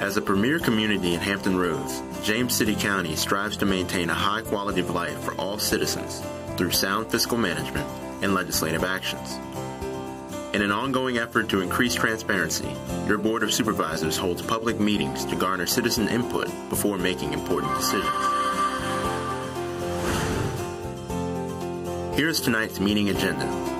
As a premier community in Hampton Roads, James City County strives to maintain a high quality of life for all citizens through sound fiscal management and legislative actions. In an ongoing effort to increase transparency, your Board of Supervisors holds public meetings to garner citizen input before making important decisions. Here's tonight's meeting agenda.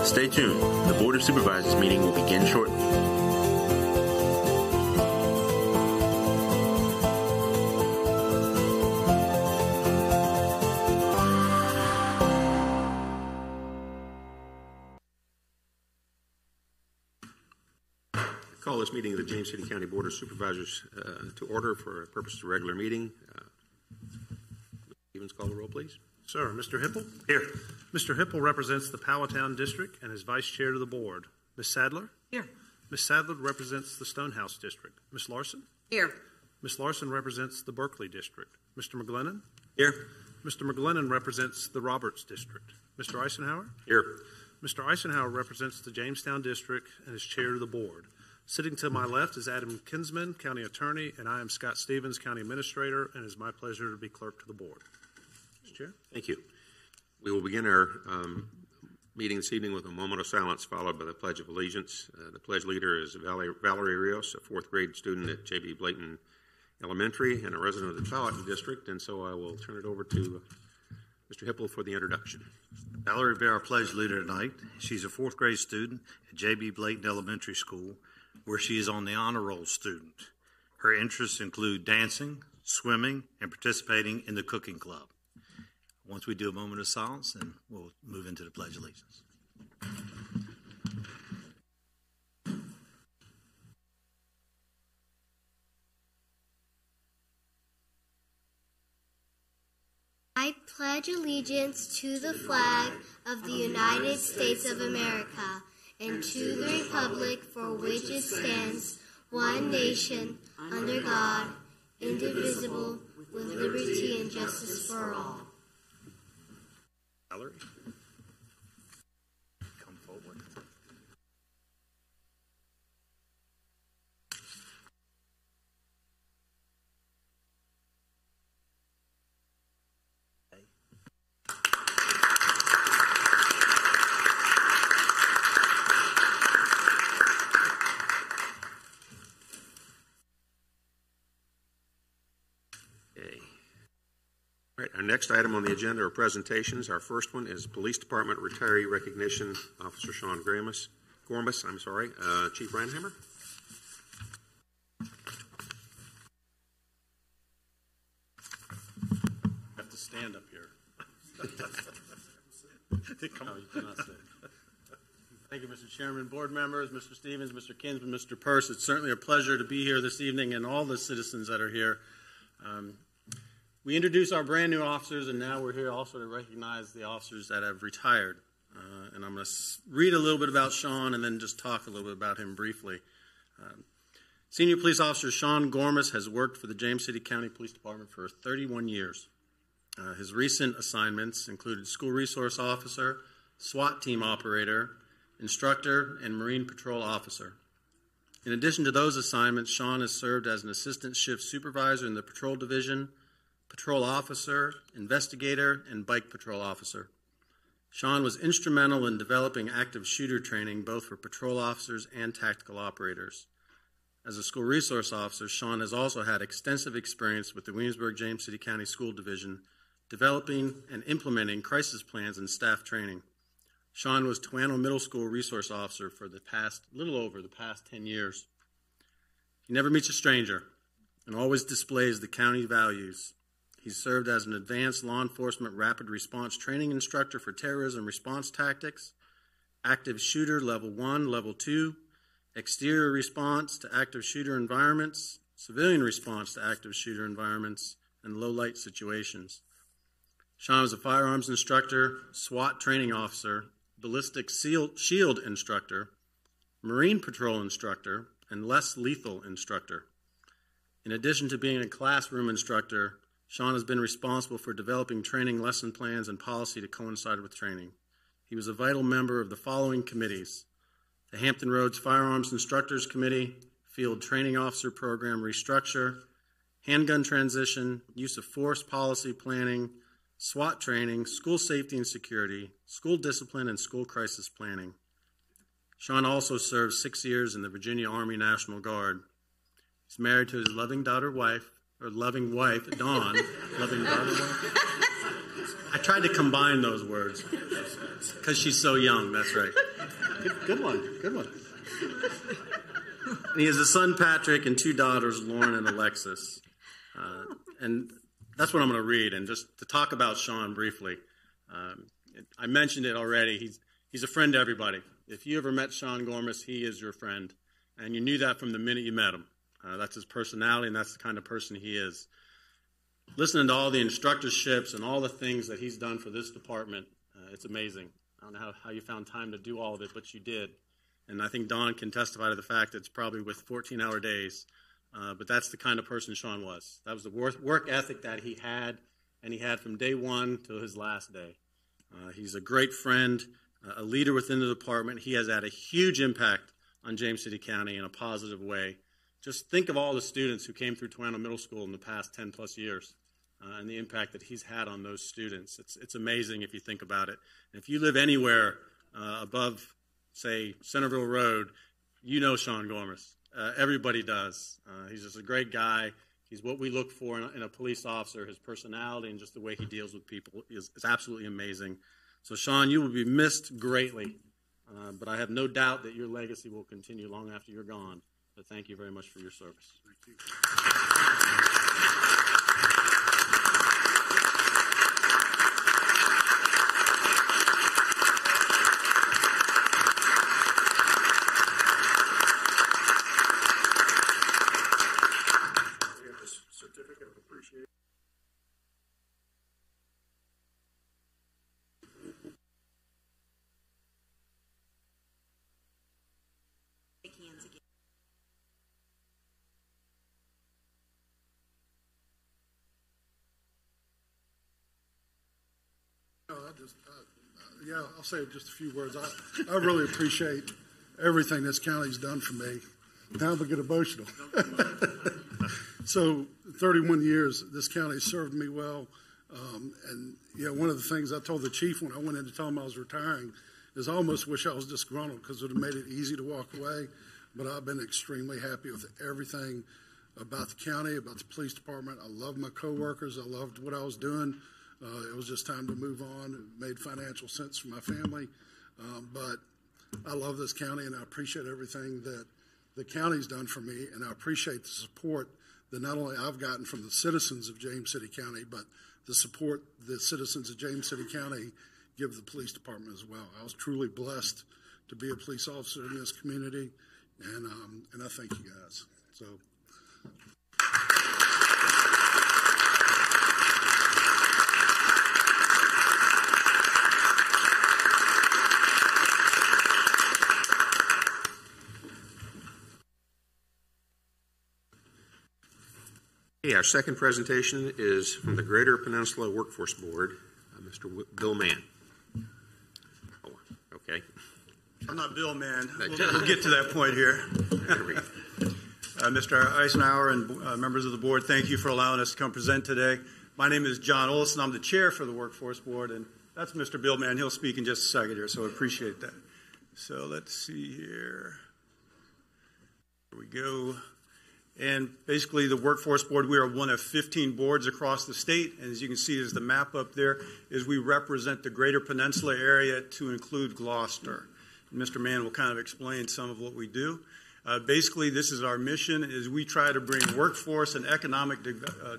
Stay tuned. The Board of Supervisors meeting will begin shortly. I call this meeting of the James City County Board of Supervisors to order for a purpose of a regular meeting. Stevens, call the roll, please. Sir, Mr. Hipple? Here. Mr. Hipple represents the Powhatan District and is Vice Chair to the Board. Ms. Sadler? Here. Ms. Sadler represents the Stonehouse District. Ms. Larson? Here. Ms. Larson represents the Berkeley District. Mr. McGlennon? Here. Mr. McGlennon represents the Roberts District. Mr. Eisenhower? Here. Mr. Eisenhower represents the Jamestown District and is Chair to the Board. Sitting to my left is Adam Kinsman, County Attorney, and I am Scott Stevens, County Administrator, and it is my pleasure to be Clerk to the Board. Mr. Chair? Thank you. We will begin our meeting this evening with a moment of silence followed by the Pledge of Allegiance. The pledge leader is Valerie Rios, a fourth grade student at J.B. Blayton Elementary and a resident of the Powhatan District, and so I will turn it over to Mr. Hipple for the introduction. Valerie will be our pledge leader tonight. She's a fourth grade student at J.B. Blayton Elementary School, where she is on the honor roll student. Her interests include dancing, swimming, and participating in the cooking club. Once we do a moment of silence, then we'll move into the Pledge of Allegiance. I pledge allegiance to the flag of the United States of America and to the republic for which it stands, one nation, under God, indivisible, with liberty and justice for all. Valerie, come forward. All right, our next item on the agenda are presentations. Our first one is Police Department Retiree Recognition, Officer Sean Gormas, Chief Reinhammer. I have to stand up here. Come on, you cannot sit. Thank you, Mr. Chairman, board members, Mr. Stevens, Mr. Kinsman, Mr. Purse. It's certainly a pleasure to be here this evening and all the citizens that are here. We introduced our brand new officers, and now we're here also to recognize the officers that have retired. And I'm going to read a little bit about Sean and then just talk a little bit about him briefly. Senior Police Officer Sean Gormas has worked for the James City County Police Department for 31 years. His recent assignments included School Resource Officer, SWAT Team Operator, Instructor, and Marine Patrol Officer. In addition to those assignments, Sean has served as an Assistant Shift Supervisor in the Patrol Division, Patrol Officer, Investigator, and Bike Patrol Officer. Sean was instrumental in developing active shooter training both for patrol officers and tactical operators. As a school resource officer, Sean has also had extensive experience with the Williamsburg-James City County School Division, developing and implementing crisis plans and staff training. Sean was Towne Middle School resource officer for the past 10 years. He never meets a stranger and always displays the county values. He served as an advanced law enforcement rapid response training instructor for terrorism response tactics, active shooter level 1, level 2, exterior response to active shooter environments, civilian response to active shooter environments, and low light situations. Sean was a firearms instructor, SWAT training officer, ballistic shield instructor, Marine Patrol instructor, and less lethal instructor. In addition to being a classroom instructor, Sean has been responsible for developing training lesson plans and policy to coincide with training. He was a vital member of the following committees: the Hampton Roads Firearms Instructors Committee, Field Training Officer Program Restructure, Handgun Transition, Use of Force Policy Planning, SWAT Training, School Safety and Security, School Discipline, and School Crisis Planning. Sean also served 6 years in the Virginia Army National Guard. He's married to his loving wife, Dawn. Loving daughter wife. I tried to combine those words because she's so young. That's right. Good one. And he has a son, Patrick, and 2 daughters, Lauren and Alexis. And that's what I'm going to read. And just to talk about Sean briefly, I mentioned it already. He's a friend to everybody. If you ever met Sean Gormas, he is your friend. And you knew that from the minute you met him. That's his personality, and that's the kind of person he is. Listening to all the instructorships and all the things that he's done for this department, it's amazing. I don't know how you found time to do all of it, but you did. And I think Don can testify to the fact that it's probably with 14-hour days. But that's the kind of person Sean was. That was the work ethic that he had, and he had from day one till his last day. He's a great friend, a leader within the department. He has had a huge impact on James City County in a positive way. Just think of all the students who came through Towne Middle School in the past 10-plus years and the impact that he's had on those students. It's amazing if you think about it. And if you live anywhere above, say, Centerville Road, you know Sean Gormas. Everybody does. He's just a great guy. He's what we look for in a police officer. His personality and just the way he deals with people is absolutely amazing. So, Sean, you will be missed greatly, but I have no doubt that your legacy will continue long after you're gone. So thank you very much for your service. Thank you. Certificate of appreciation. Yeah, I'll say just a few words. I really appreciate everything this county's done for me. Now I'm going to get emotional. So 31 years, this county served me well. And, one of the things I told the chief when I went in to tell him I was retiring is I almost wish I was disgruntled because it would have made it easy to walk away. But I've been extremely happy with everything about the county, about the police department. I love my coworkers. I loved what I was doing. It was just time to move on. It made financial sense for my family. But I love this county, and I appreciate everything that the county's done for me, and I appreciate the support that not only I've gotten from the citizens of James City County, but the support the citizens of James City County give the police department as well. I was truly blessed to be a police officer in this community, and I thank you guys. So. Our second presentation is from the Greater Peninsula Workforce Board, Mr. Bill Mann. Oh, okay. I'm not Bill Mann. We'll get to that point here. Mr. Eisenhower and members of the board, thank you for allowing us to come present today. My name is John Olson. I'm the chair for the Workforce Board, and that's Mr. Bill Mann. He'll speak in just a second here, so I appreciate that. So let's see here. Here we go. And basically, the Workforce Board, we are one of 15 boards across the state. And as you can see, there's the map up there, is we represent the Greater Peninsula area to include Gloucester. And Mr. Mann will kind of explain some of what we do. Basically, this is our mission, is we try to bring workforce and economic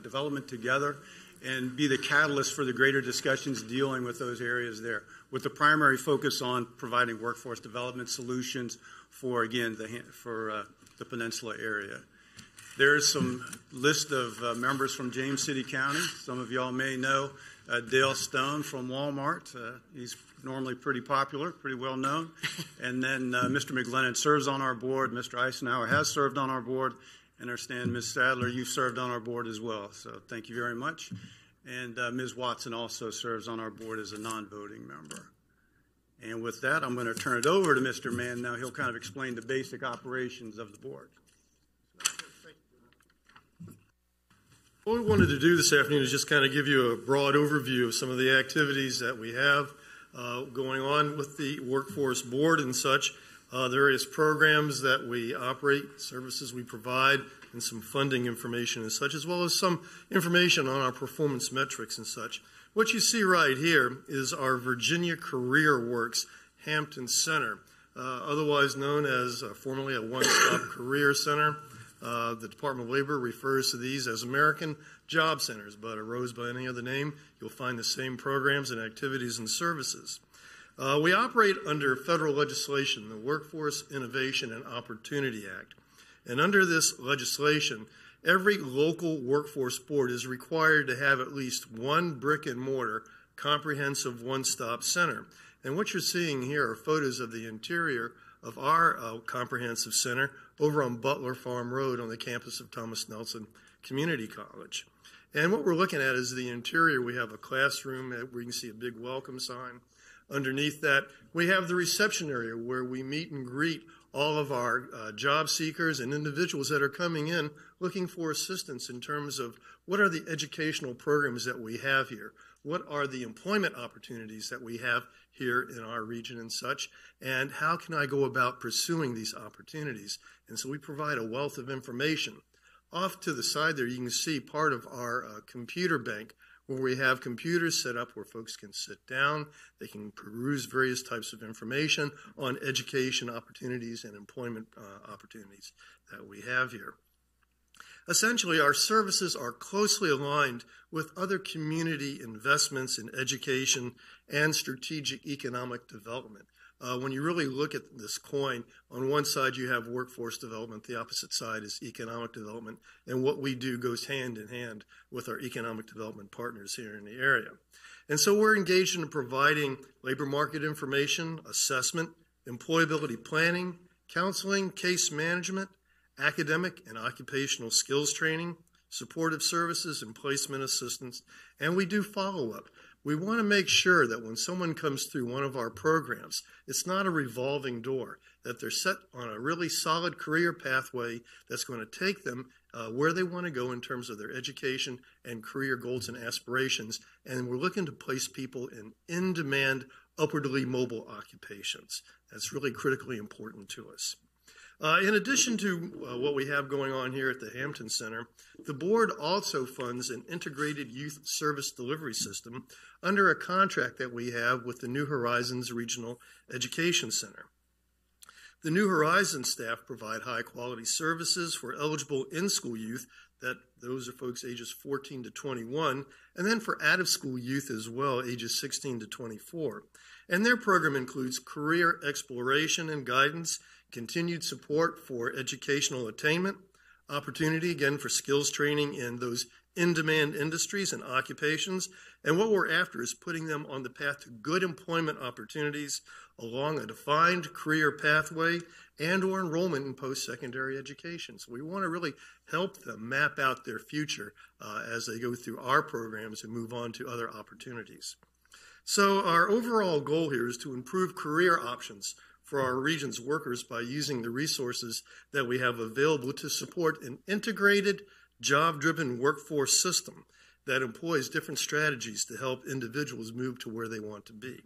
development together and be the catalyst for the greater discussions dealing with those areas there, with the primary focus on providing workforce development solutions for, again, the peninsula area. There's some list of members from James City County. Some of y'all may know Dale Stone from Walmart. He's normally pretty popular, pretty well known. And then Mr. McGlennon serves on our board. Mr. Eisenhower has served on our board. And I understand, Ms. Sadler, you've served on our board as well. So thank you very much. And Ms. Watson also serves on our board as a non-voting member. And with that, I'm going to turn it over to Mr. Mann. Now he'll kind of explain the basic operations of the board. What we wanted to do this afternoon is just kind of give you a broad overview of some of the activities that we have going on with the Workforce Board and such, the various programs that we operate, services we provide, and some funding information and such, as well as some information on our performance metrics and such. What you see right here is our Virginia Career Works Hampton Center, otherwise known as formerly a one-stop career center. The Department of Labor refers to these as American Job Centers, but arose by any other name, you'll find the same programs and activities and services. We operate under federal legislation, the Workforce Innovation and Opportunity Act. And under this legislation, every local workforce board is required to have at least one brick and mortar comprehensive one-stop center. And what you're seeing here are photos of the interior of our comprehensive center over on Butler Farm Road on the campus of Thomas Nelson Community College. And what we're looking at is the interior. We have a classroom where you can see a big welcome sign. Underneath that, we have the reception area where we meet and greet all of our job seekers and individuals that are coming in looking for assistance in terms of what are the educational programs that we have here, what are the employment opportunities that we have here in our region and such, and how can I go about pursuing these opportunities. And so we provide a wealth of information. Off to the side there, you can see part of our computer bank where we have computers set up where folks can sit down, they can peruse various types of information on education opportunities and employment opportunities that we have here. Essentially, our services are closely aligned with other community investments in education and strategic economic development. When you really look at this coin, on one side you have workforce development, the opposite side is economic development, and what we do goes hand in hand with our economic development partners here in the area. And so we're engaged in providing labor market information, assessment, employability planning, counseling, case management, academic and occupational skills training, supportive services, and placement assistance, and we do follow-up. We want to make sure that when someone comes through one of our programs, it's not a revolving door, that they're set on a really solid career pathway that's going to take them where they want to go in terms of their education and career goals and aspirations. And we're looking to place people in in-demand, upwardly mobile occupations. That's really critically important to us. In addition to what we have going on here at the Hampton Center, the board also funds an integrated youth service delivery system under a contract that we have with the New Horizons Regional Education Center. The New Horizons staff provide high-quality services for eligible in-school youth, those are folks ages 14 to 21, and then for out-of-school youth as well, ages 16 to 24. And their program includes career exploration and guidance, continued support for educational attainment, opportunity, again, for skills training in those in-demand industries and occupations. And what we're after is putting them on the path to good employment opportunities along a defined career pathway and or enrollment in post-secondary education. So we want to really help them map out their future as they go through our programs and move on to other opportunities. So our overall goal here is to improve career options for our region's workers by using the resources that we have available to support an integrated, job-driven workforce system that employs different strategies to help individuals move to where they want to be.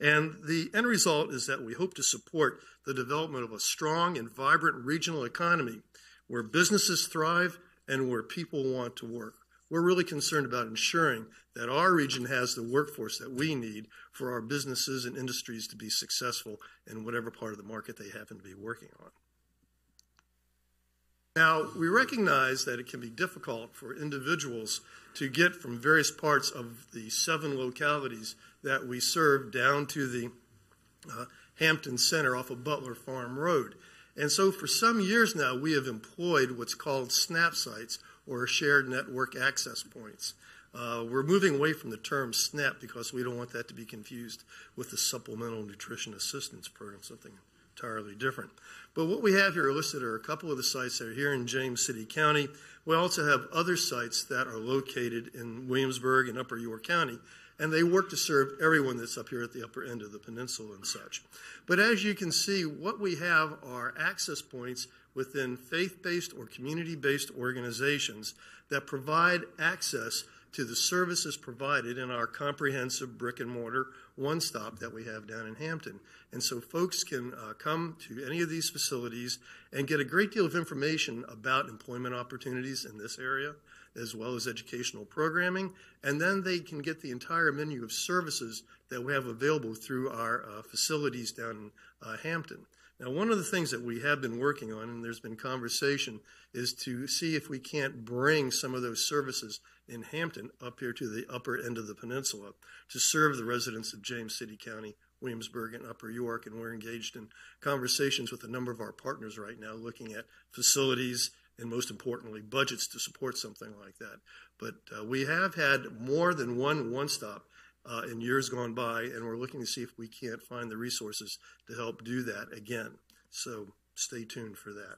And the end result is that we hope to support the development of a strong and vibrant regional economy where businesses thrive and where people want to work. We're really concerned about ensuring that our region has the workforce that we need for our businesses and industries to be successful in whatever part of the market they happen to be working on. Now, we recognize that it can be difficult for individuals to get from various parts of the 7 localities that we serve down to the Hampton Center off of Butler Farm Road. And so for some years now, we have employed what's called SNAP sites, or shared network access points. We're moving away from the term SNAP because we don't want that to be confused with the Supplemental Nutrition Assistance Program, something entirely different. But what we have here listed are a couple of the sites that are here in James City County. We also have other sites that are located in Williamsburg and Upper York County, and they work to serve everyone that's up here at the upper end of the peninsula and such. But as you can see, what we have are access points within faith-based or community-based organizations that provide access to the services provided in our comprehensive brick-and-mortar one-stop that we have down in Hampton. And so folks can come to any of these facilities and get a great deal of information about employment opportunities in this area, as well as educational programming, and then they can get the entire menu of services that we have available through our facilities down in Hampton. Now, one of the things that we have been working on, and there's been conversation, is to see if we can't bring some of those services in Hampton up here to the upper end of the peninsula to serve the residents of James City County, Williamsburg, and Upper York. And we're engaged in conversations with a number of our partners right now looking at facilities and, most importantly, budgets to support something like that. But we have had more than one stop in years gone by, and we're looking to see if we can't find the resources to help do that again. So stay tuned for that.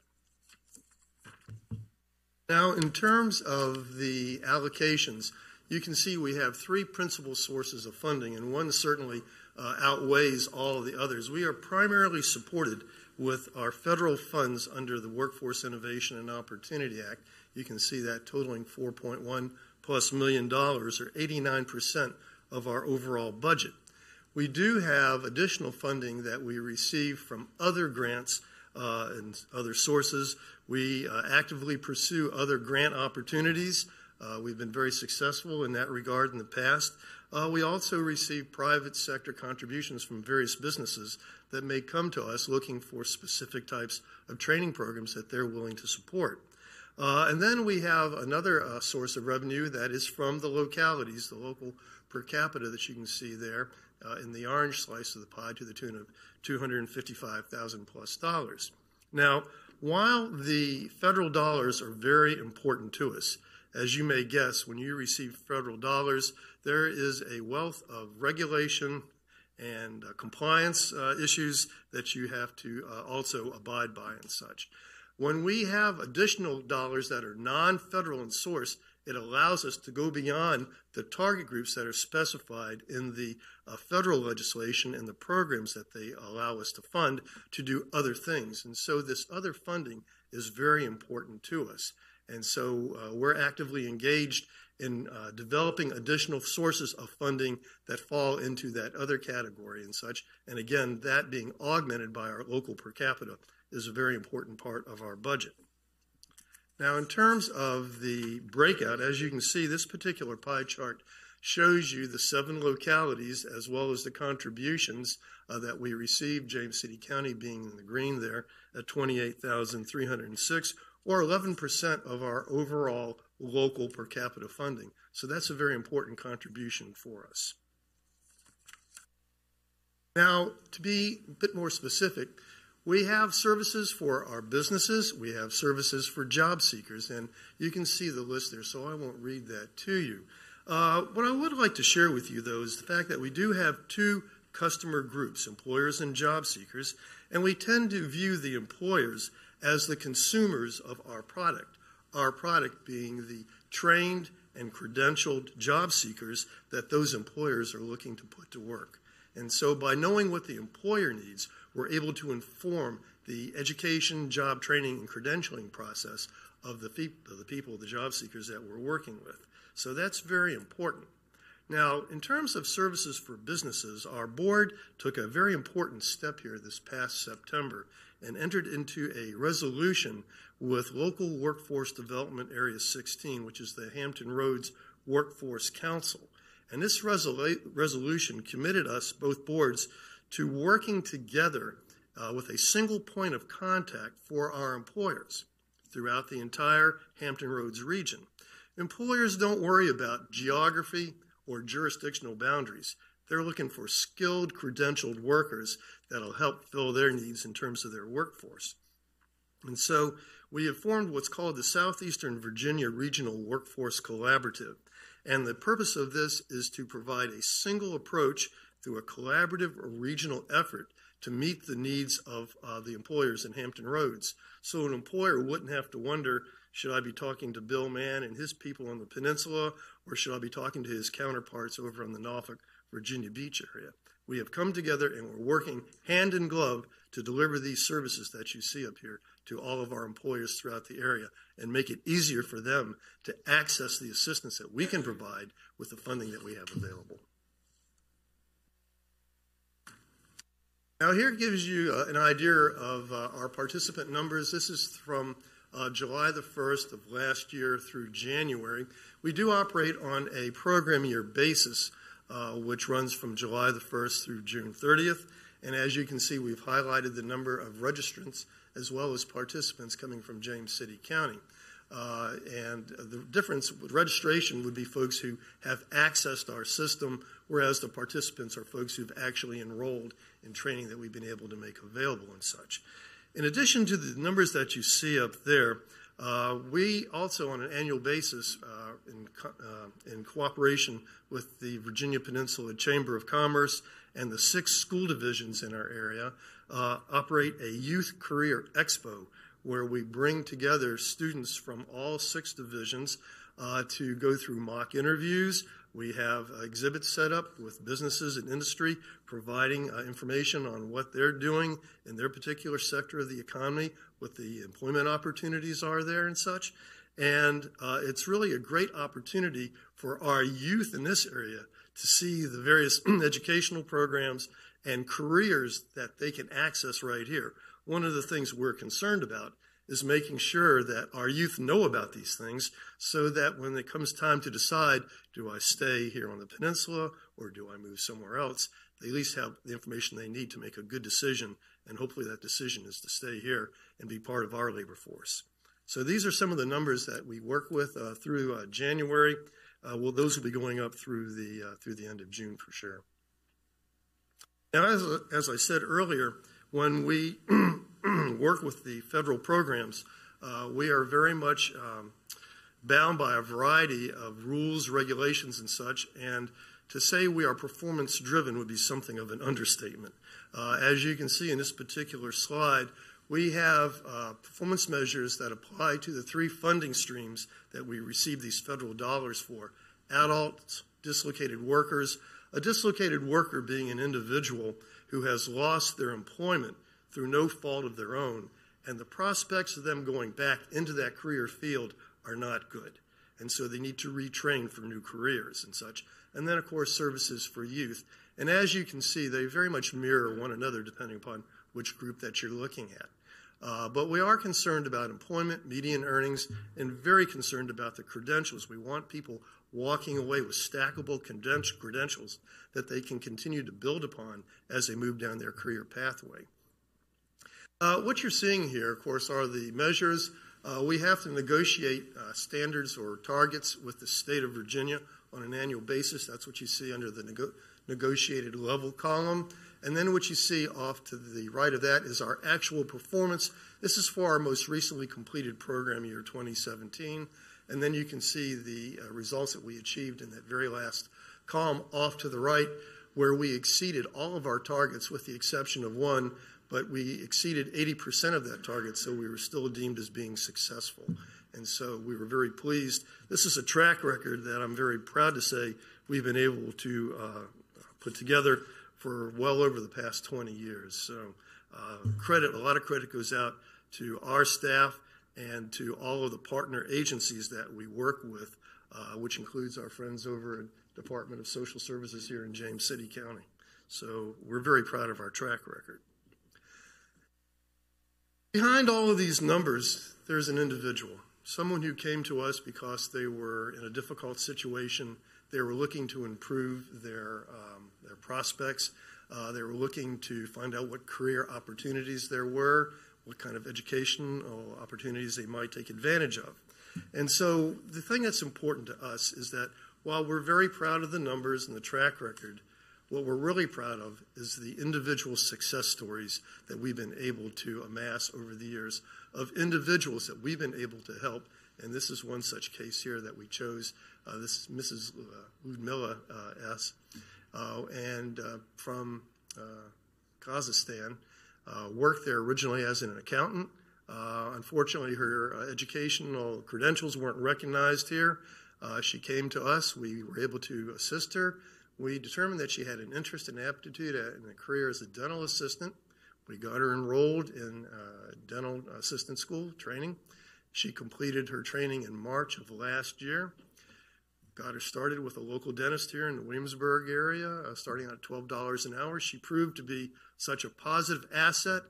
Now, in terms of the allocations, you can see we have 3 principal sources of funding, and one certainly outweighs all of the others. We are primarily supported with our federal funds under the Workforce Innovation and Opportunity Act. You can see that totaling $4.1+ million, or 89% of our overall budget. We do have additional funding that we receive from other grants and other sources. We actively pursue other grant opportunities. We've been very successful in that regard in the past. We also receive private sector contributions from various businesses that may come to us looking for specific types of training programs that they're willing to support. And then we have another source of revenue that is from the localities, the local per capita that you can see there in the orange slice of the pie to the tune of $255,000+. Now, while the federal dollars are very important to us, as you may guess, when you receive federal dollars, there is a wealth of regulation and compliance issues that you have to also abide by and such. When we have additional dollars that are non-federal in source, it allows us to go beyond the target groups that are specified in the federal legislation and the programs that they allow us to fund to do other things. And so this other funding is very important to us. And so we're actively engaged in developing additional sources of funding that fall into that other category and such. And again, that being augmented by our local per capita is a very important part of our budget. Now, in terms of the breakout, as you can see, this particular pie chart shows you the 7 localities as well as the contributions that we received, James City County being in the green there at $28,306, or 11% of our overall local per capita funding. So that's a very important contribution for us. Now, to be a bit more specific, we have services for our businesses. We have services for job seekers, and you can see the list there, so I won't read that to you. What I would like to share with you, though, is the fact that we do have 2 customer groups, employers and job seekers, and we tend to view the employers as the consumers of our product being the trained and credentialed job seekers that those employers are looking to put to work. And so by knowing what the employer needs, we're able to inform the education, job training, and credentialing process of the people, the job seekers that we're working with. So that's very important. Now, in terms of services for businesses, our board took a very important step here this past September and entered into a resolution with Local Workforce Development Area 16, which is the Hampton Roads Workforce Council. And this resolution committed us, both boards, to working together with a single point of contact for our employers throughout the entire Hampton Roads region. Employers don't worry about geography or jurisdictional boundaries. They're looking for skilled, credentialed workers that'll help fill their needs in terms of their workforce. And so we have formed what's called the Southeastern Virginia Regional Workforce Collaborative. And the purpose of this is to provide a single approach through a collaborative or regional effort to meet the needs of the employers in Hampton Roads. So an employer wouldn't have to wonder, should I be talking to Bill Mann and his people on the peninsula, or should I be talking to his counterparts over in the Norfolk, Virginia Beach area? We have come together and we're working hand in glove to deliver these services that you see up here to all of our employers throughout the area and make it easier for them to access the assistance that we can provide with the funding that we have available. Now here gives you an idea of our participant numbers. This is from July the 1st of last year through January. We do operate on a program year basis, which runs from July the 1st through June 30th. And as you can see, we've highlighted the number of registrants as well as participants coming from James City County. And the difference with registration would be folks who have accessed our system, whereas the participants are folks who've actually enrolled in training that we've been able to make available and such. In addition to the numbers that you see up there, we also on an annual basis, in cooperation with the Virginia Peninsula Chamber of Commerce and the 6 school divisions in our area, operate a Youth Career Expo, where we bring together students from all 6 divisions to go through mock interviews. We have exhibits set up with businesses and industry providing information on what they're doing in their particular sector of the economy, what the employment opportunities are there and such. And it's really a great opportunity for our youth in this area to see the various educational programs and careers that they can access right here. One of the things we're concerned about is making sure that our youth know about these things so that when it comes time to decide, do I stay here on the peninsula or do I move somewhere else, they at least have the information they need to make a good decision, and hopefully that decision is to stay here and be part of our labor force. So these are some of the numbers that we work with through January. Well, those will be going up through the end of June for sure. Now, as I said earlier, when we work with the federal programs, we are very much bound by a variety of rules, regulations, and such, and to say we are performance-driven would be something of an understatement. As you can see in this particular slide, we have performance measures that apply to the 3 funding streams that we receive these federal dollars for: adults, dislocated workers, a dislocated worker being an individual who has lost their employment through no fault of their own, and the prospects of them going back into that career field are not good. And so they need to retrain for new careers and such. And then, of course, services for youth. And as you can see, they very much mirror one another depending upon which group that you're looking at. But we are concerned about employment, median earnings, and very concerned about the credentials. We want people walking away with stackable credentials that they can continue to build upon as they move down their career pathway. What you're seeing here, of course, are the measures. We have to negotiate standards or targets with the state of Virginia on an annual basis. That's what you see under the negotiated level column. And then what you see off to the right of that is our actual performance. This is for our most recently completed program year 2017. And then you can see the results that we achieved in that very last column off to the right, where we exceeded all of our targets with the exception of one, but we exceeded 80% of that target, so we were still deemed as being successful. And so we were very pleased. This is a track record that I'm very proud to say we've been able to put together for well over the past 20 years. So a lot of credit goes out to our staff and to all of the partner agencies that we work with, which includes our friends over at Department of Social Services here in James City County. So we're very proud of our track record. Behind all of these numbers, there's an individual, someone who came to us because they were in a difficult situation. They were looking to improve their prospects. They were looking to find out what career opportunities there were, what kind of educational opportunities they might take advantage of. And so the thing that's important to us is that while we're very proud of the numbers and the track record, what we're really proud of is the individual success stories that we've been able to amass over the years of individuals that we've been able to help. And this is one such case here that we chose. This is Mrs. Ludmila S. From Kazakhstan, worked there originally as an accountant. Unfortunately, her educational credentials weren't recognized here. She came to us. We were able to assist her. We determined that she had an interest and aptitude in a career as a dental assistant. We got her enrolled in dental assistant school training. She completed her training in March of last year. Got her started with a local dentist here in the Williamsburg area, starting at $12 an hour. She proved to be such a positive asset.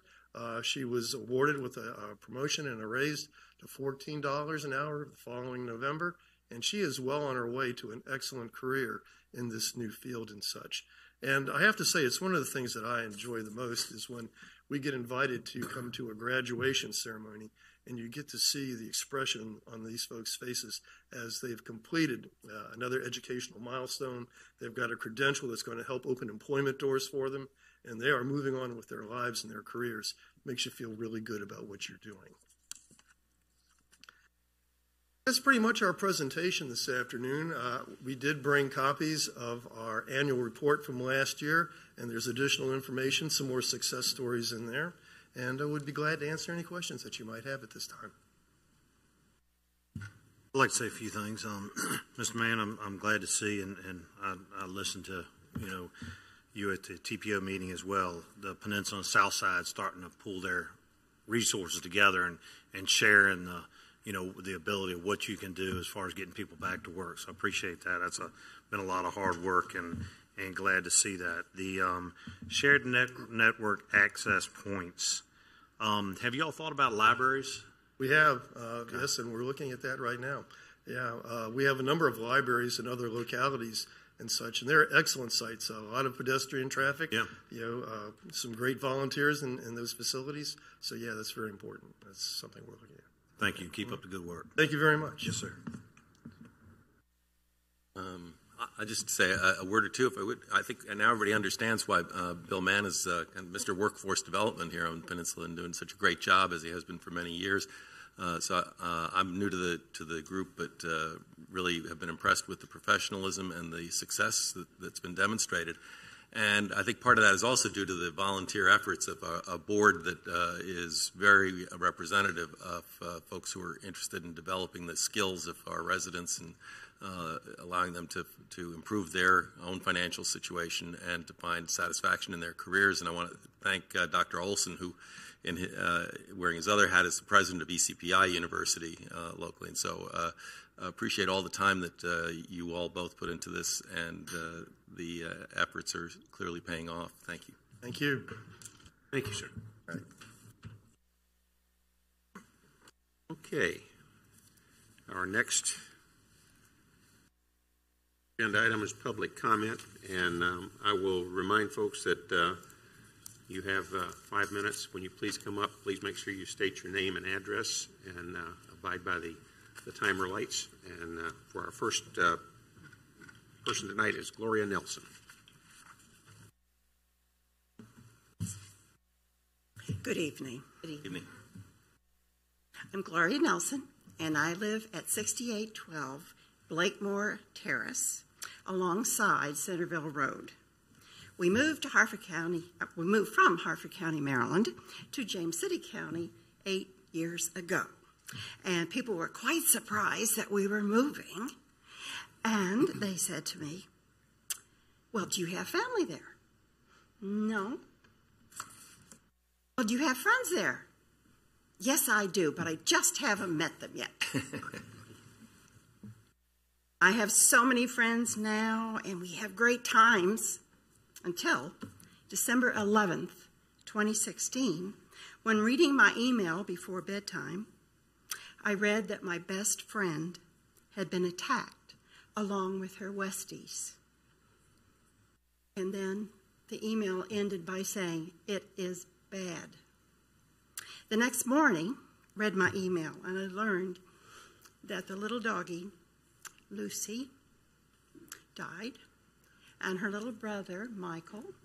She was awarded with a promotion and a raise to $14 an hour the following November, and she is well on her way to an excellent career in this new field and such. And I have to say, it's one of the things that I enjoy the most is when we get invited to come to a graduation ceremony and you get to see the expression on these folks' faces as they've completed another educational milestone. They've got a credential that's going to help open employment doors for them, and they are moving on with their lives and their careers. It makes you feel really good about what you're doing. That's pretty much our presentation this afternoon. We did bring copies of our annual report from last year, and there's additional information, some more success stories in there. And I would be glad to answer any questions that you might have at this time. I'd like to say a few things. Mr. Mann, I'm glad to see, and I listened to, you at the TPO meeting as well, the Peninsula and South Side starting to pull their resources together and sharing the ability of what you can do as far as getting people back to work. So I appreciate that. That's been a lot of hard work and glad to see that. The shared network access points. Have you all thought about libraries? We have, yes, and we're looking at that right now. Yeah, we have a number of libraries in other localities and such, and they're excellent sites. A lot of pedestrian traffic. Yeah. Some great volunteers in those facilities. So yeah, that's very important. That's something we're looking at. Thank you. Keep up the good work. Thank you very much. Yes, sir. I just say a word or two, if I would. I think now everybody understands why Bill Mann is Mr. Workforce Development here on the Peninsula and doing such a great job as he has been for many years. So I'm new to the group, but really have been impressed with the professionalism and the success that's been demonstrated. And I think part of that is also due to the volunteer efforts of a board that is very representative of folks who are interested in developing the skills of our residents and allowing them to improve their own financial situation and to find satisfaction in their careers. And I want to thank Dr. Olson, who, wearing his other hat, is the president of ECPI University locally. And so appreciate all the time that you all both put into this, and the efforts are clearly paying off. Thank you. Thank you. Thank you, sir. All right. Okay. Our next agenda item is public comment, and I will remind folks that you have 5 minutes. When you please come up, please make sure you state your name and address and abide by the timer lights. And for our first person tonight is Gloria Nelson. Good evening. Good evening. I'm Gloria Nelson, and I live at 6812 Blakemore Terrace, alongside Centerville Road. We moved from Harford County, Maryland, to James City County 8 years ago. And people were quite surprised that we were moving. And they said to me, well, do you have family there? No. Well, do you have friends there? Yes, I do, but I just haven't met them yet. I have so many friends now, and we have great times until December 11th, 2016, When reading my email before bedtime, I read that my best friend had been attacked along with her Westies. And then the email ended by saying, "It is bad." The next morning, read my email, and I learned that the little doggie, Lucy, died, and her little brother, Michael,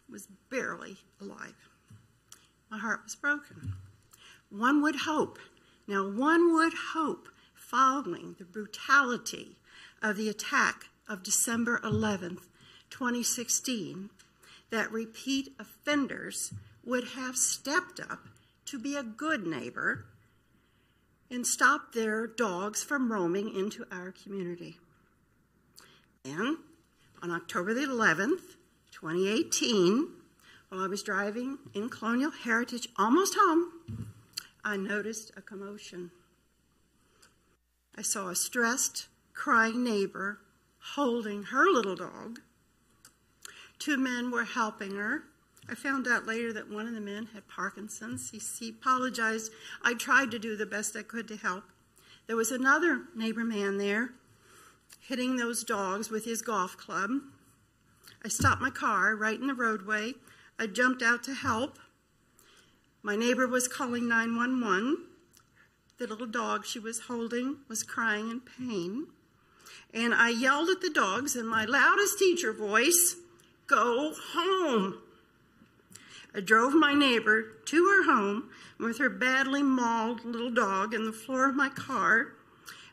was barely alive. My heart was broken. One would hope, following the brutality of the attack of December 11th, 2016, that repeat offenders would have stepped up to be a good neighbor and stop their dogs from roaming into our community. And on October the 11th, 2018, while I was driving in Colonial Heritage, almost home, I noticed a commotion. I saw a stressed, crying neighbor holding her little dog. Two men were helping her. I found out later that one of the men had Parkinson's. He apologized. I tried to do the best I could to help. There was another neighbor man there hitting those dogs with his golf club. I stopped my car right in the roadway. I jumped out to help. My neighbor was calling 911. The little dog she was holding was crying in pain. And I yelled at the dogs in my loudest teacher voice, "Go home." I drove my neighbor to her home with her badly mauled little dog in the floor of my car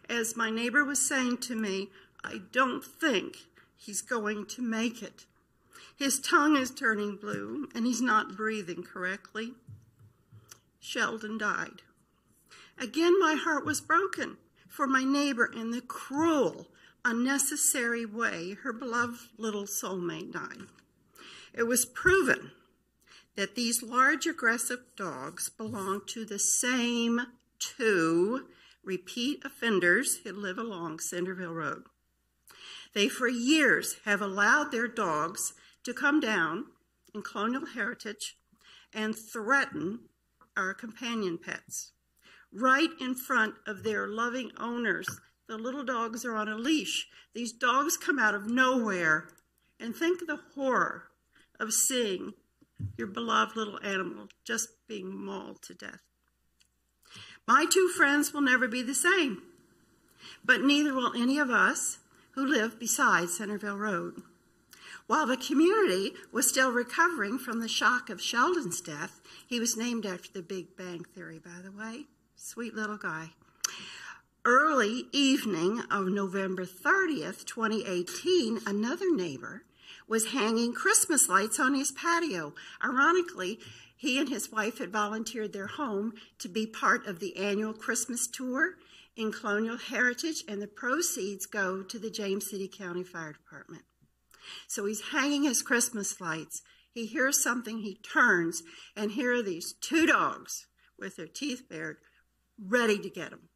as my neighbor was saying to me, "I don't think he's going to make it. His tongue is turning blue and he's not breathing correctly." Sheldon died. Again, my heart was broken for my neighbor in the cruel, unnecessary way her beloved little soulmate died. It was proven that these large, aggressive dogs belong to the same two repeat offenders who live along Centerville Road. They, for years, have allowed their dogs to come down in Colonial Heritage and threaten our companion pets. Right in front of their loving owners, the little dogs are on a leash. These dogs come out of nowhere, and think of the horror of seeing your beloved little animal just being mauled to death. My two friends will never be the same, but neither will any of us who live beside Centerville Road. While the community was still recovering from the shock of Sheldon's death, he was named after the Big Bang Theory, by the way. Sweet little guy. Early evening of November 30th, 2018, another neighbor was hanging Christmas lights on his patio. Ironically, he and his wife had volunteered their home to be part of the annual Christmas tour in Colonial Heritage, and the proceeds go to the James City County Fire Department. So he's hanging his Christmas lights. He hears something, he turns, and here are these two dogs with their teeth bared, ready to get him.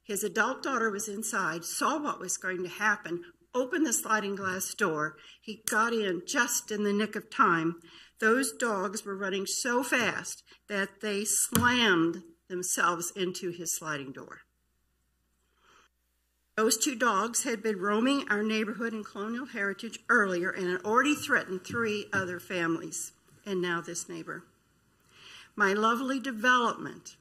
His adult daughter was inside, saw what was going to happen, opened the sliding glass door. He got in just in the nick of time. Those dogs were running so fast that they slammed themselves into his sliding door. Those two dogs had been roaming our neighborhood in Colonial Heritage earlier and had already threatened 3 other families, and now this neighbor. My lovely development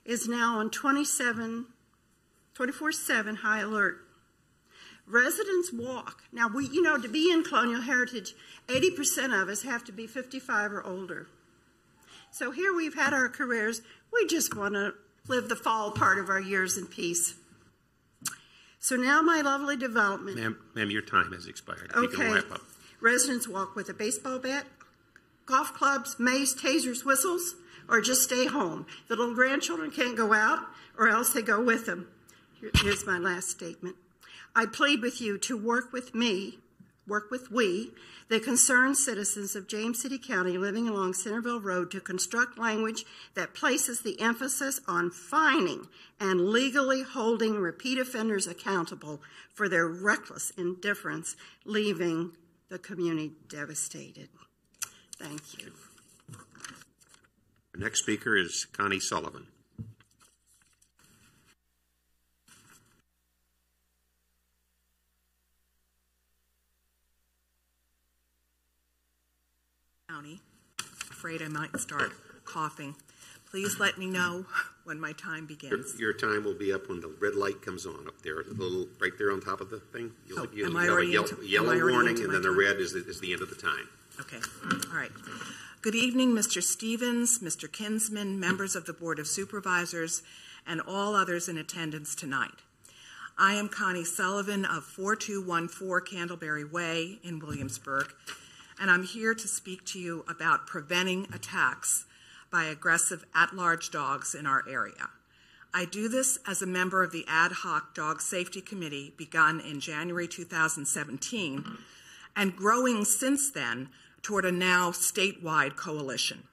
is now on 24/7 high alert. Residents walk. Now, to be in Colonial Heritage, 80% of us have to be 55 or older. So here we've had our careers. We just want to live the fall part of our years in peace. So now my lovely development. Ma'am, your time has expired. Okay. You can wrap up. Residents walk with a baseball bat, golf clubs, mace, tasers, whistles, or just stay home. The little grandchildren can't go out, or else they go with them. Here's my last statement. I plead with you to work with we, the concerned citizens of James City County living along Centerville Road, to construct language that places the emphasis on fining and legally holding repeat offenders accountable for their reckless indifference, leaving the community devastated. Thank you. next speaker is Connie Sullivan. Afraid I might start coughing. Please let me know when my time begins. Your time will be up when the red light comes on up there, the little right there on top of the thing. You'll am I already have a yellow warning, and then the red is the end of the time. Okay. All right. Good evening, Mr. Stevens, Mr. Kinsman, members of the Board of Supervisors, and all others in attendance tonight. I am Connie Sullivan of 4214 Candleberry Way in Williamsburg, and I'm here to speak to you about preventing attacks by aggressive at-large dogs in our area. I do this as a member of the Ad Hoc Dog Safety Committee begun in January 2017 and growing since then toward a now statewide coalition.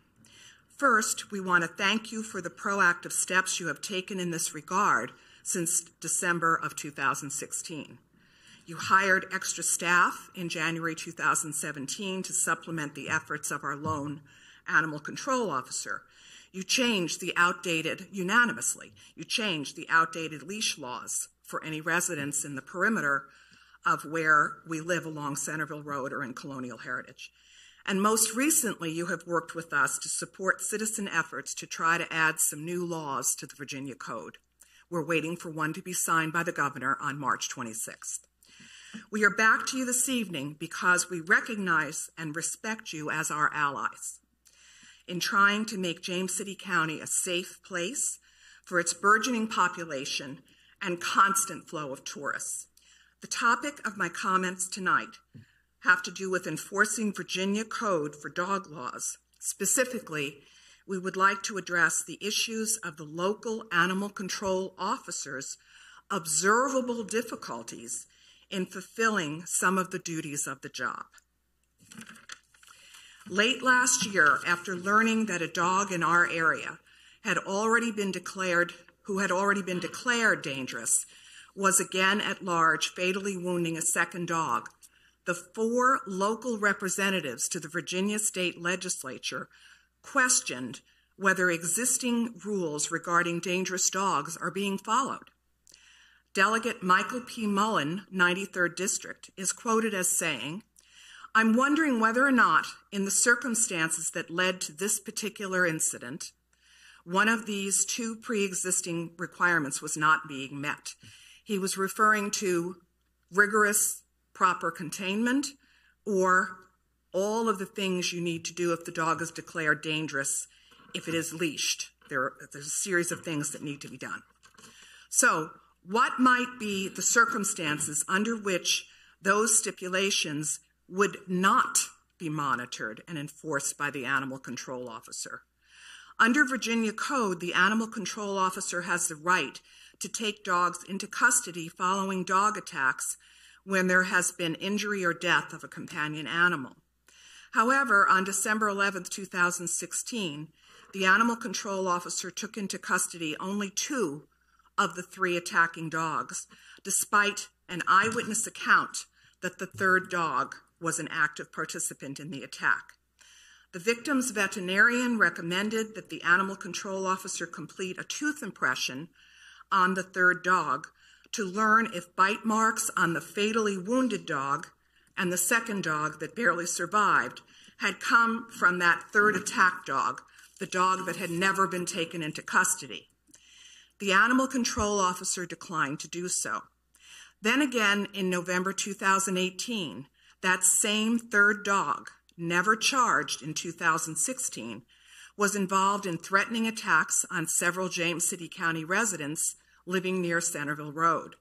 First, we want to thank you for the proactive steps you have taken in this regard since December of 2016. You hired extra staff in January 2017 to supplement the efforts of our lone animal control officer. You changed the outdated, unanimously, you changed the outdated leash laws for any residents in the perimeter of where we live along Centerville Road or in Colonial Heritage. And most recently, you have worked with us to support citizen efforts to try to add some new laws to the Virginia Code. We're waiting for one to be signed by the governor on March 26th. We are back to you this evening because we recognize and respect you as our allies in trying to make James City County a safe place for its burgeoning population and constant flow of tourists. The topic of my comments tonight have to do with enforcing Virginia Code for dog laws. Specifically, we would like to address the issues of the local animal control officers' observable difficulties in fulfilling some of the duties of the job. Late last year, after learning that a dog in our area who had already been declared dangerous, was again at large, fatally wounding a second dog, the 4 local representatives to the Virginia State Legislature questioned whether existing rules regarding dangerous dogs are being followed. Delegate Michael P. Mullen, 93rd District, is quoted as saying, "I'm wondering whether or not, in the circumstances that led to this particular incident, one of these 2 pre-existing requirements was not being met." He was referring to rigorous, proper containment or all of the things you need to do if the dog is declared dangerous if it is leashed. There's a series of things that need to be done. So, what might be the circumstances under which those stipulations would not be monitored and enforced by the animal control officer? Under Virginia Code, the animal control officer has the right to take dogs into custody following dog attacks when there has been injury or death of a companion animal. However, on December 11, 2016, the animal control officer took into custody only 2 of the 3 attacking dogs, despite an eyewitness account that the 3rd dog was an active participant in the attack. The victim's veterinarian recommended that the animal control officer complete a tooth impression on the 3rd dog to learn if bite marks on the fatally wounded dog and the 2nd dog that barely survived had come from that 3rd attack dog, the dog that had never been taken into custody. The animal control officer declined to do so. Then again, in November 2018, that same 3rd dog, never charged in 2016, was involved in threatening attacks on several James City County residents living near Centerville Road.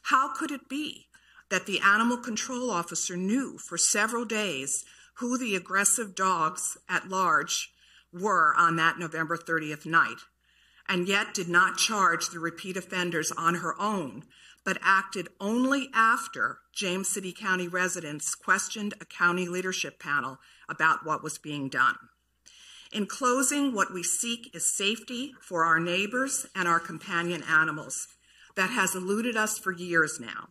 How could it be that the animal control officer knew for several days who the aggressive dogs at large were on that November 30th night, and yet did not charge the repeat offenders on her own, but acted only after James City County residents questioned a county leadership panel about what was being done? In closing, what we seek is safety for our neighbors and our companion animals that has eluded us for years now.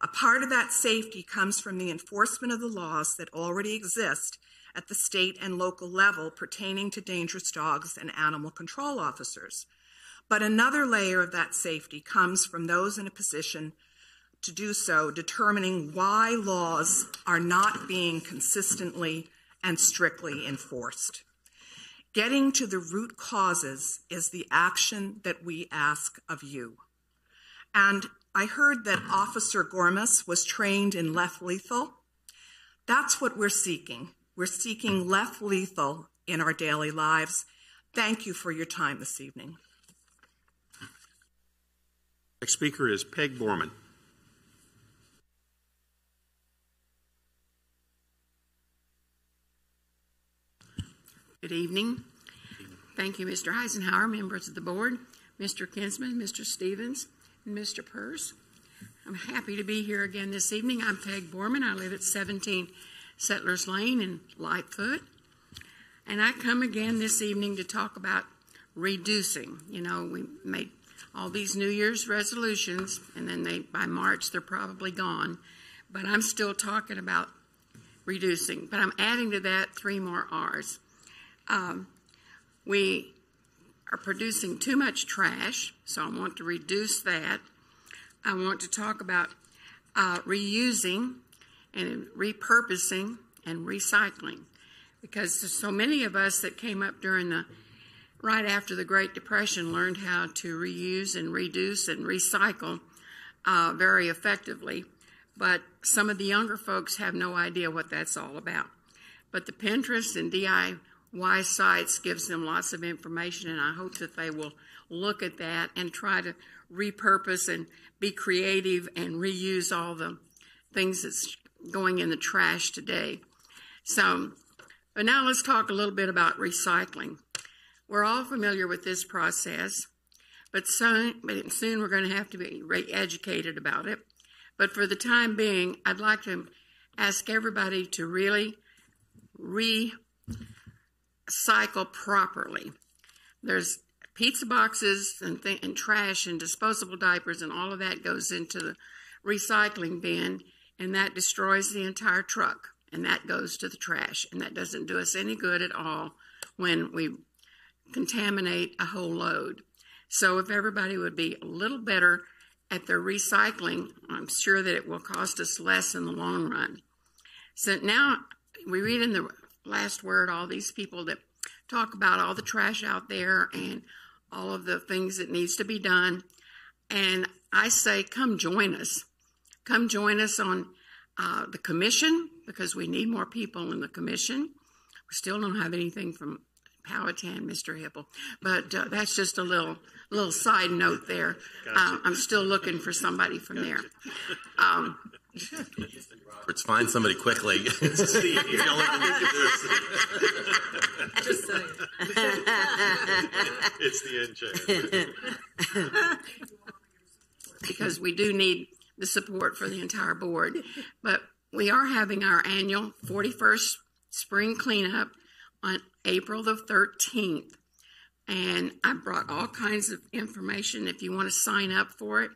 A part of that safety comes from the enforcement of the laws that already exist at the state and local level pertaining to dangerous dogs and animal control officers. But another layer of that safety comes from those in a position to do so, determining why laws are not being consistently and strictly enforced. Getting to the root causes is the action that we ask of you. And I heard that Officer Gormas was trained in less lethal. That's what we're seeking. We're seeking less lethal in our daily lives. Thank you for your time this evening. Next speaker is Peg Borman. Good evening. Thank you, Mr. Eisenhower, members of the board, Mr. Kinsman, Mr. Stevens, and Mr. Purse. I'm happy to be here again this evening. I'm Peg Borman. I live at 17 Settlers Lane in Lightfoot. And I come again this evening to talk about reducing. You know, we made all these New Year's resolutions, and then by March they're probably gone. But I'm still talking about reducing. But I'm adding to that 3 more R's. We are producing too much trash, so I want to reduce that. I want to talk about reusing and repurposing and recycling, because there's so many of us that came up right after the Great Depression learned how to reuse and reduce and recycle very effectively, but some of the younger folks have no idea what that's all about. But the Pinterest and DIY sites gives them lots of information, and I hope that they will look at that and try to repurpose and be creative and reuse all the things that's going in the trash today. But now let's talk a little bit about recycling. We're all familiar with this process, but soon we're going to have to be educated about it. But for the time being, I'd like to ask everybody to really recycle properly. There's pizza boxes and trash and disposable diapers, and all of that goes into the recycling bin, and that destroys the entire truck, and that goes to the trash, and that doesn't do us any good at all when we contaminate a whole load. So if everybody would be a little better at their recycling, I'm sure that it will cost us less in the long run. So now we read in the last word all these people that talk about all the trash out there and all of the things that needs to be done. And I say, come join us. Come join us on the commission, because we need more people in the commission. We still don't have anything from Powhatan, Mr. Hipple, but that's just a little side note there. I'm still looking for somebody from there. Let's find somebody quickly. Just saying. It's the end check. Because we do need the support for the entire board. But we are having our annual 41st spring cleanup on April the 13th. And I brought all kinds of information if you want to sign up for it.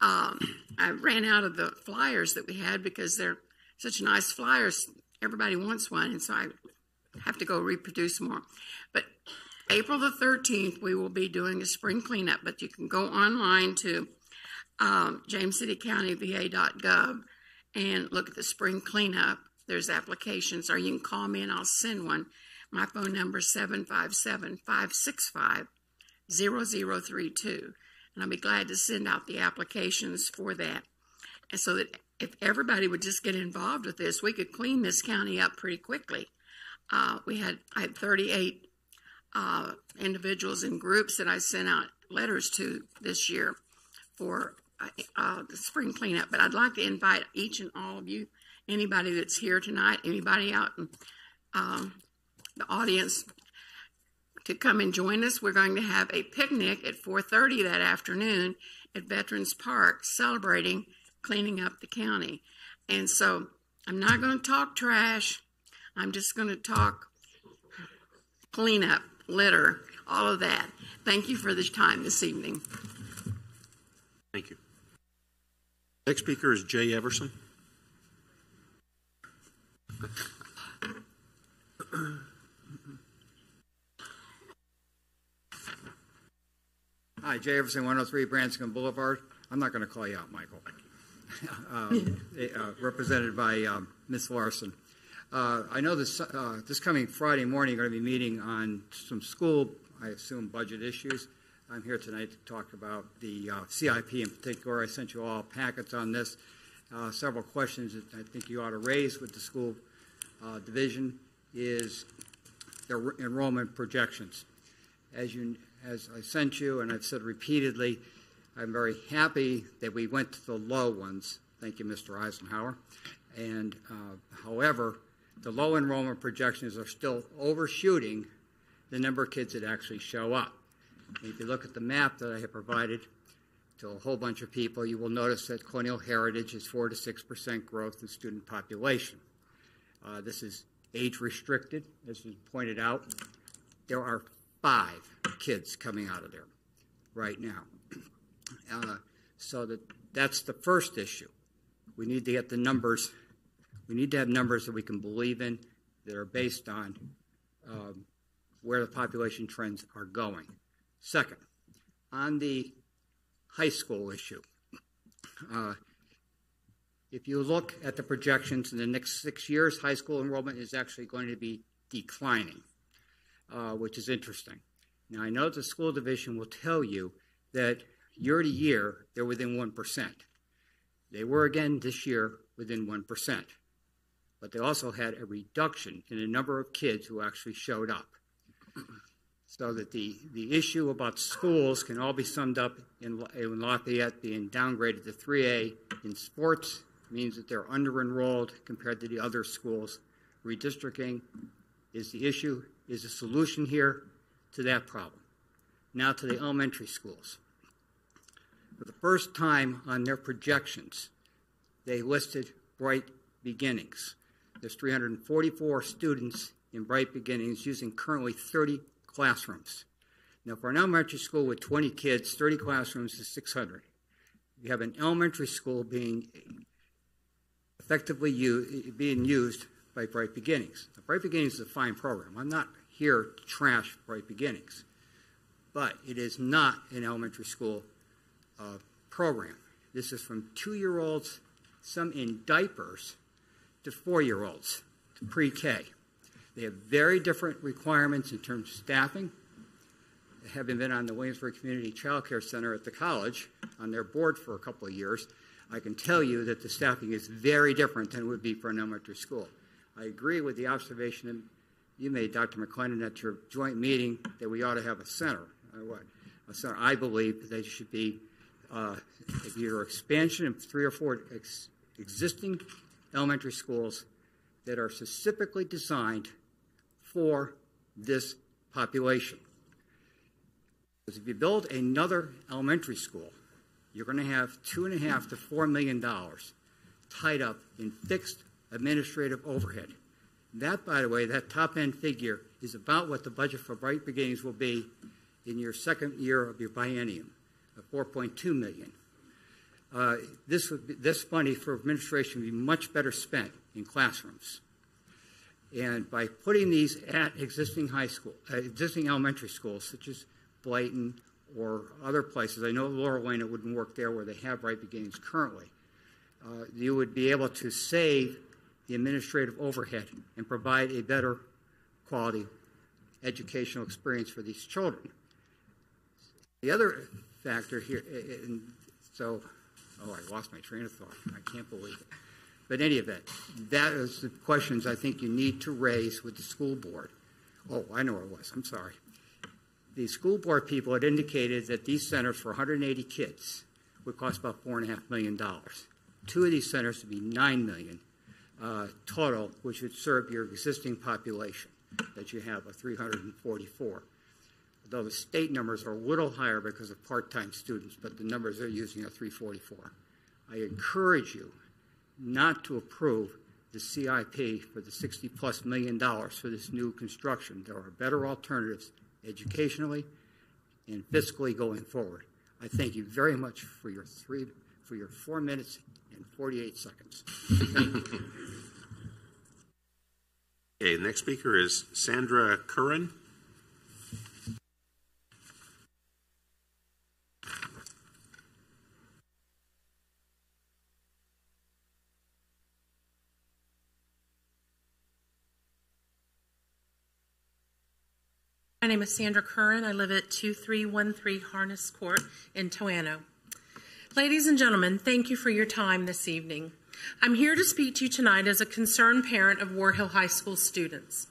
I ran out of the flyers that we had because they're such nice flyers. Everybody wants one, and so I have to go reproduce more. But April the 13th, we will be doing a spring cleanup, but you can go online to jamescitycountyva.gov and look at the spring cleanup. There's applications, or you can call me and I'll send one. My phone number is 757-565-0032. And I'll be glad to send out the applications for that. And so that if everybody would just get involved with this, we could clean this county up pretty quickly. I had 38 individuals and groups that I sent out letters to this year for the spring cleanup. But I'd like to invite each and all of you, anybody that's here tonight, anybody out in the audience, to come and join us. We're going to have a picnic at 4:30 that afternoon at Veterans Park, celebrating cleaning up the county. And so I'm not going to talk trash. I'm just going to talk cleanup, litter, all of that. Thank you for the time this evening. Thank you. Next speaker is Jay Everson. Hi, Jay Everson, 103 Branscombe Boulevard. I'm not going to call you out, Michael. Represented by Ms. Larson. I know this coming Friday morning you're going to be meeting on some school, I assume, budget issues. I'm here tonight to talk about the CIP in particular. I sent you all packets on this. Several questions that I think you ought to raise with the school division is their enrollment projections. As I sent you, and I've said repeatedly, I'm very happy that we went to the low ones. Thank you, Mr. Eisenhower. And however, the low enrollment projections are still overshooting the number of kids that actually show up. And if you look at the map that I have provided to a whole bunch of people, you will notice that Colonial Heritage is 4 to 6% growth in student population. This is age restricted, as was pointed out. There are 5 kids coming out of there right now. So that's the first issue. We need to get the numbers. We need to have numbers that we can believe in that are based on where the population trends are going. Second, on the high school issue, if you look at the projections in the next 6 years, high school enrollment is actually going to be declining, which is interesting. Now, I know the school division will tell you that year to year, they're within 1%. They were again this year within 1%. But they also had a reduction in the number of kids who actually showed up. So that the issue about schools can all be summed up in Lafayette being downgraded to 3A in sports means that they're under-enrolled compared to the other schools. Redistricting is the issue, is the solution here to that problem. Now to the elementary schools. For the first time on their projections, they listed Bright Beginnings. There's 344 students in Bright Beginnings using currently 30 classrooms. Now, for an elementary school with 20 kids, 30 classrooms is 600. You have an elementary school being effectively being used by Bright Beginnings. Now, Bright Beginnings is a fine program. I'm not here to trash Bright Beginnings, but it is not an elementary school program. This is from 2-year-olds, some in diapers, to 4-year-olds, to pre-K. They have very different requirements in terms of staffing. Having been on the Williamsburg Community Child Care Center at the college on their board for a couple of years, I can tell you that the staffing is very different than it would be for an elementary school. I agree with the observation that you made, Dr. McClendon, at your joint meeting that we ought to have a center. A center. I believe that there should be either expansion of 3 or 4 existing elementary schools that are specifically designed for this population. Because if you build another elementary school, you're going to have $2.5 to $4 million tied up in fixed administrative overhead. That, by the way, that top-end figure is about what the budget for Bright Beginnings will be in your second year of your biennium, of $4.2 million. This money for administration would be much better spent in classrooms. And by putting these at existing elementary schools, such as Blayton or other places, I know Laurel Lane, it wouldn't work there where they have Bright Beginnings currently, you would be able to save the administrative overhead and provide a better quality educational experience for these children. The other factor here, I lost my train of thought. I can't believe it. But in any event, that is the questions I think you need to raise with the school board. Oh, I know where it was. I'm sorry. The school board people had indicated that these centers for 180 kids would cost about $4.5 million. 2 of these centers would be $9 million total, which would serve your existing population that you have of 344. Though the state numbers are a little higher because of part-time students, but the numbers they're using are 344. I encourage you not to approve the CIP for the $60+ million for this new construction. There are better alternatives educationally and fiscally going forward. I thank you very much for your 4 minutes and 48 seconds. Thank you. Okay, the next speaker is Sandra Curran. My name is Sandra Curran. I live at 2313 Harness Court in Towne. Ladies and gentlemen, thank you for your time this evening. I'm here to speak to you tonight as a concerned parent of War Hill High School students.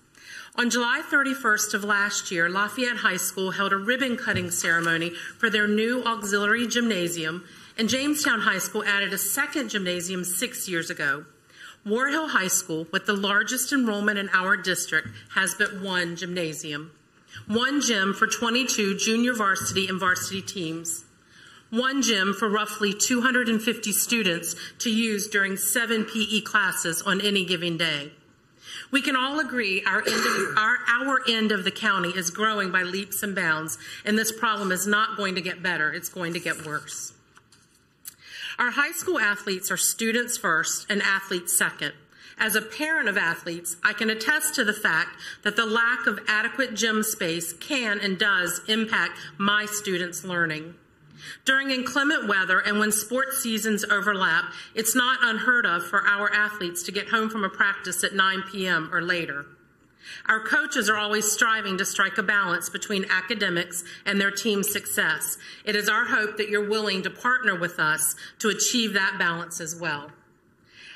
On July 31st of last year, Lafayette High School held a ribbon-cutting ceremony for their new auxiliary gymnasium, and Jamestown High School added a second gymnasium 6 years ago. War Hill High School, with the largest enrollment in our district, has but one gymnasium. One gym for 22 junior varsity and varsity teams. One gym for roughly 250 students to use during 7 PE classes on any given day. We can all agree our end of the county is growing by leaps and bounds, and this problem is not going to get better. It's going to get worse. Our high school athletes are students first and athletes second. As a parent of athletes, I can attest to the fact that the lack of adequate gym space can and does impact my students' learning. During inclement weather and when sports seasons overlap, it's not unheard of for our athletes to get home from a practice at 9 p.m. or later. Our coaches are always striving to strike a balance between academics and their team's success. It is our hope that you're willing to partner with us to achieve that balance as well.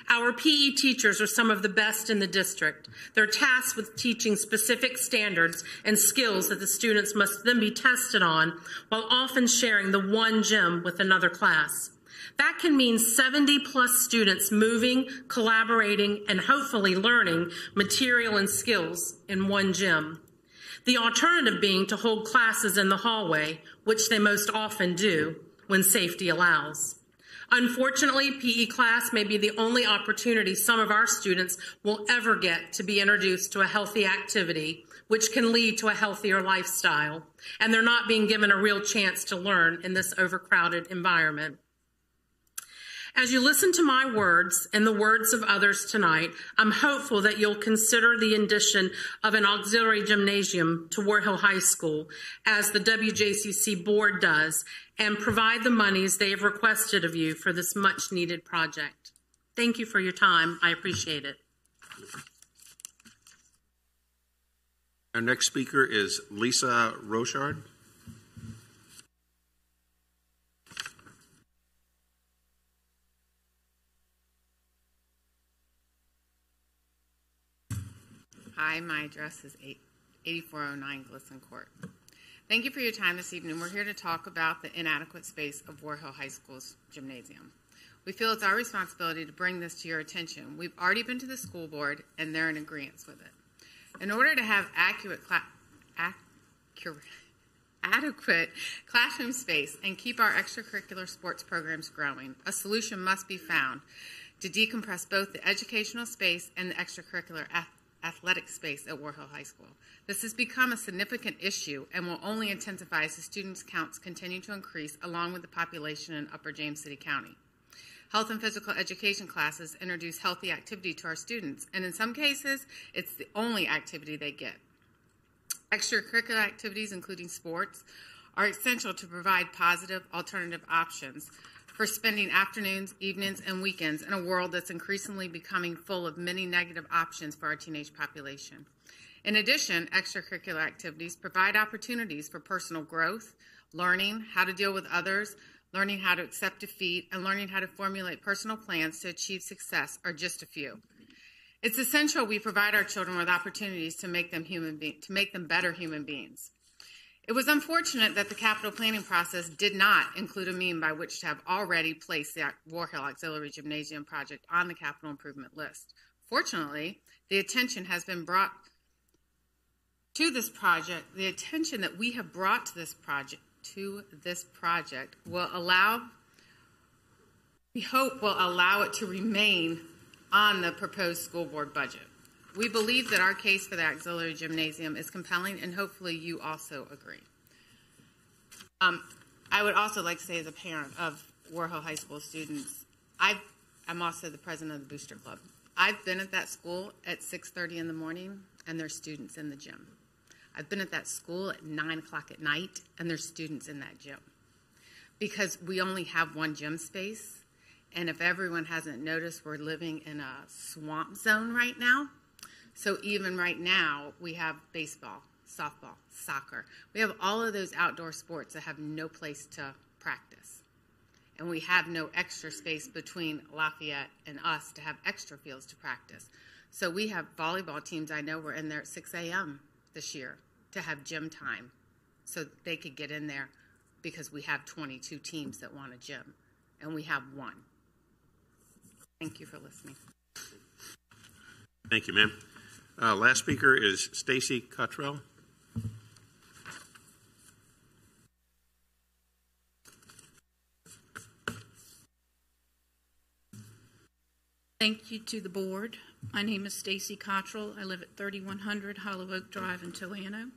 Our PE teachers are some of the best in the district. They're tasked with teaching specific standards and skills that the students must then be tested on, while often sharing the one gym with another class. That can mean 70+ students moving, collaborating, and hopefully learning material and skills in one gym. The alternative being to hold classes in the hallway, which they most often do when safety allows. Unfortunately, PE class may be the only opportunity some of our students will ever get to be introduced to a healthy activity, which can lead to a healthier lifestyle, and they're not being given a real chance to learn in this overcrowded environment. As you listen to my words and the words of others tonight, I'm hopeful that you'll consider the addition of an auxiliary gymnasium to War Hill High School, as the W-JCC board does, and provide the monies they have requested of you for this much-needed project. Thank you for your time. I appreciate it. Our next speaker is Lisa Rochard. Hi, my address is 8409 Glisson Court. Thank you for your time this evening. We're here to talk about the inadequate space of War Hill High School's gymnasium. We feel it's our responsibility to bring this to your attention. We've already been to the school board, and they're in agreement with it. In order to have adequate classroom space and keep our extracurricular sports programs growing, a solution must be found to decompress both the educational space and the extracurricular athletic space at War Hill High School. This has become a significant issue and will only intensify as the students' counts continue to increase along with the population in Upper James City County. Health and physical education classes introduce healthy activity to our students, and in some cases, it's the only activity they get. Extracurricular activities, including sports, are essential to provide positive alternative options for spending afternoons, evenings, and weekends in a world that's increasingly becoming full of many negative options for our teenage population. In addition, extracurricular activities provide opportunities for personal growth, learning how to deal with others, learning how to accept defeat, and learning how to formulate personal plans to achieve success are just a few. It's essential we provide our children with opportunities to make them better human beings. It was unfortunate that the capital planning process did not include a means by which to have already placed the War Hill Auxiliary Gymnasium project on the capital improvement list. Fortunately, the attention has been brought to this project. The attention that we have brought to this project will allow, we hope will allow it to remain on the proposed school board budget. We believe that our case for the auxiliary gymnasium is compelling, and hopefully you also agree. I would also like to say, as a parent of War Hill High School students, I'm also the president of the Booster Club. I've been at that school at 6:30 in the morning, and there's students in the gym. I've been at that school at 9 o'clock at night, and there's students in that gym. Because we only have one gym space, and if everyone hasn't noticed, we're living in a swamp zone right now. So even right now, we have baseball. softball, soccer. We have all of those outdoor sports that have no place to practice. And we have no extra space between Lafayette and us to have extra fields to practice. So we have volleyball teams, I know, were in there at 6 a.m. this year to have gym time so they could get in there because we have 22 teams that want a gym, and we have one. Thank you for listening. Thank you, ma'am. Last speaker is Stacy Cottrell. Thank you to the board. My name is Stacy Cottrell. I live at 3100 Hollow Oak Drive in Towne.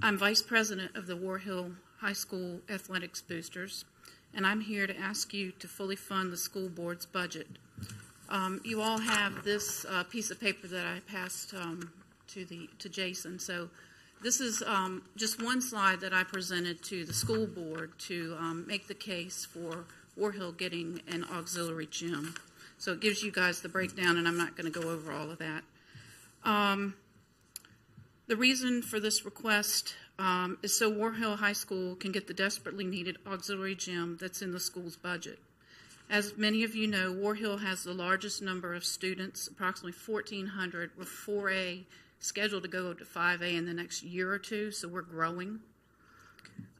I'm vice president of the War Hill High School Athletics Boosters, and I'm here to ask you to fully fund the school board's budget. You all have this piece of paper that I passed to Jason. So this is just one slide that I presented to the school board to make the case for War Hill getting an auxiliary gym. So it gives you guys the breakdown, and I'm not going to go over all of that. The reason for this request is so War Hill High School can get the desperately needed auxiliary gym that's in the school's budget. As many of you know, War Hill has the largest number of students, approximately 1,400, with 4A scheduled to go to 5A in the next year or two, so we're growing.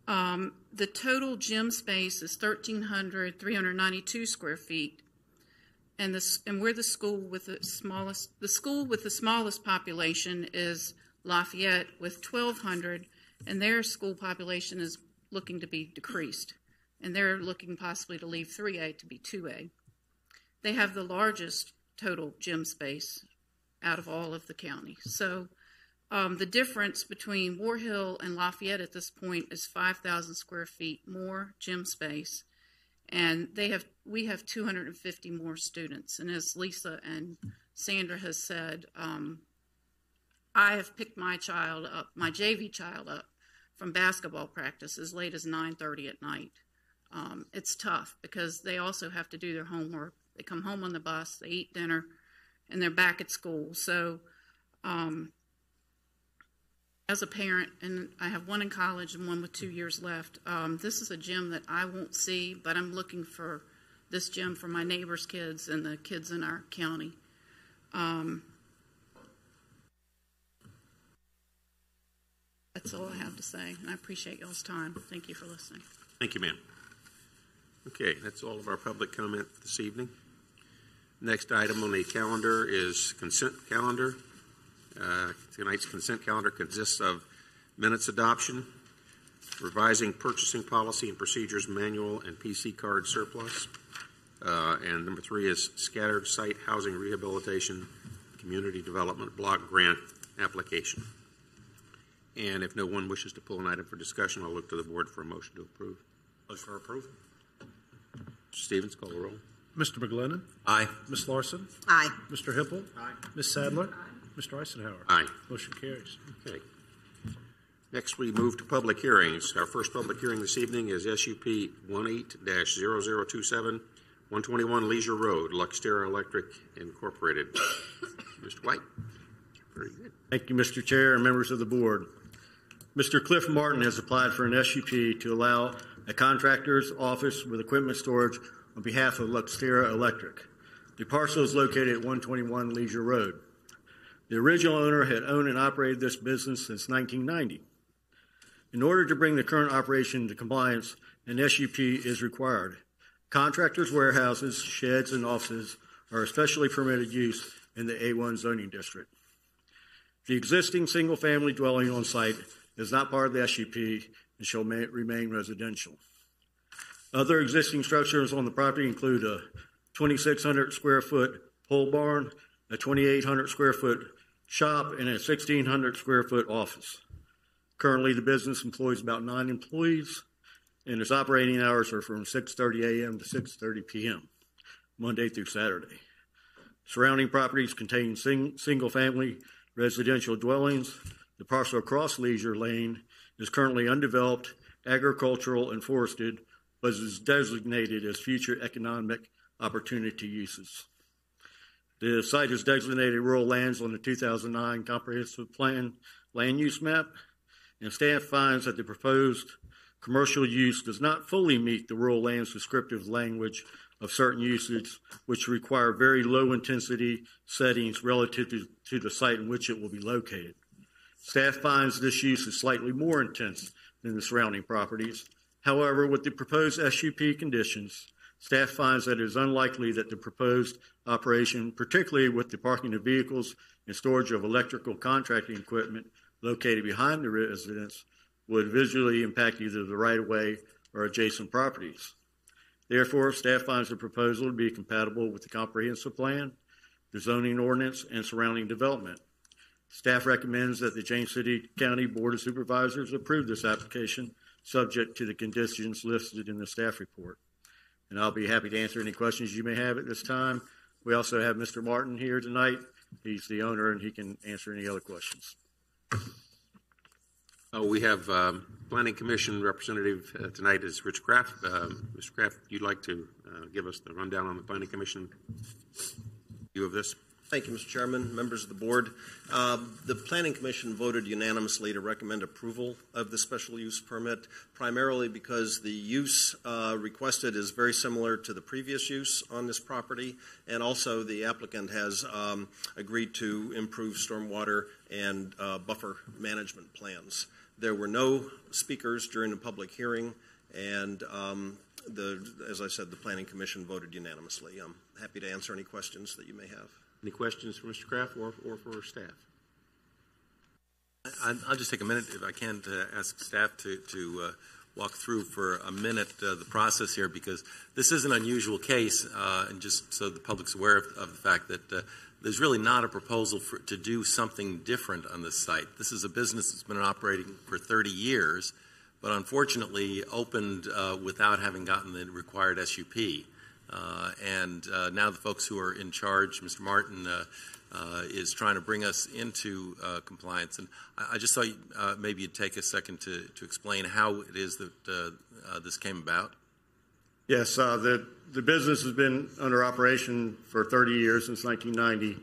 The total gym space is 1,392 square feet. And we're the school with the smallest. The school with the smallest population is Lafayette with 1,200, and their school population is looking to be decreased, and they're looking possibly to leave 3A to be 2A. They have the largest total gym space out of all of the county. So the difference between War Hill and Lafayette at this point is 5,000 square feet more gym space. And we have 250 more students. And as Lisa and Sandra has said, I have picked my JV child up from basketball practice as late as 9:30 at night. It's tough because they also have to do their homework. They come home on the bus, they eat dinner, and they're back at school. So as a parent, and I have one in college and one with 2 years left, this is a gym that I won't see, but I'm looking for this gym for my neighbors' kids and the kids in our county. That's all I have to say, and I appreciate y'all's time. Thank you for listening. Thank you, ma'am. Okay, that's all of our public comment this evening. Next item on the calendar is consent calendar. Tonight's consent calendar consists of minutes adoption, revising purchasing policy and procedures manual and PC card surplus, and number 3 is scattered site housing rehabilitation community development block grant application. And if no one wishes to pull an item for discussion, I'll look to the board for a motion to approve. Motion for approval. Mr. Stevens, call the roll. Mr. McGlennon? Aye. Ms. Larson? Aye. Mr. Hippel? Aye. Ms. Sadler? Mr. Eisenhower? Aye. Motion carries. Okay. Next, we move to public hearings. Our first public hearing this evening is SUP 18-0027, 121 Leisure Road, Luxterra Electric Incorporated. Mr. White. Very good. Thank you, Mr. Chair and members of the board. Mr. Cliff Martin has applied for an SUP to allow a contractor's office with equipment storage on behalf of Luxterra Electric. The parcel is located at 121 Leisure Road. The original owner had owned and operated this business since 1990. In order to bring the current operation into compliance, an SUP is required. Contractors' warehouses, sheds, and offices are especially permitted use in the A1 zoning district. The existing single-family dwelling on site is not part of the SUP and shall remain residential. Other existing structures on the property include a 2,600 square foot pole barn, a 2,800 square foot shop, and a 1,600 square foot office. Currently, the business employs about 9 employees, and its operating hours are from 6:30 a.m. to 6:30 p.m., Monday through Saturday. Surrounding properties contain single-family residential dwellings. The parcel across Leisure Lane is currently undeveloped, agricultural, and forested, but is designated as future economic opportunity uses. The site is designated rural lands on the 2009 comprehensive plan land use map, and staff finds that the proposed commercial use does not fully meet the rural land's descriptive language of certain uses, which require very low intensity settings relative to the site in which it will be located. Staff finds this use is slightly more intense than the surrounding properties. However, with the proposed SUP conditions, staff finds that it is unlikely that the proposed operation, particularly with the parking of vehicles and storage of electrical contracting equipment located behind the residence, would visually impact either the right-of-way or adjacent properties. Therefore, staff finds the proposal to be compatible with the comprehensive plan, the zoning ordinance, and surrounding development. Staff recommends that the James City County Board of Supervisors approve this application subject to the conditions listed in the staff report. And I'll be happy to answer any questions you may have at this time. We also have Mr. Martin here tonight. He's the owner, and he can answer any other questions. We have Planning Commission representative tonight is Rich Kraft. Mr. Kraft, you'd like to give us the rundown on the Planning Commission view of this? Thank you, Mr. Chairman, members of the board. The Planning Commission voted unanimously to recommend approval of the special use permit, primarily because the use requested is very similar to the previous use on this property, and also the applicant has agreed to improve stormwater and buffer management plans. There were no speakers during the public hearing, and as I said, the Planning Commission voted unanimously. I'm happy to answer any questions that you may have. Any questions for Mr. Kraft or for staff? I'll just take a minute, if I can, to ask staff to walk through for a minute the process here, because this is an unusual case, and just so the public's aware of the fact that there's really not a proposal to do something different on this site. This is a business that's been operating for 30 years, but unfortunately opened without having gotten the required SUP. And now the folks who are in charge, Mr. Martin, is trying to bring us into compliance. And I just thought maybe you'd take a second to explain how it is that this came about. Yes, the business has been under operation for 30 years, since 1990.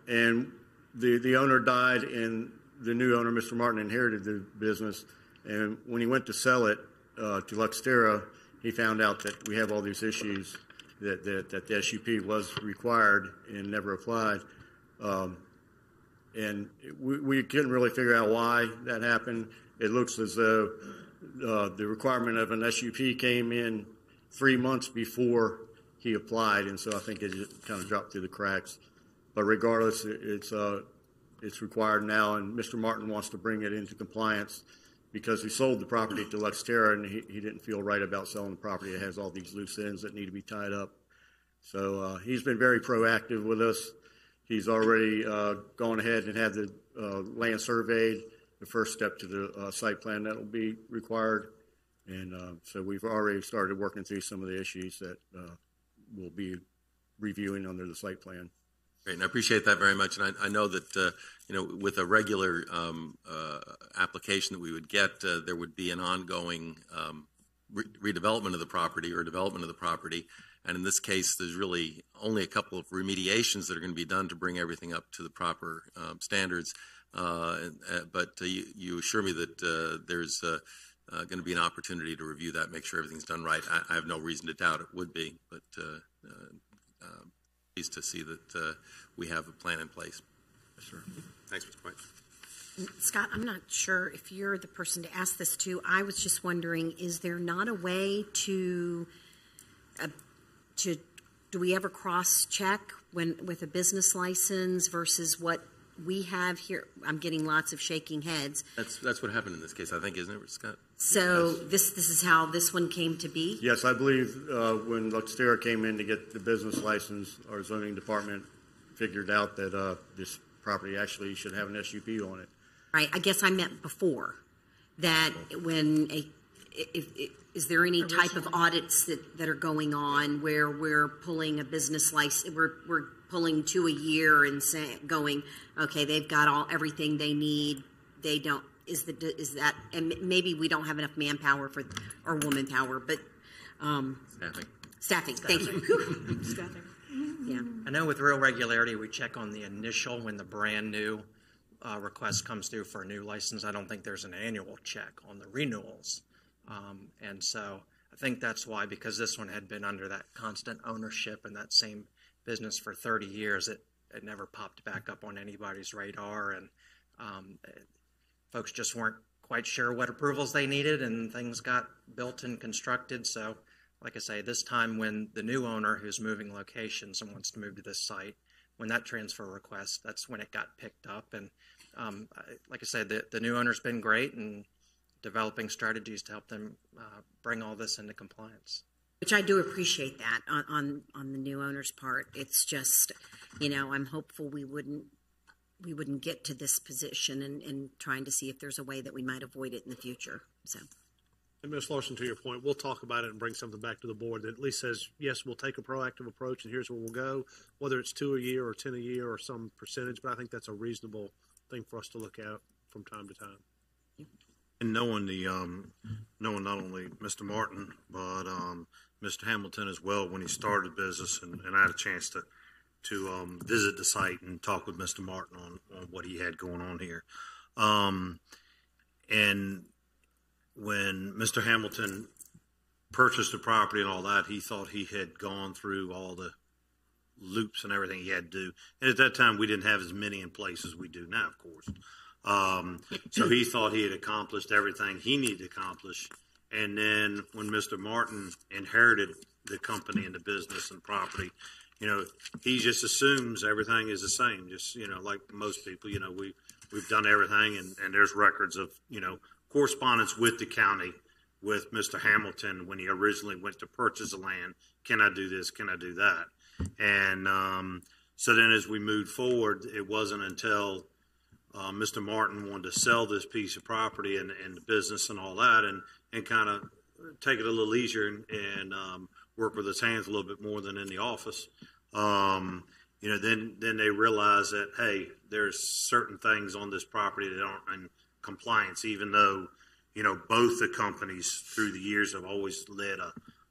And the owner died, and the new owner, Mr. Martin, inherited the business. And when he went to sell it to Luxterra, he found out that we have all these issues, that the SUP was required and never applied. And we couldn't really figure out why that happened. It looks as though the requirement of an SUP came in 3 months before he applied, and so I think it just kind of dropped through the cracks. But regardless, it's required now, and Mr. Martin wants to bring it into compliance because he sold the property to Luxterra, and he didn't feel right about selling the property. It has all these loose ends that need to be tied up. So he's been very proactive with us. He's already gone ahead and had the land surveyed, the first step to the site plan that will be required. And so we've already started working through some of the issues that we'll be reviewing under the site plan. Great, and I appreciate that very much. And I know that with a regular application that we would get, there would be an ongoing redevelopment of the property or development of the property. And in this case, there's really only a couple of remediations that are going to be done to bring everything up to the proper standards. But you assure me that there's going to be an opportunity to review that, make sure everything's done right. I have no reason to doubt it would be, but pleased to see that we have a plan in place. Yes, sir. Thanks, Mr. White. Scott, I'm not sure if you're the person to ask this to. I was just wondering, is there not a way to do we ever cross-check with a business license versus what we have here? I'm getting lots of shaking heads. That's what happened in this case, I think, isn't it, Scott? So yes. This is how this one came to be? Yes, I believe when Luxterra came in to get the business license, our zoning department figured out that this property actually should have an SUP on it. Right. I guess I meant before that when is there any type of audits that are going on where we're pulling a business license, we're pulling 2 a year and going, okay, they've got everything they need. They don't. Is that? And maybe we don't have enough manpower or woman power, but staffing. Thank you. Staffing. Yeah. I know with real regularity we check on the initial when the brand new request comes through for a new license, I don't think there's an annual check on the renewals. And so I think that's why, because this one had been under that constant ownership and that same business for 30 years, it never popped back up on anybody's radar. And folks just weren't quite sure what approvals they needed, and things got built and constructed. So like I say, this time when the new owner who's moving locations and wants to move to this site, when that transfer request, that's when it got picked up. And like I said, the new owner's been great and developing strategies to help them bring all this into compliance. Which I do appreciate that on the new owner's part. It's just, I'm hopeful we wouldn't get to this position, and trying to see if there's a way that we might avoid it in the future. So. And Ms. Larson, to your point, we'll talk about it and bring something back to the board that at least says, yes, we'll take a proactive approach and here's where we'll go, whether it's 2 a year or 10 a year or some percentage. But I think that's a reasonable thing for us to look at from time to time. And knowing knowing not only Mr. Martin, but Mr. Hamilton as well when he started business, and I had a chance to visit the site and talk with Mr. Martin on what he had going on here. And when Mr. Hamilton purchased the property and all that, he thought he had gone through all the loops and everything he had to do. And at that time, we didn't have as many in place as we do now, of course. So he thought he had accomplished everything he needed to accomplish. And then when Mr. Martin inherited the company and the business and property, he just assumes everything is the same. Just, like most people, we've done everything, and there's records of, correspondence with the county with Mr. Hamilton when he originally went to purchase the land. Can I do this? Can I do that? And so then as we moved forward, it wasn't until Mr. Martin wanted to sell this piece of property and the business and all that, and kind of take it a little easier and work with his hands a little bit more than in the office. Then they realized that, hey, there's certain things on this property that aren't in compliance, even though, both the companies through the years have always led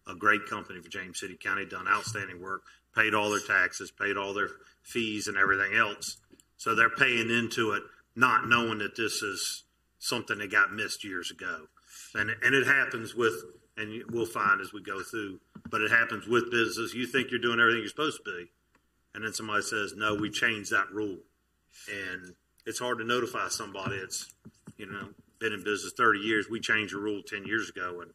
a great company for James City County, done outstanding work, paid all their taxes, paid all their fees and everything else. So they're paying into it, not knowing that this is something that got missed years ago. And it happens with, and we'll find as we go through, but it happens with businesses. You think you're doing everything you're supposed to be, and then somebody says, no, we changed that rule. And it's hard to notify somebody that's, been in business 30 years. We changed a rule 10 years ago, and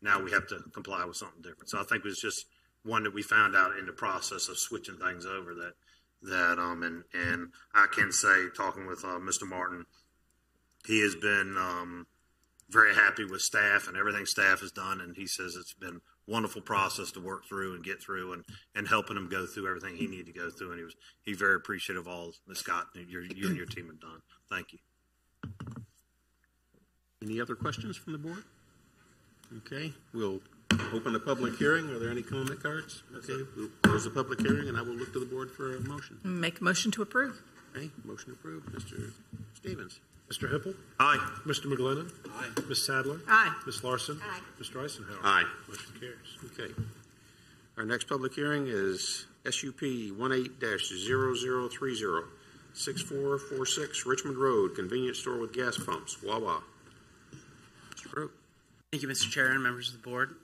now we have to comply with something different. So I think it was just one that we found out in the process of switching things over and I can say, talking with Mr. Martin, he has been very happy with staff and everything staff has done, and he says it's been a wonderful process to work through and get through, and helping him go through everything he needed to go through. And he's very appreciative of all Ms. Scott and you and your team have done. Thank you. Any other questions from the board? Okay, we'll open the public hearing. Are there any comment cards? Okay, we'll close the public hearing, and I will look to the board for a motion. Make a motion to approve. Okay, motion approved. Mr. Stevens. Mr. Hippel? Aye. Mr. McGlennon? Aye. Ms. Sadler? Aye. Ms. Larson? Aye. Mr. Eisenhower? Aye. Motion carries. Okay. Our next public hearing is SUP 18-0030, 6446 Richmond Road, convenience store with gas pumps, Wawa. Mr. Rowe. Thank you, Mr. Chair and members of the board.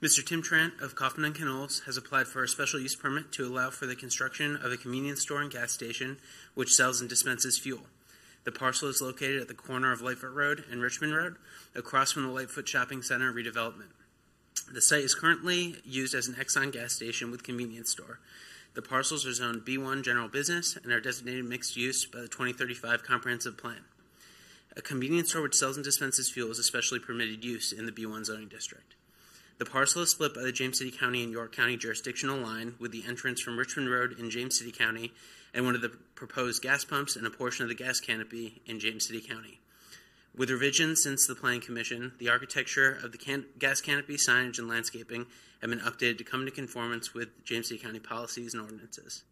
Mr. Tim Trent of Kaufman & Knowles has applied for a special use permit to allow for the construction of a convenience store and gas station which sells and dispenses fuel. The parcel is located at the corner of Lightfoot Road and Richmond Road, across from the Lightfoot Shopping Center redevelopment. The site is currently used as an Exxon gas station with convenience store. The parcels are zoned B1 General Business and are designated mixed use by the 2035 Comprehensive Plan. A convenience store which sells and dispenses fuel is especially permitted use in the B1 zoning district. The parcel is split by the James City County and York County jurisdictional line, with the entrance from Richmond Road in James City County and one of the proposed gas pumps and a portion of the gas canopy in James City County. With revisions since the Planning Commission, the architecture of the gas canopy, signage, and landscaping have been updated to come into conformance with James City County policies and ordinances.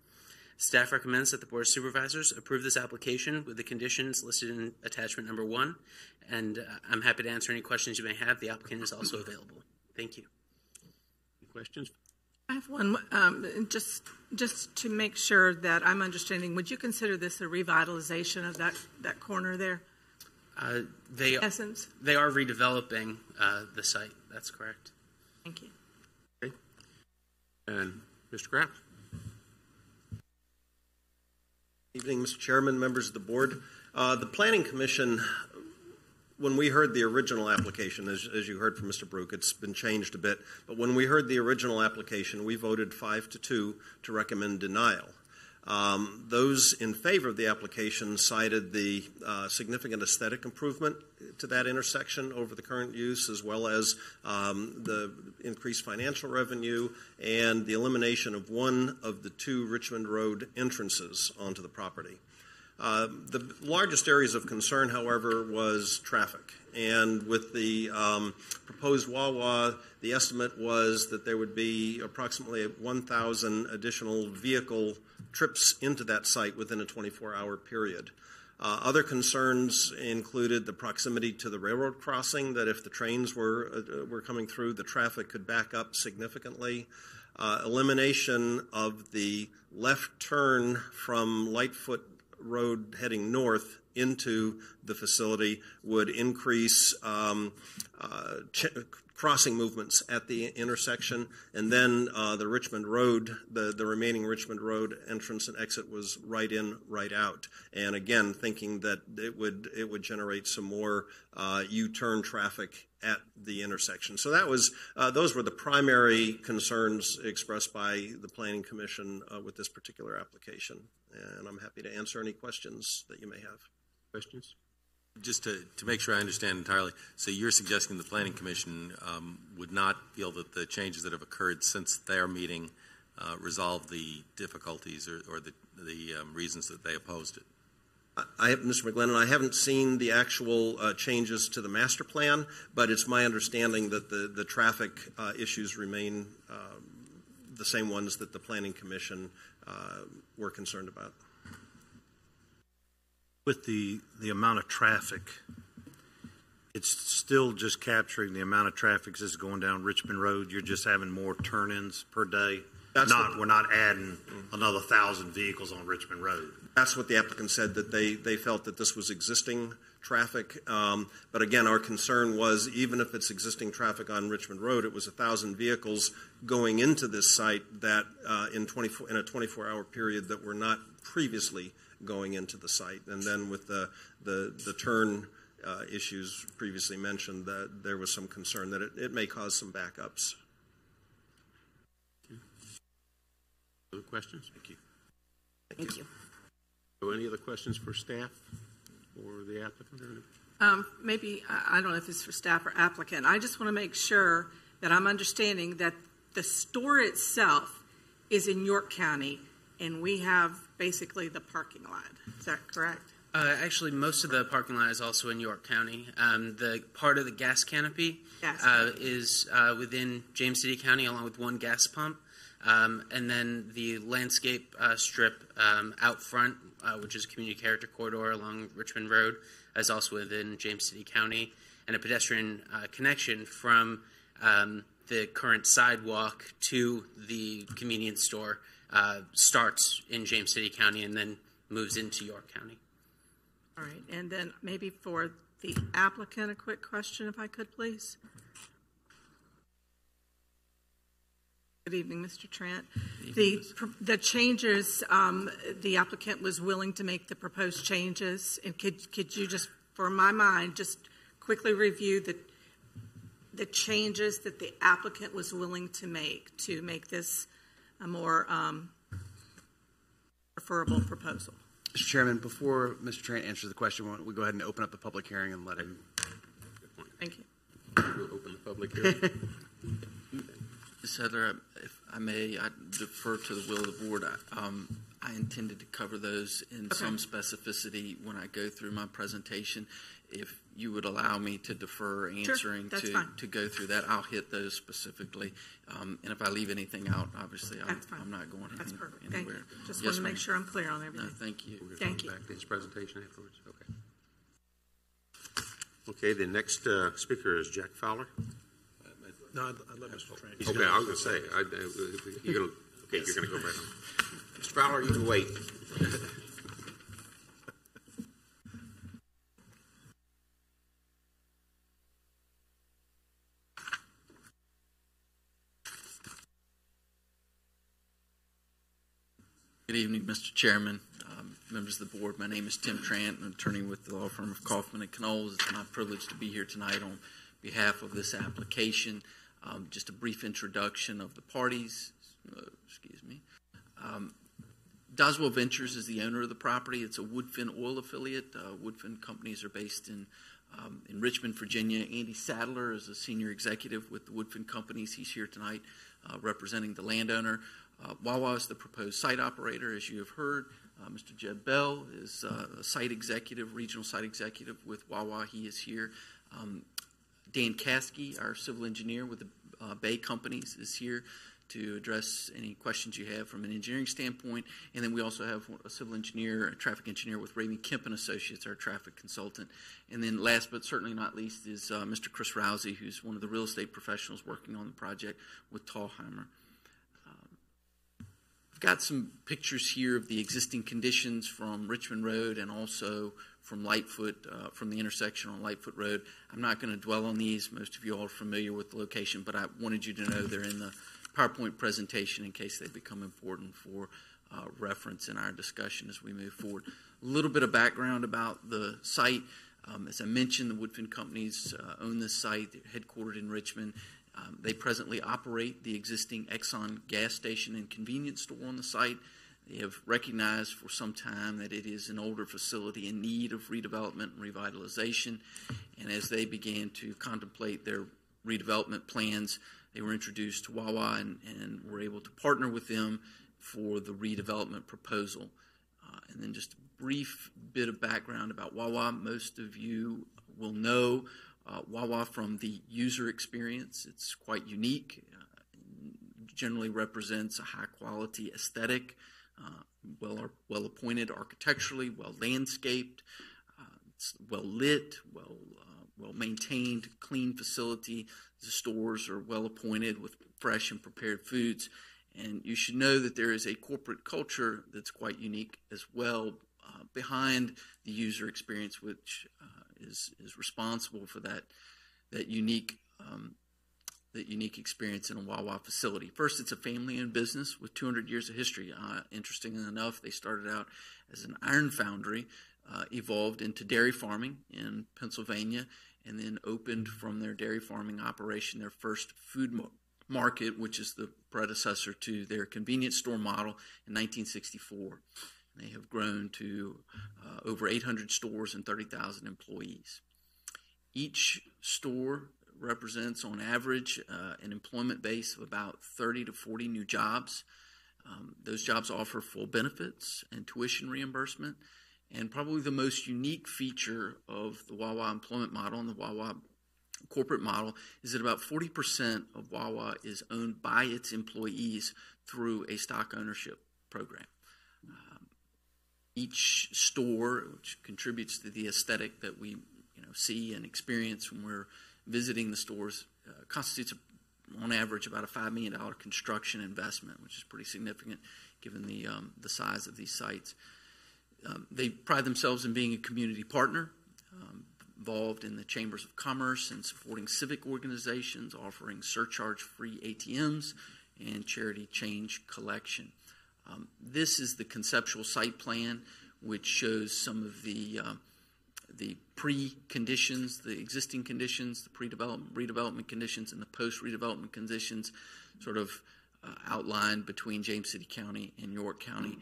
Staff recommends that the Board of Supervisors approve this application with the conditions listed in attachment number 1, and I'm happy to answer any questions you may have. The applicant is also available. Thank you. Any questions? I have one. Just Just to make sure that I'm understanding, would you consider this a revitalization of that corner there? They are redeveloping the site. That's correct. Thank you. Okay. And Mr. Kraft. Evening, Mr. Chairman, members of the board. The Planning Commission, when we heard the original application, as you heard from Mr. Brook, it's been changed a bit, but when we heard the original application, we voted 5-2 to recommend denial. Those in favor of the application cited the significant aesthetic improvement to that intersection over the current use, as well as the increased financial revenue and the elimination of one of the two Richmond Road entrances onto the property. The largest areas of concern, however, was traffic. And with the proposed Wawa, the estimate was that there would be approximately 1,000 additional vehicle trips into that site within a 24-hour period. Other concerns included the proximity to the railroad crossing, that if the trains were coming through, the traffic could back up significantly. Elimination of the left turn from Lightfoot Road heading north into the facility would increase crossing movements at the intersection, and then the Richmond Road, the remaining Richmond Road entrance and exit was right in, right out. And again, thinking that it would generate some more U-turn traffic at the intersection. So that was those were the primary concerns expressed by the Planning Commission with this particular application. And I'm happy to answer any questions that you may have. Questions? Just to make sure I understand entirely, so you're suggesting the Planning Commission would not feel that the changes that have occurred since their meeting resolve the difficulties or the reasons that they opposed it? Mr. McGlennon, I haven't seen the actual changes to the master plan, but it's my understanding that the traffic issues remain the same ones that the Planning Commission were concerned about. With the amount of traffic, it's still just capturing the amount of traffic that's going down Richmond Road. You're just having more turn-ins per day. We're not adding another 1,000 vehicles on Richmond Road. That's what the applicant said, that they felt that this was existing traffic. But again, our concern was even if it's existing traffic on Richmond Road, it was 1,000 vehicles going into this site that in a 24-hour period that were not previously going into the site. And then with the turn issues previously mentioned, that there was some concern that it may cause some backups. Other questions? Thank you. Thank you. So any other questions for staff or the applicant? Maybe, I don't know if it's for staff or applicant. I just want to make sure that I'm understanding that the store itself is in York County and we have basically the parking lot. Is that correct? Actually, most of the parking lot is also in York County. The part of the gas canopy is within James City County, along with one gas pump. And then the landscape strip out front, which is a community character corridor along Richmond Road, is also within James City County. And a pedestrian connection from the current sidewalk to the convenience store starts in James City County and then moves into York County. All right. And then maybe for the applicant, a quick question, if I could, please. Good evening, Mr. Trent. The changes, the applicant was willing to make the proposed changes. And could you just, for my mind, just quickly review the changes that the applicant was willing to make this a more preferable proposal? Mr. Chairman, before Mr. Trent answers the question, why don't we go ahead and open up the public hearing and let him. Thank you. We'll open the public hearing. Ms. Heather, if I may, I defer to the will of the board. I intended to cover those in some specificity when I go through my presentation. If you would allow me to defer answering to go through that, I'll hit those specifically. And if I leave anything out, obviously I'm not going anywhere. That's perfect. Thank you. Just want to make sure I'm clear on everything. No, thank you. Thank you. Back to his presentation afterwards. Okay. Okay. The next speaker is Jack Fowler. No, I'd let Mr. Trent. Okay, I was going to say, you're going to, Okay, you're going to go right on. Mr. Fowler, you can wait. Good evening, Mr. Chairman, members of the board. My name is Tim Trant, an attorney with the law firm of Kaufman and Knowles. It's my privilege to be here tonight on behalf of this application. Just a brief introduction of the parties. Doswell Ventures is the owner of the property. It's a Woodfin Oil affiliate. Woodfin companies are based in Richmond, Virginia. Andy Sadler is a senior executive with the Woodfin companies. He's here tonight representing the landowner. Wawa is the proposed site operator, as you have heard. Mr. Jeb Bell is a site executive, regional site executive with Wawa. He is here. Dan Caskey, our civil engineer with the Bay Companies, is here to address any questions you have from an engineering standpoint. And then we also have a civil engineer, a traffic engineer with Raymond Kemp and Associates, our traffic consultant. And then last but certainly not least is Mr. Chris Rousey, who's one of the real estate professionals working on the project with Tallheimer. I've got some pictures here of the existing conditions from Richmond Road and also from Lightfoot, from the intersection on Lightfoot Road. I'm not going to dwell on these. Most of you all are familiar with the location, but I wanted you to know they're in the PowerPoint presentation in case they become important for reference in our discussion as we move forward. A little bit of background about the site. As I mentioned, the Woodfin companies own this site. They're headquartered in Richmond. They presently operate the existing Exxon gas station and convenience store on the site. They have recognized for some time that it is an older facility in need of redevelopment and revitalization. And as they began to contemplate their redevelopment plans, they were introduced to Wawa and were able to partner with them for the redevelopment proposal. And then just a brief bit of background about Wawa. Most of you will know Wawa from the user experience. It's quite unique. Generally represents a high-quality aesthetic, well appointed architecturally, well landscaped, it's well lit, well maintained, clean facility. The stores are well appointed with fresh and prepared foods. And you should know that there is a corporate culture that's quite unique as well behind the user experience, which is responsible for that unique experience in a Wawa facility. First, it's a family-owned business with 200 years of history. Interestingly enough, they started out as an iron foundry, evolved into dairy farming in Pennsylvania, and then opened from their dairy farming operation their first food market, which is the predecessor to their convenience store model in 1964. They have grown to over 800 stores and 30,000 employees. Each store represents, on average, an employment base of about 30 to 40 new jobs. Those jobs offer full benefits and tuition reimbursement. And probably the most unique feature of the Wawa employment model and the Wawa corporate model is that about 40% of Wawa is owned by its employees through a stock ownership program. Each store, which contributes to the aesthetic that we see and experience when we're visiting the stores, constitutes on average about a $5 million construction investment, which is pretty significant given the size of these sites. They pride themselves in being a community partner, involved in the chambers of commerce and supporting civic organizations, offering surcharge-free ATMs and charity change collection. This is the conceptual site plan, which shows some of the pre-conditions, the existing conditions, the pre-development, redevelopment conditions, and the post-redevelopment conditions sort of outlined between James City County and York County.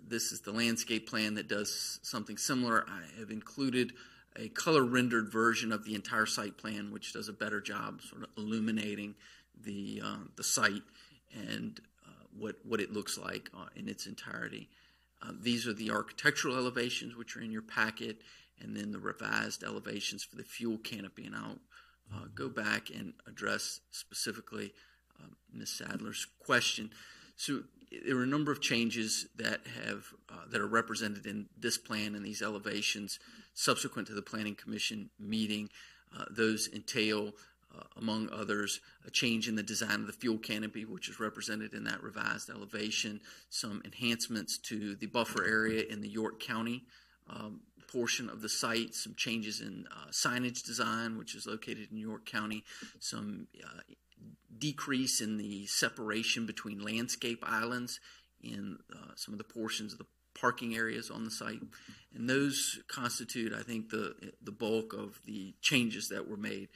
This is the landscape plan that does something similar. I have included a color-rendered version of the entire site plan, which does a better job sort of illuminating the site and what it looks like in its entirety. These are the architectural elevations, which are in your packet, and then the revised elevations for the fuel canopy. And I'll go back and address specifically Ms. Sadler's question. So there are a number of changes that are represented in this plan and these elevations subsequent to the Planning Commission meeting. Those entail among others, a change in the design of the fuel canopy, which is represented in that revised elevation, some enhancements to the buffer area in the York County portion of the site, some changes in signage design, which is located in York County, some decrease in the separation between landscape islands in some of the portions of the parking areas on the site. And those constitute, I think, the bulk of the changes that were made.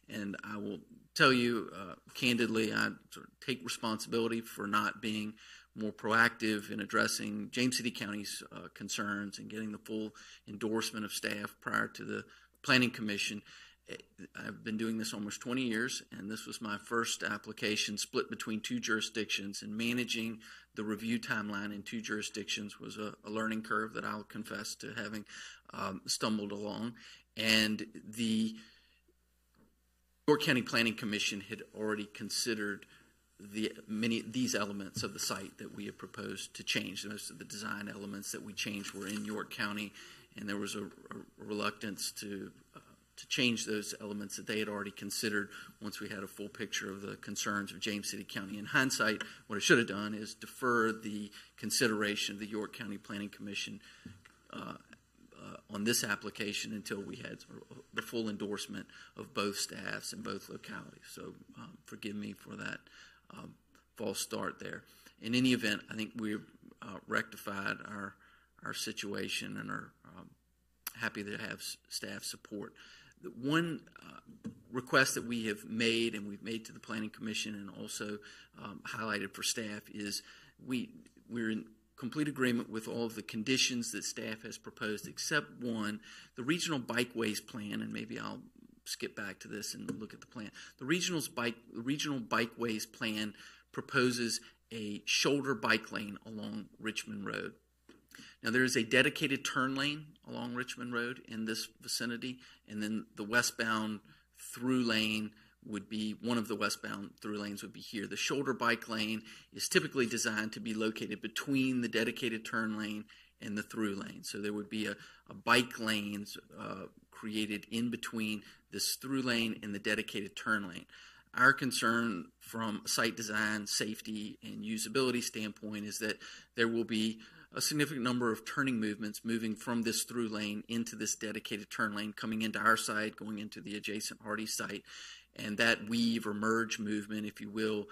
And I will tell you candidly, I sort of take responsibility for not being more proactive in addressing James City County's concerns and getting the full endorsement of staff prior to the Planning Commission. I've been doing this almost 20 years, and this was my first application split between two jurisdictions, and managing the review timeline in two jurisdictions was a learning curve that I'll confess to having stumbled along. And the York County Planning Commission had already considered these elements of the site that we had proposed to change. Most of the design elements that we changed were in York County, and there was a reluctance to change those elements that they had already considered once we had a full picture of the concerns of James City County. In hindsight, what I should have done is defer the consideration of the York County Planning Commission on this application until we had the full endorsement of both staffs in both localities. So forgive me for that false start there. In any event, I think we've rectified our situation and are happy to have staff support. The one request that we have made, and we've made to the Planning Commission and also highlighted for staff, is we're in complete agreement with all of the conditions that staff has proposed, except one, the regional bikeways plan, and maybe I'll skip back to this and look at the plan. The regional bikeways plan proposes a shoulder bike lane along Richmond Road. Now, there is a dedicated turn lane along Richmond Road in this vicinity, and then the westbound through lane would be, one of the westbound through lanes would be here. The shoulder bike lane is typically designed to be located between the dedicated turn lane and the through lane. So there would be a bike lanes created in between this through lane and the dedicated turn lane. Our concern from a site design, safety, and usability standpoint is that there will be a significant number of turning movements moving from this through lane into this dedicated turn lane, coming into our site, going into the adjacent Hardy site. And that weave or merge movement, if you will,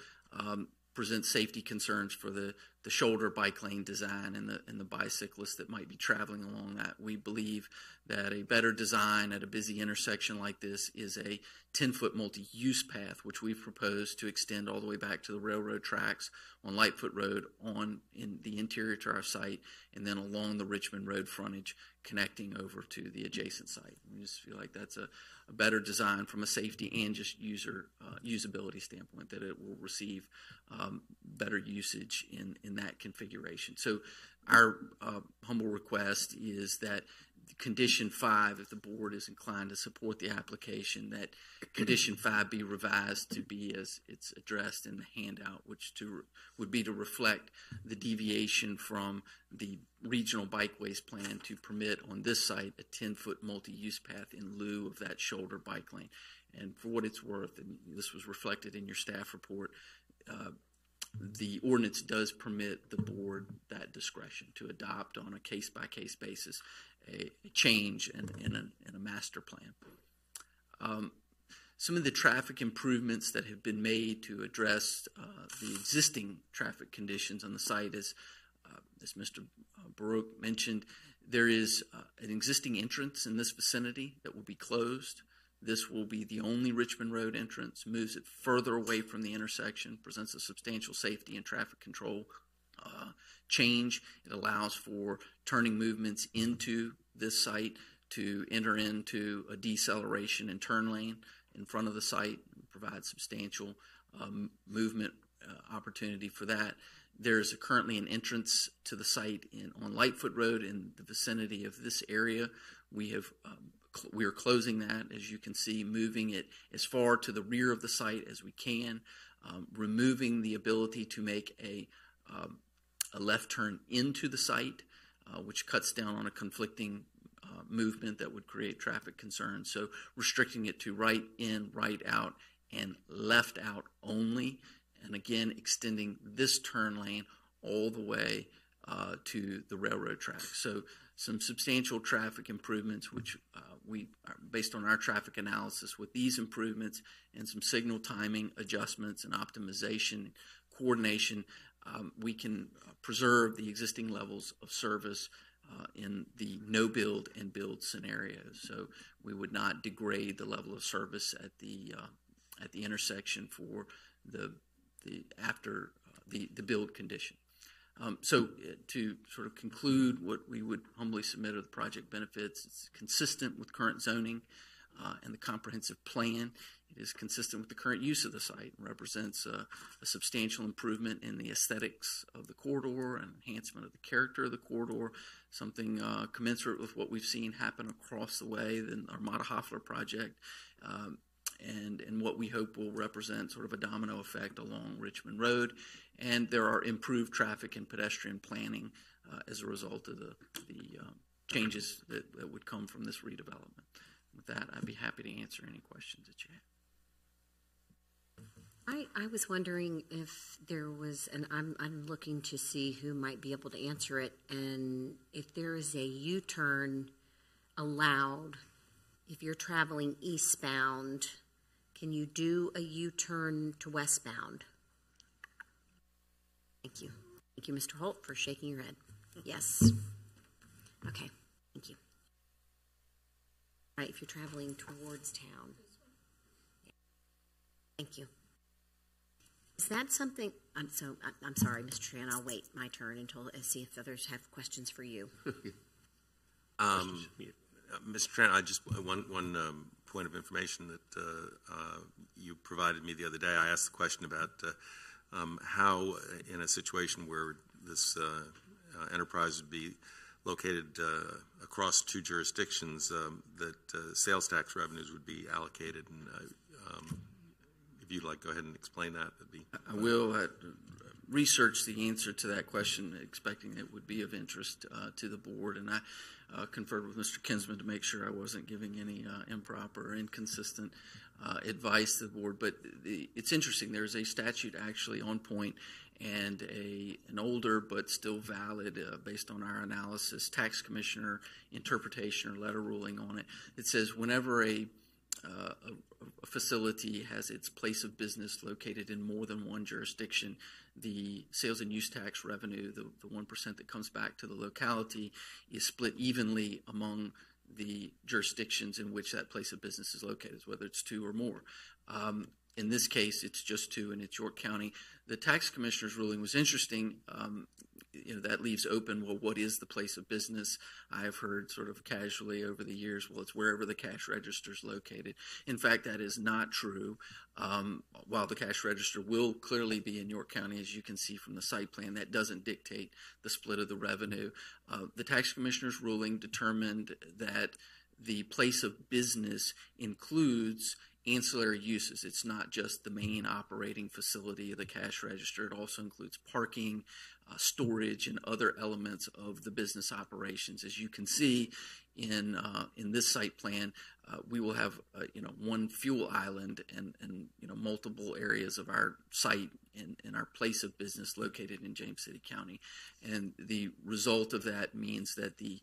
presents safety concerns for the shoulder bike lane design and the bicyclists that might be traveling along that. We believe that a better design at a busy intersection like this is a 10-foot multi-use path, which we've proposed to extend all the way back to the railroad tracks on Lightfoot Road in the interior to our site, and then along the Richmond Road frontage connecting over to the adjacent site. We just feel like that's a better design from a safety and just usability standpoint, that it will receive better usage in that configuration. So our humble request is that Condition 5, if the board is inclined to support the application, that Condition 5 be revised to be as it's addressed in the handout, which would be to reflect the deviation from the regional bikeways plan to permit on this site a 10-foot multi-use path in lieu of that shoulder bike lane. And for what it's worth, and this was reflected in your staff report, the ordinance does permit the board that discretion to adopt on a case-by-case basis a change in a master plan. Some of the traffic improvements that have been made to address the existing traffic conditions on the site, as Mr. Baruch mentioned, there is an existing entrance in this vicinity that will be closed. This will be the only Richmond Road entrance, moves it further away from the intersection, presents a substantial safety and traffic control change. It allows for turning movements into this site to enter into a deceleration and turn lane in front of the site, provides substantial movement opportunity for that. There's currently an entrance to the site on Lightfoot Road in the vicinity of this area. We are closing that, as you can see, moving it as far to the rear of the site as we can, removing the ability to make a left turn into the site, which cuts down on a conflicting movement that would create traffic concerns. So restricting it to right in, right out, and left out only, and again extending this turn lane all the way to the railroad track. So some substantial traffic improvements, which we are based on our traffic analysis with these improvements and some signal timing adjustments and optimization, coordination, we can preserve the existing levels of service in the no build and build scenarios. So we would not degrade the level of service at the intersection for the after the build condition. So to sort of conclude, what we would humbly submit are the project benefits. It's consistent with current zoning and the comprehensive plan. It is consistent with the current use of the site and represents a substantial improvement in the aesthetics of the corridor and enhancement of the character of the corridor, something commensurate with what we've seen happen across the way in our Modification project, and what we hope will represent sort of a domino effect along Richmond Road. And there are improved traffic and pedestrian planning as a result of the changes that would come from this redevelopment. With that, I'd be happy to answer any questions that you have. I was wondering if there was, and I'm looking to see who might be able to answer it, and if there is a U-turn allowed if you're traveling eastbound. Can you do a U-turn to westbound? Thank you. Thank you, Mr. Holt, for shaking your head. Yes. Okay. Thank you. All right, if you're traveling towards town. Yeah. Thank you. Is that something? I'm sorry, Mr. Tran. I'll wait my turn until I see if others have questions for you. Mr. Tran, I just one point of information that you provided me the other day. I asked the question about how, in a situation where this enterprise would be located across two jurisdictions, that sales tax revenues would be allocated. And if you'd like, go ahead and explain that. I will research the answer to that question, expecting it would be of interest to the board. And I conferred with Mr. Kinsman to make sure I wasn't giving any improper or inconsistent advice to the board. But it's interesting. There's a statute actually on point and an older but still valid, based on our analysis, tax commissioner interpretation or letter ruling on it. It says whenever a facility has its place of business located in more than one jurisdiction, the sales and use tax revenue, the 1% that comes back to the locality, is split evenly among the jurisdictions in which that place of business is located, whether it's two or more. In this case, it's just two, and it's York County. The tax commissioner's ruling was interesting. That leaves open, well, what is the place of business? I have heard sort of casually over the years, well, it's wherever the cash register is located. In fact, that is not true. While the cash register will clearly be in York County, as you can see from the site plan, that doesn't dictate the split of the revenue. The tax commissioner's ruling determined that the place of business includes ancillary uses. It's not just the main operating facility of the cash register. It also includes parking, storage, and other elements of the business operations. As you can see in this site plan, we will have one fuel island and multiple areas of our site and our place of business located in James City County. And the result of that means that the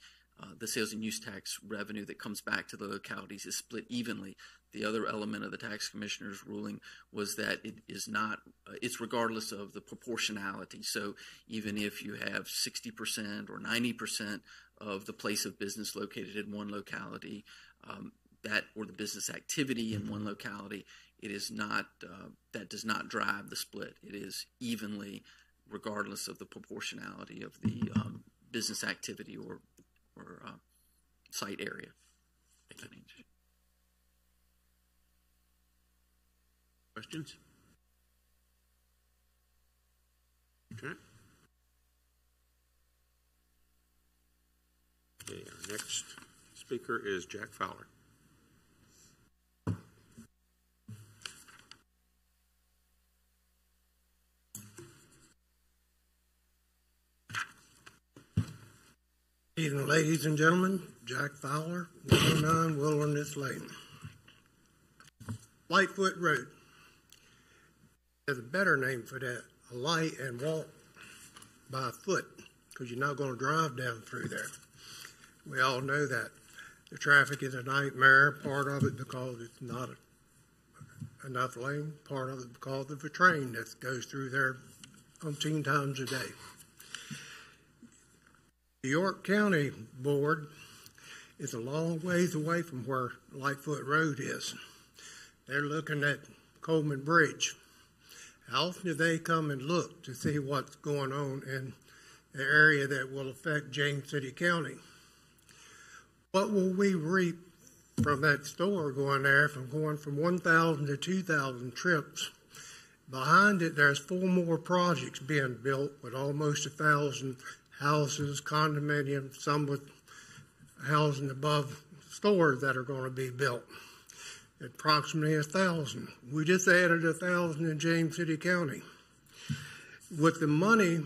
sales and use tax revenue that comes back to the localities is split evenly. The other element of the tax commissioner's ruling was that it is not, it's regardless of the proportionality. So even if you have 60% or 90% of the place of business located in one locality, or the business activity in one locality, it is not, that does not drive the split. It is evenly regardless of the proportionality of the business activity or site area. Questions? Okay. Okay, our next speaker is Jack Fowler. Evening, ladies and gentlemen. Jack Fowler, 109 Wilderness Lane. Lightfoot Road. There's a better name for that, a light and walk by foot, because you're not going to drive down through there. We all know that. The traffic is a nightmare, part of it because it's not enough lane, part of it because of a train that goes through there umpteen times a day. The York County Board is a long ways away from where Lightfoot Road is. They're looking at Coleman Bridge. How often do they come and look to see what's going on in the area that will affect James City County? What will we reap from that store going there, from going from 1,000 to 2,000 trips? Behind it, there's 4 more projects being built with almost 1,000 houses, condominiums, some with housing above stores that are going to be built. Approximately 1,000. We just added 1,000 in James City County. With the money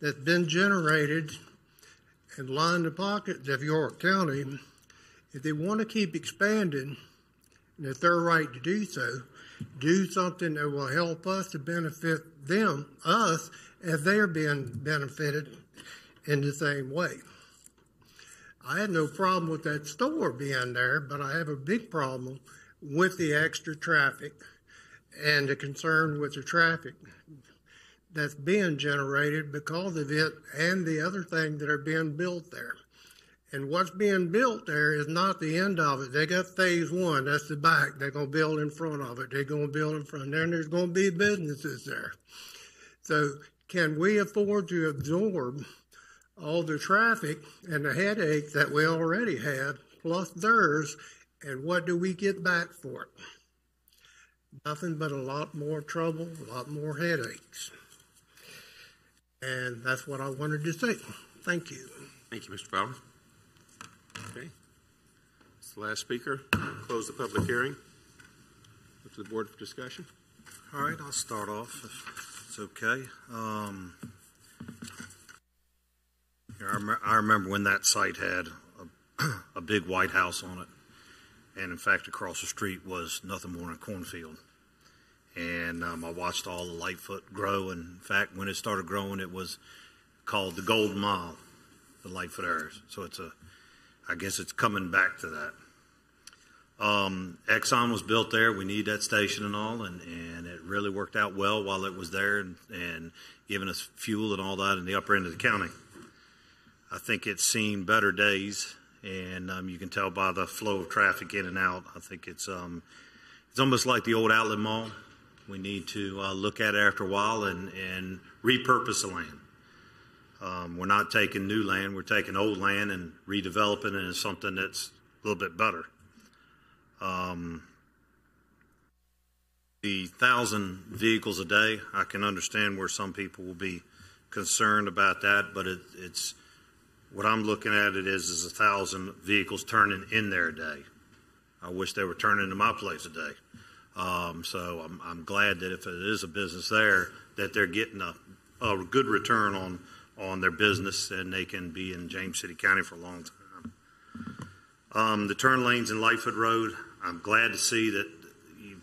that's been generated and lined the pockets of York County, if they want to keep expanding, and it's their right to do so, do something that will help us to benefit them, us, as they're being benefited in the same way. I had no problem with that store being there, but I have a big problem with the extra traffic and the concern with the traffic that's being generated because of it and the other things that are being built there. And what's being built there is not the end of it. They got phase 1, that's the back. They're going to build in front of it. They're going to build in front. Then there's going to be businesses there. So can we afford to absorb all the traffic and the headaches that we already have, plus theirs, and what do we get back for it? Nothing but a lot more trouble, a lot more headaches. And that's what I wanted to say. Thank you. Thank you, Mr. Fowler. Okay. That's the last speaker. Close the public hearing. Up to the board for discussion. All right, I'll start off if it's okay. I remember when that site had a big white house on it. And in fact, across the street was nothing more than a cornfield. And I watched all the Lightfoot grow. And in fact, when it started growing, it was called the Golden Mile, the Lightfoot area. So I guess it's coming back to that. Exxon was built there. We need that station and all. And it really worked out well while it was there and giving us fuel and all that in the upper end of the county. I think it's seen better days. And you can tell by the flow of traffic in and out. I think it's almost like the old outlet mall. We need to look at it after a while and repurpose the land. We're not taking new land. We're taking old land and redeveloping it into something that's a little bit better. The 1,000 vehicles a day, I can understand where some people will be concerned about that, but it's what I'm looking at it is 1,000 vehicles turning in there a day. I wish they were turning to my place a day. So I'm glad that if it is a business there, that they're getting a good return on their business and they can be in James City County for a long time. The turn lanes in Lightfoot Road, I'm glad to see that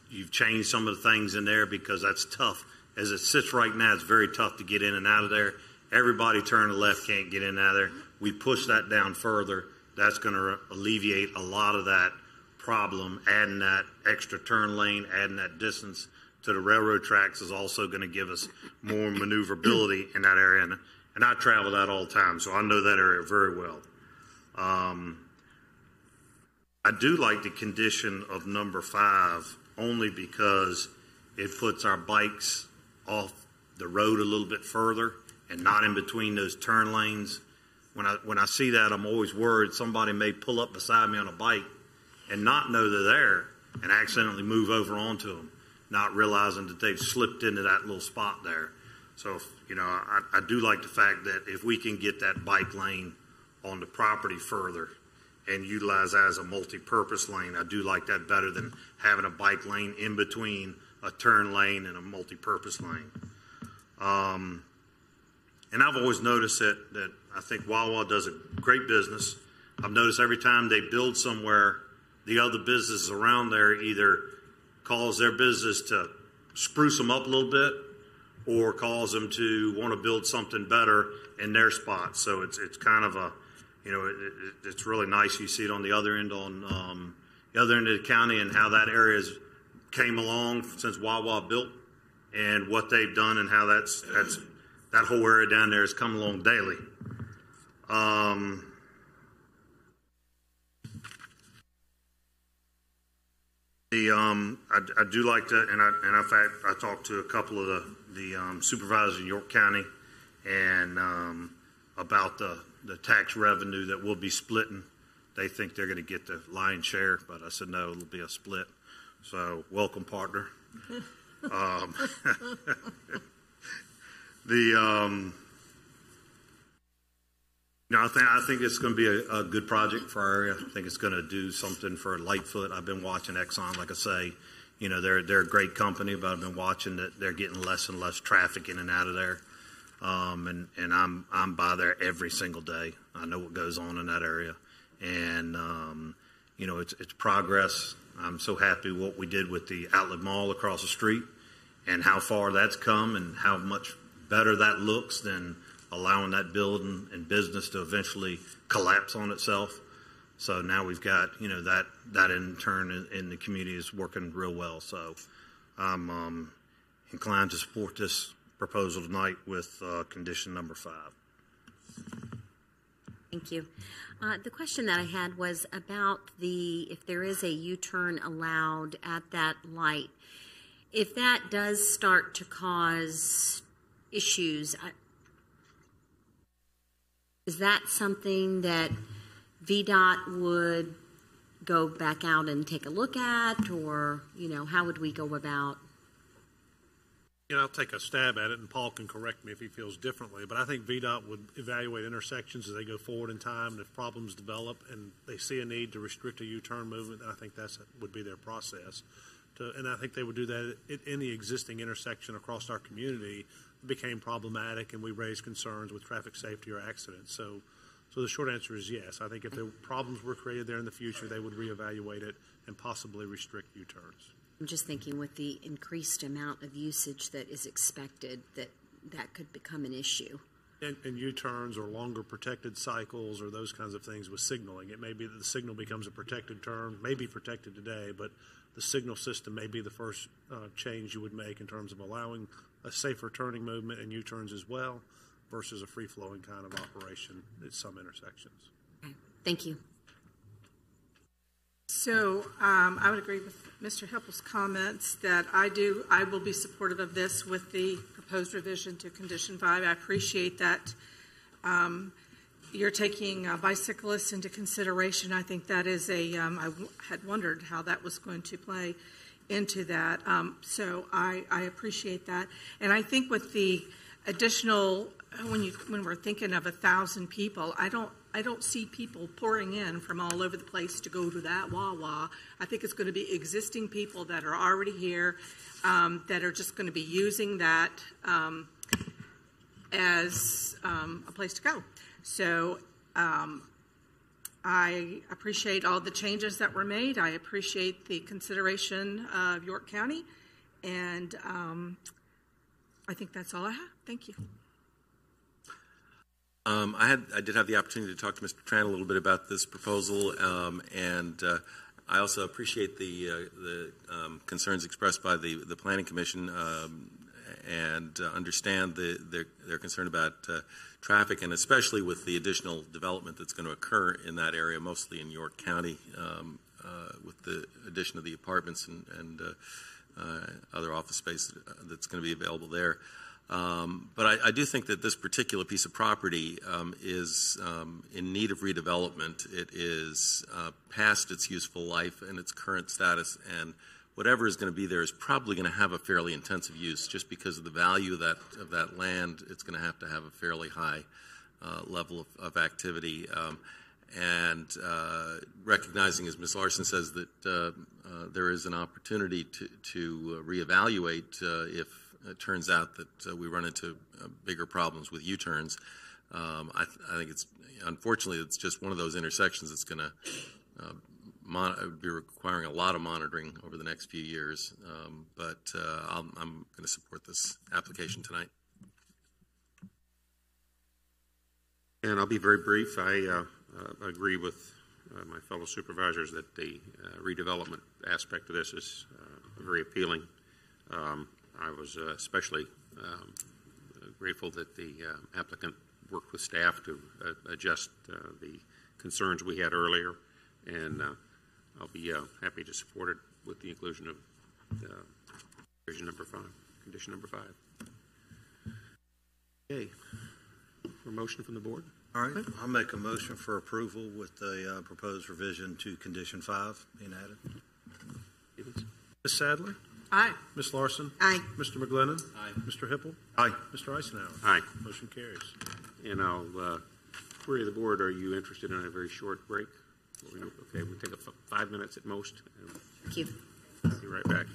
you've changed some of the things in there because that's tough. As it sits right now, it's very tough to get in and out of there. Everybody turning left can't get in and out of there. We push that down further. That's going to alleviate a lot of that problem. Adding that extra turn lane, adding that distance to the railroad tracks is also going to give us more maneuverability in that area. And I travel that all the time, so I know that area very well. I do like the condition of number 5 only because it puts our bikes off the road a little bit further and not in between those turn lanes. When I see that, I'm always worried somebody may pull up beside me on a bike and not know they're there and accidentally move over onto them, not realizing that they've slipped into that little spot there. So, I do like the fact that if we can get that bike lane on the property further and utilize that as a multi-purpose lane, I do like that better than having a bike lane in between a turn lane and a multi-purpose lane. And I've always noticed that I think Wawa does a great business. I've noticed every time they build somewhere, the other businesses around there either cause their business to spruce them up a little bit or cause them to want to build something better in their spot. So it's kind of a, it's really nice. You see it on the other end of the county and how that area came along since Wawa built and what they've done and how that whole area down there has come along daily. I do like to, and in fact, I talked to a couple of the supervisors in York County and about the tax revenue that we'll be splitting. They think they're going to get the lion's share, but I said no, it'll be a split. So welcome, partner. I think it's going to be a good project for our area. I think it's going to do something for Lightfoot. I've been watching Exxon, like I say, they're a great company, but I've been watching that they're getting less and less traffic in and out of there. And I'm by there every single day. I know what goes on in that area, and it's progress. I'm so happy what we did with the outlet mall across the street, and how far that's come, and how much better that looks than allowing that building and business to eventually collapse on itself. So now we've got, that in turn in the community is working real well. So I'm inclined to support this proposal tonight with condition number 5. Thank you. The question that I had was about if there is a U-turn allowed at that light, if that does start to cause issues, is that something that VDOT would go back out and take a look at, or, how would we go about? I'll take a stab at it, and Paul can correct me if he feels differently, but I think VDOT would evaluate intersections as they go forward in time, and if problems develop and they see a need to restrict a U-turn movement, then I think that would be their process. And I think they would do that at any existing intersection across our community became problematic and we raised concerns with traffic safety or accidents. So the short answer is yes. I think if there problems were created there in the future, they would reevaluate it and possibly restrict U-turns. I'm just thinking with the increased amount of usage that is expected, that could become an issue. And U-turns or longer protected cycles or those kinds of things with signaling. It may be that the signal becomes a protected turn, may be protected today, but the signal system may be the first change you would make in terms of allowing a safer turning movement and U-turns as well versus a free-flowing kind of operation at some intersections. Okay. Thank you. So I would agree with Mr. Heppel's comments that I will be supportive of this with the proposed revision to Condition 5. I appreciate that you're taking bicyclists into consideration. I think that is I had wondered how that was going to play into that. So I appreciate that. And I think with the additional, when we're thinking of 1,000 people, I don't see people pouring in from all over the place to go to that Wawa. I think it's going to be existing people that are already here that are just going to be using that as a place to go. So I appreciate all the changes that were made. I appreciate the consideration of York County. And I think that's all I have. Thank you. I did have the opportunity to talk to Mr. Tran a little bit about this proposal, and I also appreciate the concerns expressed by the Planning Commission, and understand their concern about traffic, and especially with the additional development that's going to occur in that area, mostly in York County, with the addition of the apartments and other office space that's going to be available there. But I do think that this particular piece of property is in need of redevelopment. It is past its useful life and its current status, and whatever is going to be there is probably going to have a fairly intensive use just because of the value of that land. It's going to have a fairly high level of activity. And recognizing, as Ms. Larson says, that there is an opportunity to reevaluate if it turns out that we run into bigger problems with U-turns. I think unfortunately, it's just one of those intersections that's going to it would be requiring a lot of monitoring over the next few years. But I'm going to support this application tonight. And I'll be very brief. I agree with my fellow supervisors that the redevelopment aspect of this is very appealing. I was especially grateful that the applicant worked with staff to adjust the concerns we had earlier, and I'll be happy to support it with the inclusion of condition number 5. Okay. For motion from the board? All right. I'll make a motion for approval with the proposed revision to condition 5 being added. Ms. Sadler? Aye. Ms. Larson? Aye. Mr. McGlennon? Aye. Mr. Hippel? Aye. Mr. Eisenhower? Aye. Motion carries. And I'll query the board. Are you interested in a very short break? Okay, we'll take 5 minutes at most. Thank you. Be right back.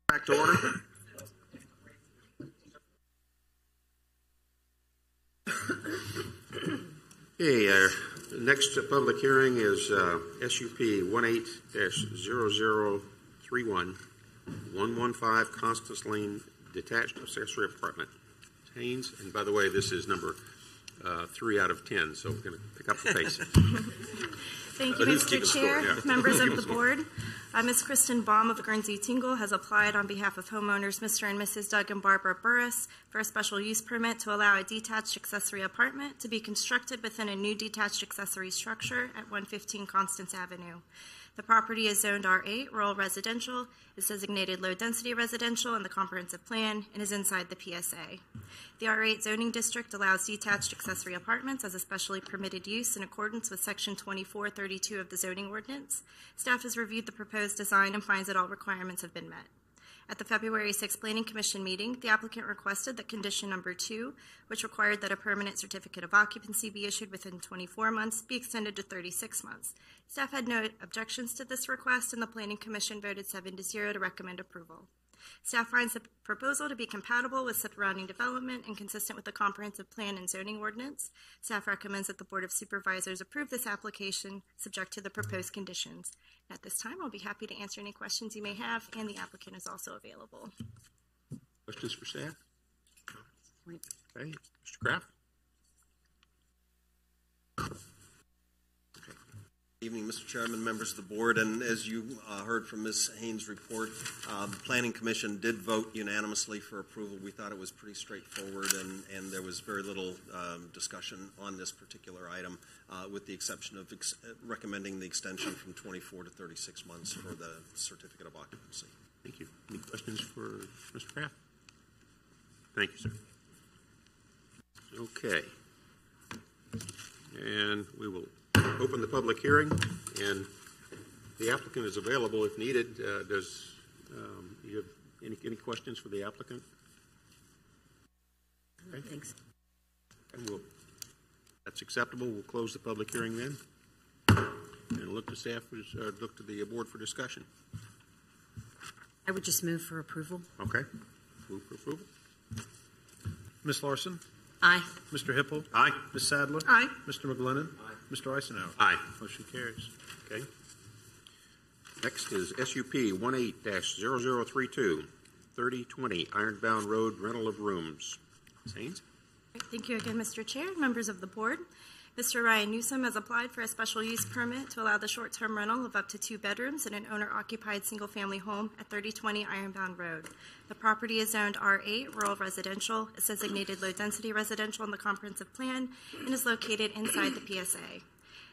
Back to order. Okay, next public hearing is SUP 18-0031, 115 Constance Lane, Detached Accessory Apartment. Haynes, and by the way, this is number 3 out of 10, so we're going to pick up the pace. Thank you, Mr. Chair, members of the board. Ms. Kristen Baum of Guernsey Tingle has applied on behalf of homeowners Mr. and Mrs. Doug and Barbara Burris for a special use permit to allow a detached accessory apartment to be constructed within a new detached accessory structure at 115 Constance Avenue. The property is zoned R8, rural residential, is designated low-density residential in the comprehensive plan, and is inside the PSA. The R8 zoning district allows detached accessory apartments as a specially permitted use in accordance with Section 2432 of the zoning ordinance. Staff has reviewed the proposed design and finds that all requirements have been met. At the February 6 Planning Commission meeting, the applicant requested that condition number 2, which required that a permanent certificate of occupancy be issued within 24 months, be extended to 36 months. Staff had no objections to this request, and the Planning Commission voted 7-0 to recommend approval. Staff finds the proposal to be compatible with surrounding development and consistent with the comprehensive plan and zoning ordinance. Staff recommends that the Board of Supervisors approve this application subject to the proposed conditions. At this time, I'll be happy to answer any questions you may have, and the applicant is also available. Questions for staff? Okay, Mr. Kraft? Evening, Mr. Chairman, members of the board, and as you heard from Ms. Haynes' report, the Planning Commission did vote unanimously for approval. We thought it was pretty straightforward, and there was very little discussion on this particular item, with the exception of recommending the extension from 24 to 36 months for the certificate of occupancy. Thank you. Any questions for Mr. Kraft? Thank you, sir. Okay. And we will open the public hearing, and the applicant is available if needed. Does you have any questions for the applicant? Okay. Thanks. And that's acceptable. We'll close the public hearing then, and look to staff, look to the board for discussion. I would just move for approval. Okay. Move for approval. Ms. Larson? Aye. Mr. Hippel? Aye. Ms. Sadler? Aye. Mr. McGlennon? Aye. Mr. Eisenhower? Aye. Motion carries. Okay. Next is SUP 18-0032, 3020 Ironbound Road, rental of rooms. Ms. Haynes? Thank you again, Mr. Chair, members of the board. Mr. Ryan Newsom has applied for a special use permit to allow the short-term rental of up to 2 bedrooms in an owner-occupied single-family home at 3020 Ironbound Road. The property is zoned R8, rural residential, is designated low-density residential in the comprehensive plan, and is located inside the PSA.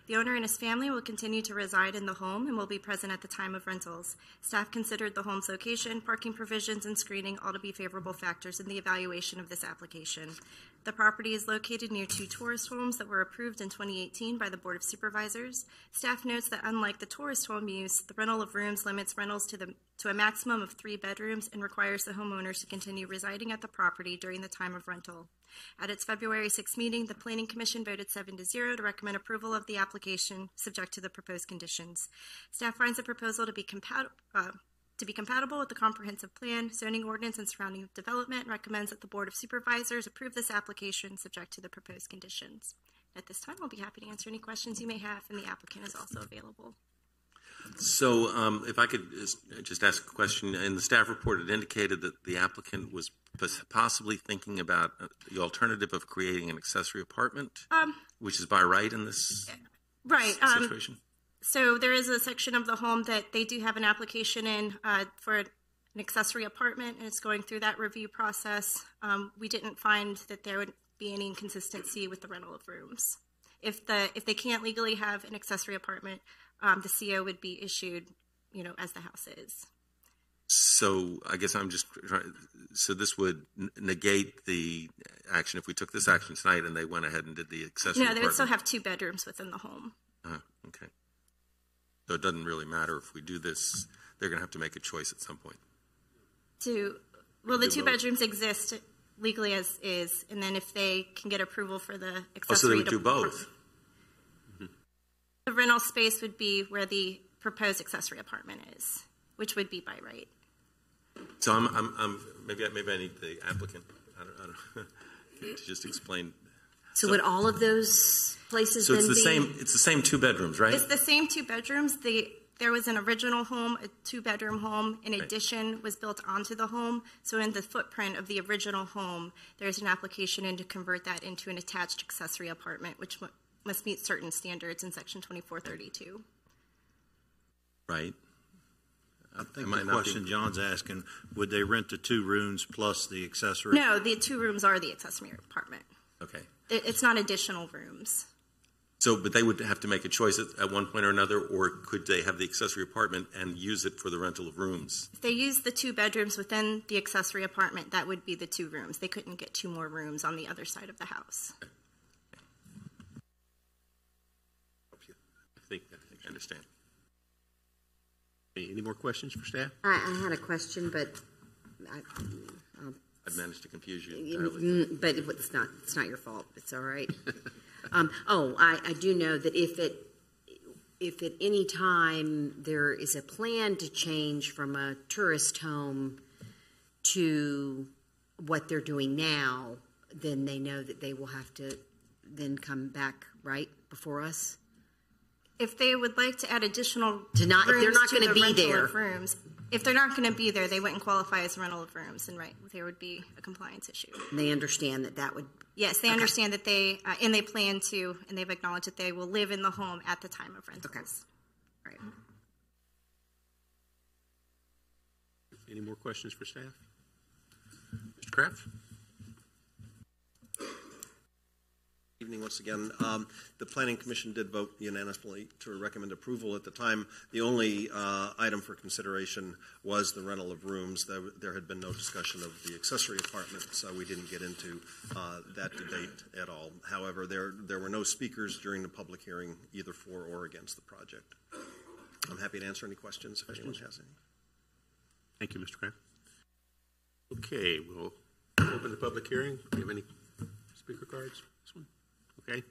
The owner and his family will continue to reside in the home and will be present at the time of rentals. Staff considered the home's location, parking provisions, and screening all to be favorable factors in the evaluation of this application. The property is located near 2 tourist homes that were approved in 2018 by the Board of Supervisors. Staff notes that unlike the tourist home use, the rental of rooms limits rentals to a maximum of 3 bedrooms and requires the homeowners to continue residing at the property during the time of rental. At its February 6 meeting, the Planning Commission voted 7-0 to recommend approval of the application subject to the proposed conditions. Staff finds the proposal to be compatible with the comprehensive plan, zoning ordinance, and surrounding development, and recommends that the Board of Supervisors approve this application subject to the proposed conditions. At this time, I'll be happy to answer any questions you may have, and the applicant is also available. So if I could just ask a question. In the staff report, it indicated that the applicant was possibly thinking about the alternative of creating an accessory apartment, which is by right in this situation? So there is a section of the home that they do have an application in for an accessory apartment, and it's going through that review process. We didn't find that there would be any inconsistency with the rental of rooms. If they can't legally have an accessory apartment, the CO would be issued, as the house is. So I guess I'm just trying. So this would negate the action if we took this action tonight and they went ahead and did the accessory apartment. No, they would still have 2 bedrooms within the home. Okay. So it doesn't really matter if we do this. They're going to have to make a choice at some point. The 2 bedrooms exist legally as is, and then if they can get approval for the accessory, so they would do both. The rental space would be where the proposed accessory apartment is, which would be by right. So I'm maybe I need the applicant. I don't to just explain. So would all of those places? So then it's the be? same. It's the same 2 bedrooms, right? It's the same 2 bedrooms. There was an original home, a 2-bedroom home. An addition was built onto the home. So in the footprint of the original home, there's an application in to convert that into an attached accessory apartment, which must meet certain standards in Section 2432. Right. I think the question John's asking, would they rent the 2 rooms plus the accessory? No, the 2 rooms are the accessory apartment. Okay. It's not additional rooms. So, but they would have to make a choice at one point or another, or could they have the accessory apartment and use it for the rental of rooms? If they use the 2 bedrooms within the accessory apartment, that would be the 2 rooms. They couldn't get 2 more rooms on the other side of the house. I think I understand. Any more questions for staff? I had a question, but I've managed to confuse you entirely. But it's not your fault. It's all right. I do know that if at any time there is a plan to change from a tourist home to what they're doing now, then they know that they will have to then come back right before us. If they would like to add additional rooms if they're not to going to the be rental there, of rooms, if they're not going to be there, they wouldn't qualify as rental of rooms, and there would be a compliance issue. and they understand that would. Yes, they understand that they plan to, and they've acknowledged that they will live in the home at the time of rentals. Okay. Right. Any more questions for staff? Mr. Kraft? Evening once again. The Planning Commission did vote unanimously to recommend approval. At the time, the only item for consideration was the rental of rooms. There had been no discussion of the accessory apartment, so we didn't get into that debate at all. However, there were no speakers during the public hearing, either for or against the project. I'm happy to answer any questions if anyone has any. Thank you, Mr. Kraft. Okay, we'll open the public hearing. Do you have any speaker cards? This one? Okay.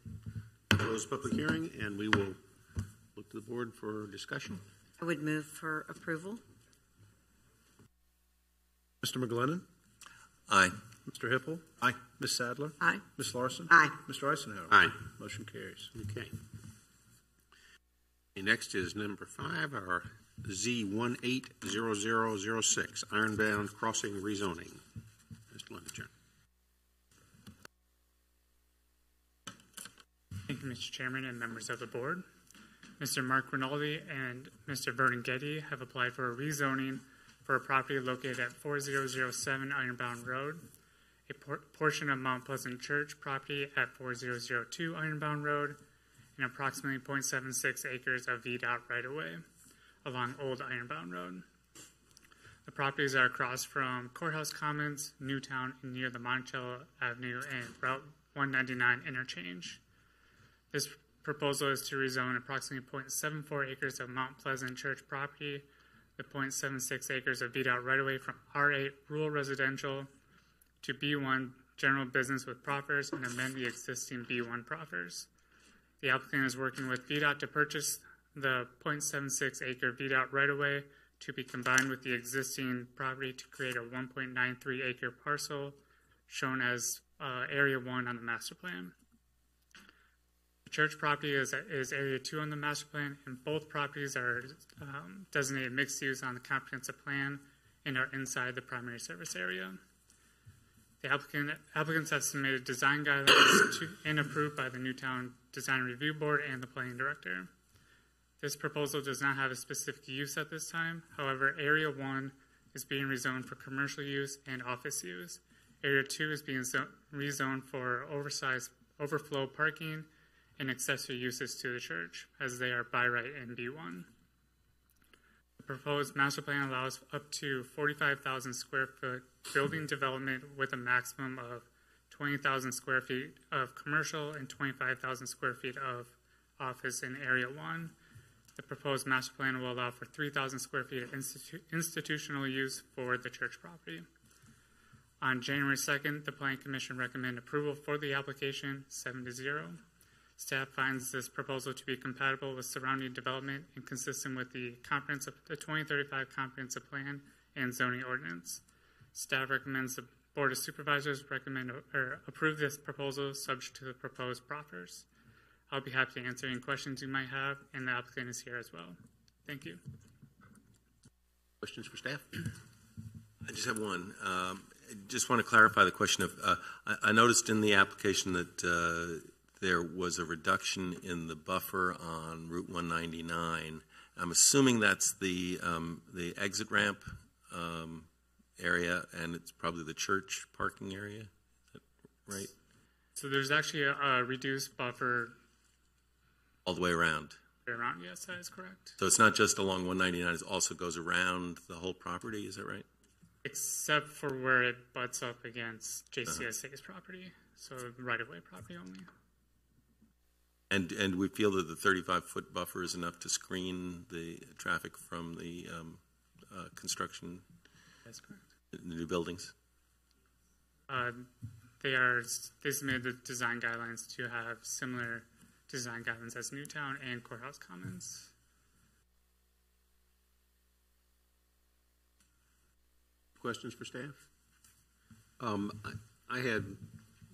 Close the public hearing, and we will look to the board for discussion. I would move for approval. Mr. McGlennon? Aye. Mr. Hippel? Aye. Ms. Sadler? Aye. Ms. Larson? Aye. Mr. Eisenhower? Aye. Motion carries. Okay. Next is number 5, our Z180006, Ironbound Crossing Rezoning. Mr. Lundinger. Thank you, Mr. Chairman and members of the board. Mr. Mark Rinaldi and Mr. Vernon Getty have applied for a rezoning for a property located at 4007 Ironbound Road, a portion of Mount Pleasant Church property at 4002 Ironbound Road, and approximately 0.76 acres of VDOT right-of-way along Old Ironbound Road. The properties are across from Courthouse Commons, Newtown, and near the Monticello Avenue and Route 199 interchange. This proposal is to rezone approximately 0.74 acres of Mount Pleasant Church property, the 0.76 acres of VDOT right-of-way from R8 rural residential to B1 general business with proffers and amend the existing B1 proffers. The applicant is working with VDOT to purchase the 0.76 acre VDOT right-of-way to be combined with the existing property to create a 1.93 acre parcel shown as Area 1 on the master plan. The church property is Area 2 on the master plan, and both properties are designated mixed use on the comprehensive plan and are inside the primary service area. The applicants have submitted design guidelines and approved by the Newtown Design Review Board and the Planning Director. This proposal does not have a specific use at this time. However, Area 1 is being rezoned for commercial use and office use. Area 2 is being rezoned for overflow parking and accessory uses to the church, as they are by right in B1. The proposed master plan allows up to 45,000 square foot building development with a maximum of 20,000 square feet of commercial and 25,000 square feet of office in Area 1. The proposed master plan will allow for 3,000 square feet of institutional use for the church property. On January 2nd, the Planning Commission recommended approval for the application 7-0. Staff finds this proposal to be compatible with surrounding development and consistent with the 2035 comprehensive plan and zoning ordinance. Staff recommends the Board of Supervisors approve this proposal subject to the proposed proffers. I'll be happy to answer any questions you might have, and the applicant is here as well. Thank you. Questions for staff? I just have one. I just want to clarify the question of, I noticed in the application that there was a reduction in the buffer on Route 199. I'm assuming that's the exit ramp area, and it's probably the church parking area, is that right? So there's actually a reduced buffer all the way around. Yes, that is correct. So it's not just along 199, it also goes around the whole property, is that right? Except for where it butts up against JCSA's property, so right-of-way property only. And we feel that the 35-foot buffer is enough to screen the traffic from the construction. That's correct. The new buildings. They submitted the design guidelines to have similar design guidelines as Newtown and Courthouse Commons. Questions for staff? I had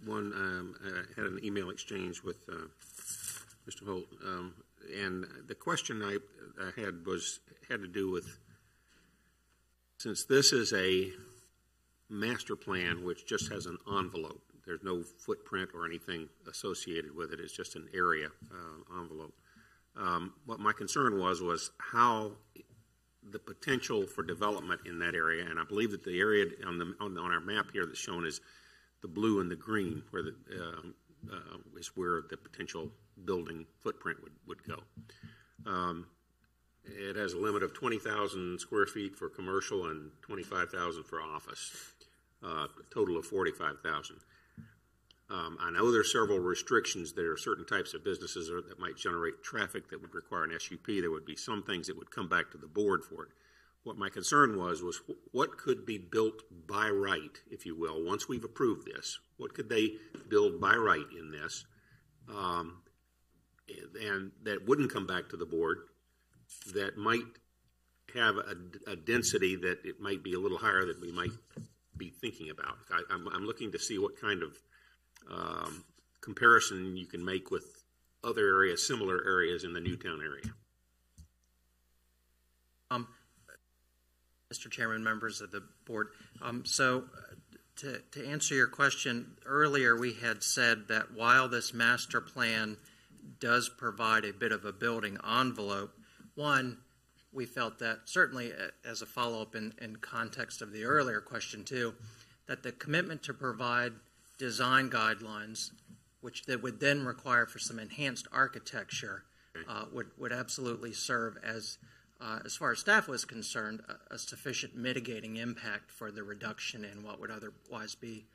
one. I had an email exchange with Mr. Holt, and the question I had had to do with, since this is a master plan which just has an envelope, there's no footprint or anything associated with it. It's just an area envelope. What my concern was how the potential for development in that area, and I believe that the area on our map here that's shown is the blue and the green, where is where the potential building footprint would go. It has a limit of 20,000 square feet for commercial and 25,000 for office, a total of 45,000. I know there are several restrictions. There are certain types of businesses that might generate traffic that would require an SUP. There would be some things that would come back to the board for it. What my concern was what could be built by right, if you will, once we've approved this. What could they build by right in this, and that wouldn't come back to the board, that might have a density that it might be a little higher than we might be thinking about. I'm looking to see what kind of comparison you can make with other areas, similar areas in the Newtown area. Mr. Chairman, members of the board, to answer your question, earlier we had said that while this master plan does provide a bit of a building envelope, one, we felt that certainly as a follow-up in context of the earlier question too, that the commitment to provide design guidelines, which that would then require for some enhanced architecture, would absolutely serve as far as staff was concerned, a sufficient mitigating impact for the reduction in what would otherwise be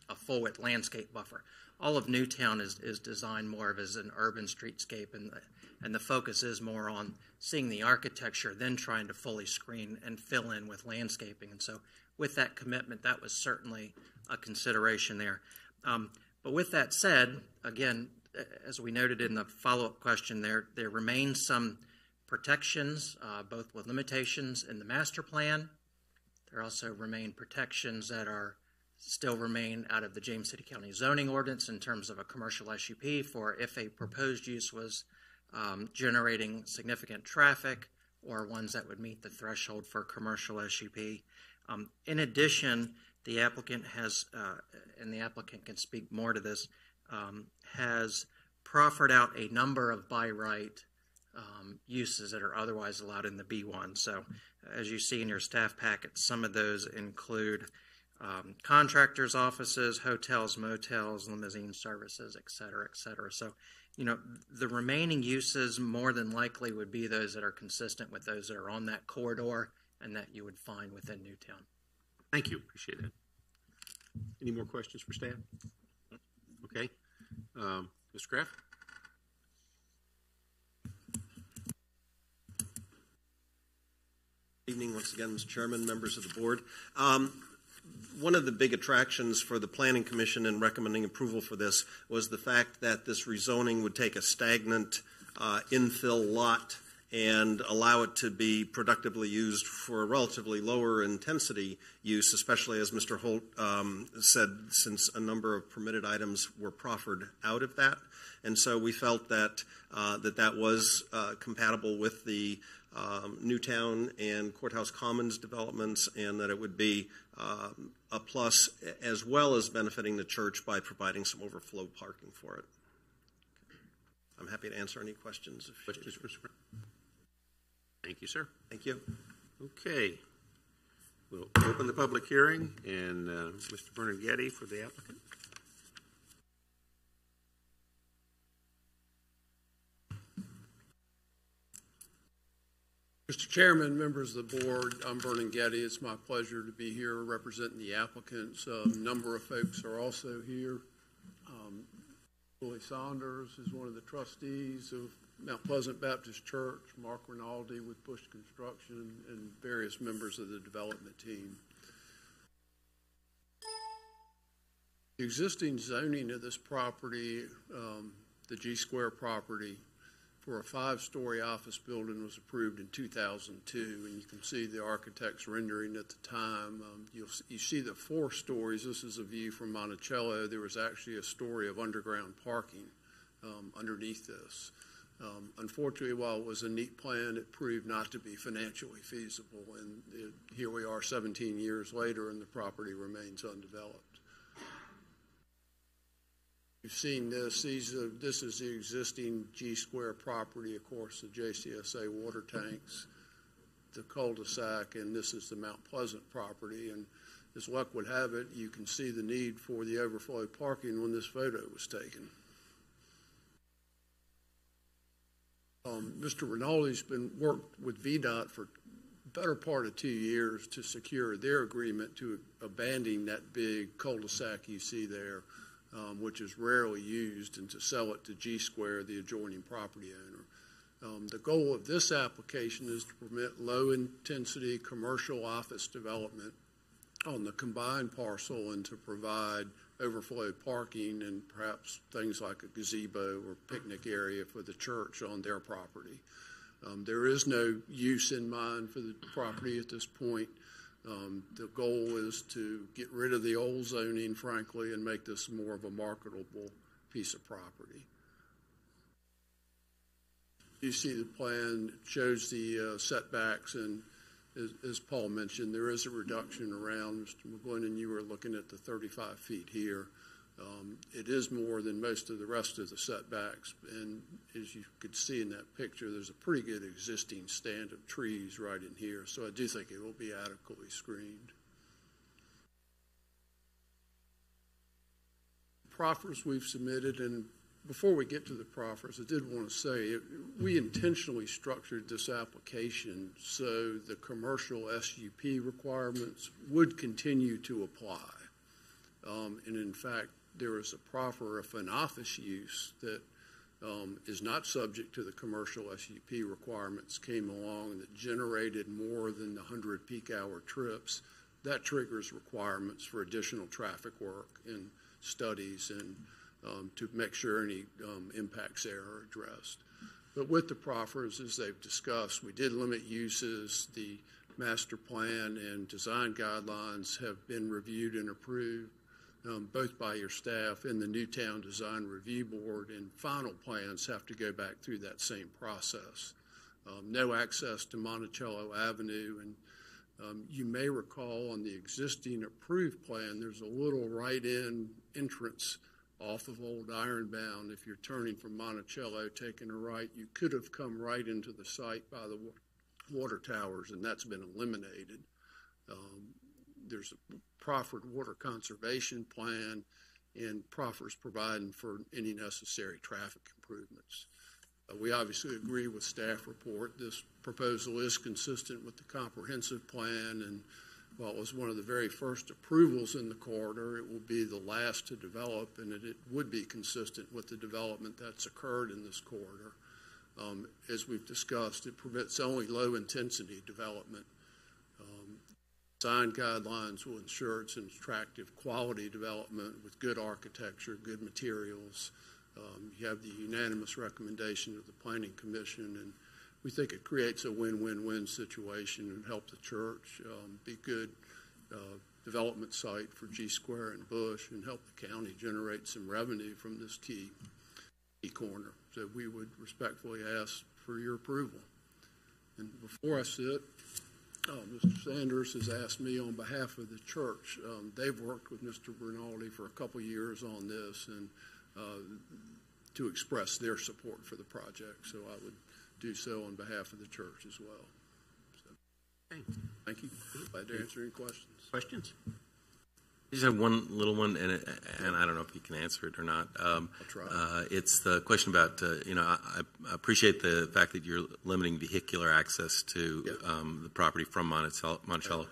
a full-width landscape buffer. All of Newtown is designed more of as an urban streetscape, and the focus is more on seeing the architecture, then trying to fully screen and fill in with landscaping. And so with that commitment, that was certainly a consideration there. But with that said, again, as we noted in the follow-up question, there remains some protections, both with limitations in the master plan. There also remain protections that still remain out of the James City County zoning ordinance in terms of a commercial SUP for if a proposed use was generating significant traffic or ones that would meet the threshold for commercial SUP. In addition, the applicant has, and the applicant can speak more to this, has proffered out a number of by right uses that are otherwise allowed in the B1. So as you see in your staff packet, some of those include contractors' offices, hotels, motels, limousine services, et cetera, et cetera. So, the remaining uses more than likely would be those that are consistent with those that are on that corridor and that you would find within Newtown. Thank you. Appreciate that. Any more questions for staff? Okay. Mr. Kraft? Evening once again, Mr. Chairman, members of the board. One of the big attractions for the Planning Commission in recommending approval for this was the fact that this rezoning would take a stagnant infill lot and allow it to be productively used for a relatively lower intensity use, especially as Mr. Holt said, since a number of permitted items were proffered out of that. And so we felt that that was compatible with the Newtown and Courthouse Commons developments, and that it would be a plus, as well as benefiting the church by providing some overflow parking for it. I'm happy to answer any questions. Questions? Thank you, sir. Thank you. Okay. We'll open the public hearing, and Mr. Bernard Getty for the applicant. Mr. Chairman, members of the board, I'm Vernon Getty. It's my pleasure to be here representing the applicants. A number of folks are also here. Willie Saunders is one of the trustees of Mount Pleasant Baptist Church, Mark Rinaldi with Bush Construction, and various members of the development team. The existing zoning of this property, the G Square property, for a 5-story office building was approved in 2002, and you can see the architect's rendering at the time. You see the 4 stories. This is a view from Monticello. There was actually a story of underground parking underneath this. Unfortunately, while it was a neat plan, it proved not to be financially feasible, and here we are 17 years later, and the property remains undeveloped. You've seen this. This is the existing G Square property, of course, the JCSA water tanks, the cul-de-sac, and this is the Mount Pleasant property. And as luck would have it, you can see the need for the overflow parking when this photo was taken. Mr. Rinaldi's been worked with VDOT for the better part of 2 years to secure their agreement to abandon that big cul-de-sac you see there, which is rarely used, and to sell it to G Square, the adjoining property owner. The goal of this application is to permit low-intensity commercial office development on the combined parcel and to provide overflow parking and perhaps things like a gazebo or picnic area for the church on their property. There is no use in mind for the property at this point. The goal is to get rid of the old zoning, frankly, and make this more of a marketable piece of property. You see the plan shows the setbacks, and as Paul mentioned, there is a reduction around. Mr. McGlinnan, you were looking at the 35 feet here. It is more than most of the rest of the setbacks, and as you could see in that picture, there's a pretty good existing stand of trees right in here, so I do think it will be adequately screened. Proffers we've submitted, and before we get to the proffers, I did want to say we intentionally structured this application so the commercial SUP requirements would continue to apply. And in fact, there is a proffer of an office use that is not subject to the commercial SUP requirements came along that generated more than the 100 peak hour trips. That triggers requirements for additional traffic work and studies and to make sure any impacts there are addressed. But with the proffers, as they've discussed, we did limit uses. The master plan and design guidelines have been reviewed and approved, both by your staff and the Newtown Design Review Board, and final plans have to go back through that same process. No access to Monticello Avenue, and you may recall on the existing approved plan, there's a little right-in entrance off of Old Ironbound. If you're turning from Monticello, taking a right, you could have come right into the site by the water towers, and that's been eliminated. There's a proffered water conservation plan, and proffers providing for any necessary traffic improvements. We obviously agree with staff report. This proposal is consistent with the comprehensive plan, and while it was one of the very first approvals in the corridor, it will be the last to develop, and it would be consistent with the development that's occurred in this corridor. As we've discussed, it permits only low-intensity development. Design guidelines will ensure it's an attractive quality development with good architecture, good materials. You have the unanimous recommendation of the Planning Commission, and we think it creates a win-win-win situation and help the church be good development site for G Square and Bush and help the county generate some revenue from this key corner. So we would respectfully ask for your approval. And before I sit, Mr. Sanders has asked me on behalf of the church. They've worked with Mr. Rinaldi for a couple years on this and to express their support for the project. So I would do so on behalf of the church as well. So, okay. Thank you. Glad to answer any questions. Questions? I just have one little one, and I don't know if you can answer it or not. I'll try. It's the question about, I appreciate the fact that you're limiting vehicular access to the property from Monticello.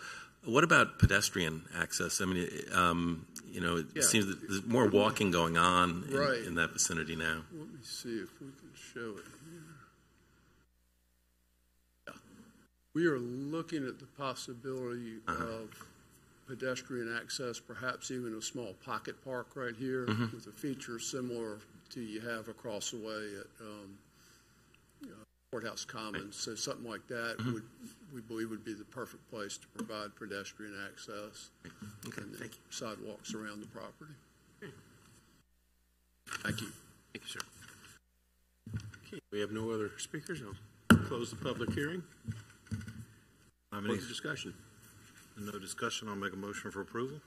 What about pedestrian access? I mean, it seems that there's more walking going on in that vicinity now. Let me see if we can show it here. Yeah. We are looking at the possibility of pedestrian access, perhaps even a small pocket park right here with a feature similar to you have across the way at Courthouse Commons. So something like that we believe would be the perfect place to provide pedestrian access and sidewalks around the property. Thank you. Thank you, sir. Okay, we have no other speakers. I'll close the public hearing. Close the discussion. No discussion. I'll make a motion for approval.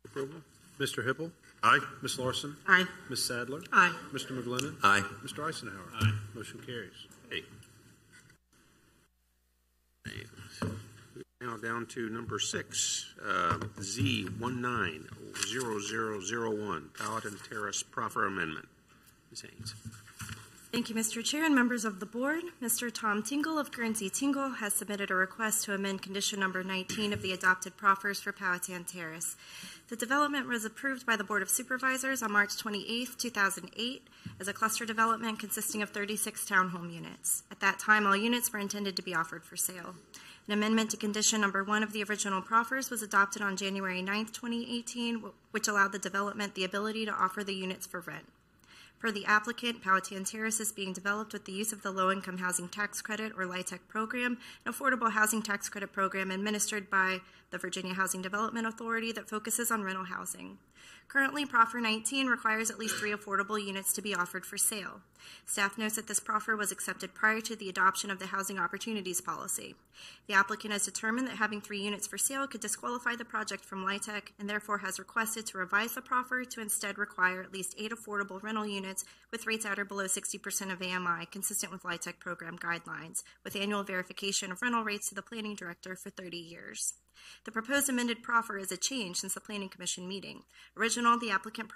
Approval. Mr. Hippel? Aye. Ms. Larson? Aye. Ms. Sadler? Aye. Mr. McGlinnan? Aye. Mr. Eisenhower? Aye. Motion carries. Okay. Now down to number 6, Z190001, Powhatan Terrace Proffer Amendment. Ms. Haynes. Thank you, Mr. Chair and members of the board. Mr. Tom Tingle of Guernsey Tingle has submitted a request to amend condition number 19 of the adopted proffers for Powhatan Terrace. The development was approved by the Board of Supervisors on March 28, 2008, as a cluster development consisting of 36 townhome units. At that time, all units were intended to be offered for sale. An amendment to condition number 1 of the original proffers was adopted on January 9, 2018, which allowed the development the ability to offer the units for rent. Per the applicant, Powhatan Terrace is being developed with the use of the Low-Income Housing Tax Credit, or LIHTC program, an affordable housing tax credit program administered by the Virginia Housing Development Authority that focuses on rental housing. Currently, Proffer 19 requires at least 3 affordable units to be offered for sale. Staff notes that this proffer was accepted prior to the adoption of the Housing Opportunities Policy. The applicant has determined that having 3 units for sale could disqualify the project from LIHTC and therefore has requested to revise the proffer to instead require at least 8 affordable rental units with rates at or below 60% of AMI, consistent with LIHTC program guidelines, with annual verification of rental rates to the planning director for 30 years. The proposed amended proffer is a change since the Planning Commission meeting. Originally, the applicant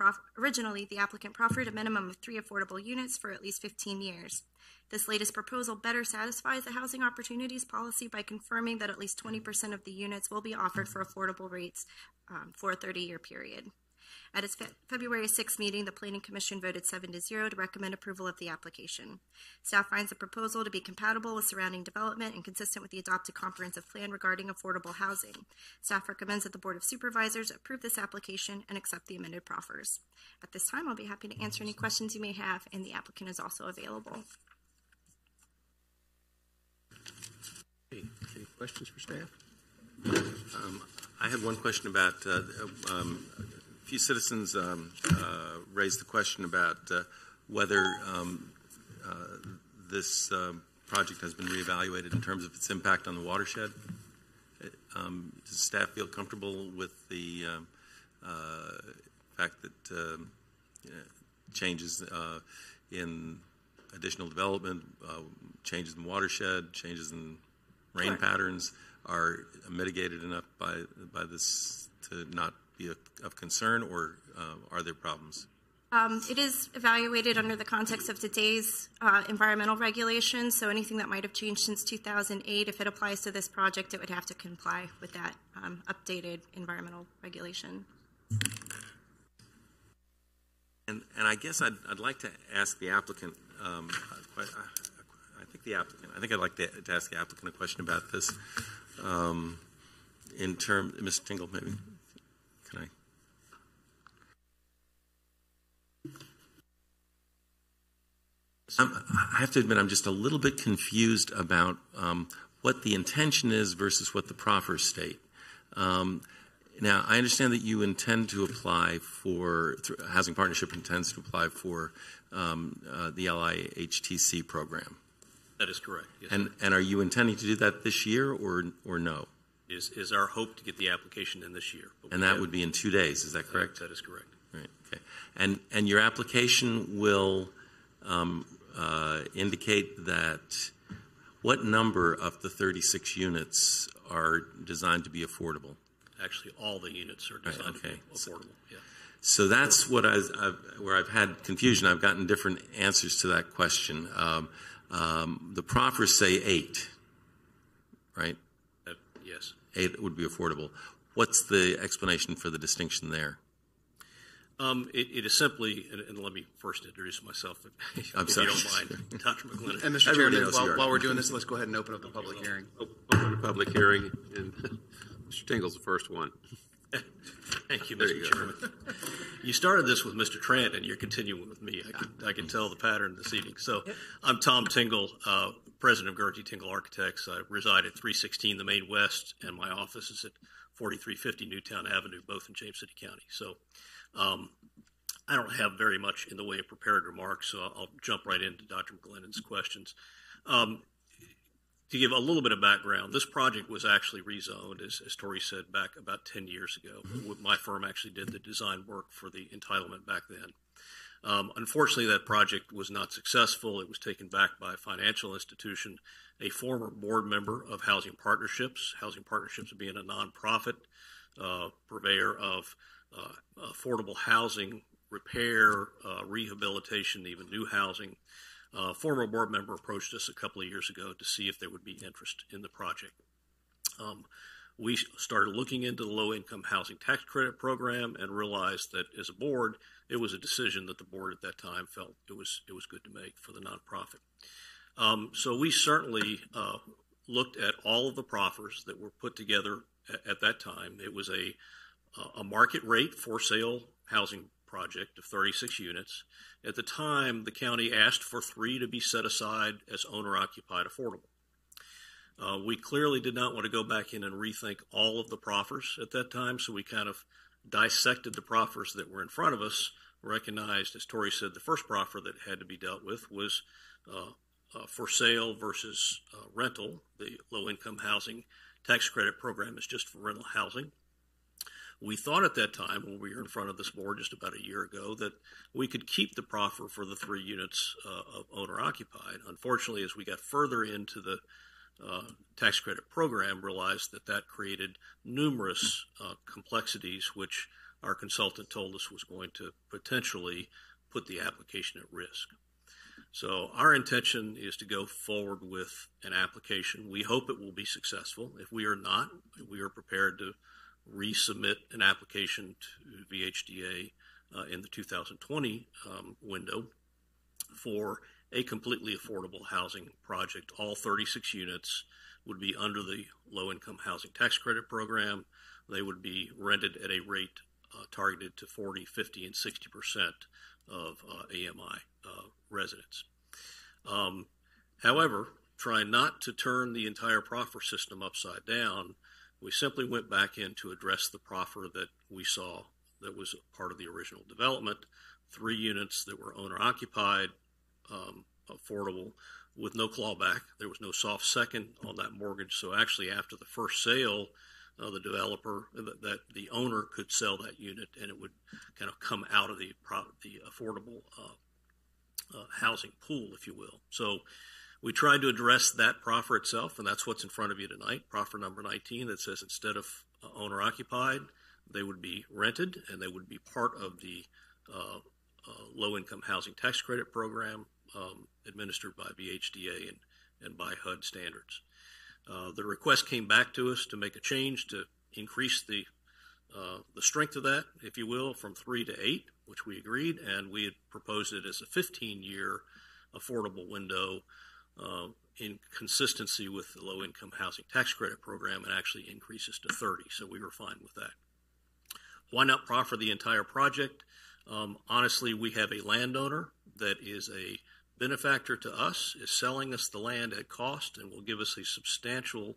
proffered a minimum of 3 affordable units for at least 15 years. This latest proposal better satisfies the Housing Opportunities Policy by confirming that at least 20% of the units will be offered for affordable rates for a 30-year period. At its February 6 meeting, the Planning Commission voted 7-0 to recommend approval of the application. Staff finds the proposal to be compatible with surrounding development and consistent with the adopted comprehensive plan regarding affordable housing. Staff recommends that the Board of Supervisors approve this application and accept the amended proffers. At this time, I'll be happy to answer any questions you may have, and the applicant is also available. Okay. Any questions for staff? I have one question about a few citizens raised the question about whether this project has been reevaluated in terms of its impact on the watershed. Does staff feel comfortable with the fact that changes in additional development, changes in watershed, changes in rain patterns are mitigated enough by this to not be of concern, or are there problems? It is evaluated under the context of today's environmental regulations, so anything that might have changed since 2008, if it applies to this project, it would have to comply with that updated environmental regulation. And I guess I'd like to ask the applicant, I think I'd like to ask the applicant a question about this. In terms, Mr. Tingle, maybe, can I? I have to admit, I'm just a little bit confused about what the intention is versus what the proffers state. Now, I understand that you intend to apply for, Housing Partnership intends to apply for the LIHTC program. That is correct. Yes, and are you intending to do that this year or no? Is our hope to get the application in this year. And that would be in 2 days, is that correct? That is correct. Right, okay. And your application will indicate that what number of the 36 units are designed to be affordable? Actually, all the units are designed to be affordable. Yeah. So that's what where I've had confusion. I've gotten different answers to that question. The proffers say 8, right? Yes. 8 would be affordable. What's the explanation for the distinction there? It is simply, and let me first introduce myself, if I'm sorry. you don't mind, Dr. McGlinnan. And Mr. Chairman, while we're doing this, let's go ahead and open up the public hearing. Open the public hearing, and Mr. Tingle's the first one. Thank you, Mr. Chairman. You started this with Mr. Trant, and you're continuing with me. I can tell the pattern this evening. So I'm Tom Tingle, president of Guernsey Tingle Architects. I reside at 316 the Main West, and my office is at 4350 Newtown Avenue, both in James City County. So I don't have very much in the way of prepared remarks, so I'll jump right into Dr. McGlinnan's questions. To give a little bit of background, this project was actually rezoned, as Tori said, back about 10 years ago. My firm actually did the design work for the entitlement back then. Unfortunately, that project was not successful. It was taken back by a financial institution, a former board member of Housing Partnerships being a nonprofit purveyor of affordable housing, repair, rehabilitation, even new housing. Former board member approached us a couple of years ago to see if there would be interest in the project. We started looking into the low-income housing tax credit program and realized that as a board, it was a decision that the board at that time felt it was good to make for the nonprofit. So we certainly looked at all of the proffers that were put together at that time. It was a market rate for sale housing project of 36 units. At the time, the county asked for 3 to be set aside as owner-occupied affordable. We clearly did not want to go back in and rethink all of the proffers at that time, so we kind of dissected the proffers that were in front of us, recognized, as Tori said, the first proffer that had to be dealt with was for sale versus rental. The low-income housing tax credit program is just for rental housing. We thought at that time, when we were in front of this board just about a year ago, that we could keep the proffer for the 3 units of owner-occupied. Unfortunately, as we got further into the tax credit program, realized that created numerous complexities, which our consultant told us was going to potentially put the application at risk. So our intention is to go forward with an application. We hope it will be successful. If we are not, we are prepared to resubmit an application to VHDA in the 2020 window for a completely affordable housing project. All 36 units would be under the low-income housing tax credit program. They would be rented at a rate targeted to 40, 50, and 60% of AMI residents. However, trying not to turn the entire proffer system upside down, we simply went back in to address the proffer that we saw that was part of the original development, 3 units that were owner-occupied, affordable, with no clawback. There was no soft second on that mortgage, so actually after the first sale, the developer, that the owner could sell that unit and it would kind of come out of the affordable housing pool, if you will. So we tried to address that proffer itself, and that's what's in front of you tonight, proffer number 19, that says instead of owner-occupied, they would be rented, and they would be part of the low-income housing tax credit program administered by VHDA and by HUD standards. The request came back to us to make a change to increase the strength of that, if you will, from 3 to 8, which we agreed, and we had proposed it as a 15-year affordable window in consistency with the low-income housing tax credit program, and actually increases to 30, so we were fine with that. Why not proffer the entire project? Honestly, we have a landowner that is a benefactor to us is selling us the land at cost and will give us a substantial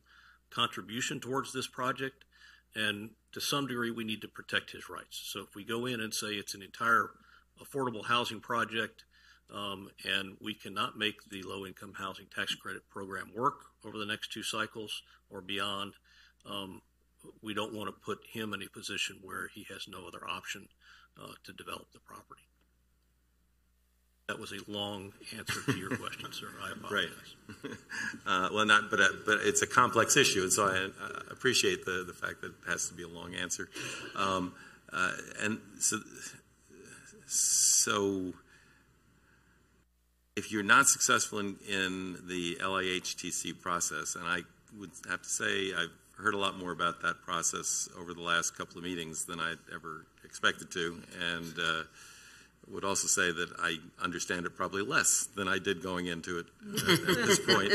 contribution towards this project. And to some degree, we need to protect his rights. So if we go in and say it's an entire affordable housing project, and we cannot make the low-income housing tax credit program work over the next 2 cycles or beyond, we don't want to put him in a position where he has no other option to develop the property. That was a long answer to your question, sir. I apologize. Right. But it's a complex issue, and so I appreciate the fact that it has to be a long answer. And so if you're not successful in the LAHTC process, and I would have to say I've heard a lot more about that process over the last couple of meetings than I'd ever expected to, and would also say that I understand it probably less than I did going into it at this point.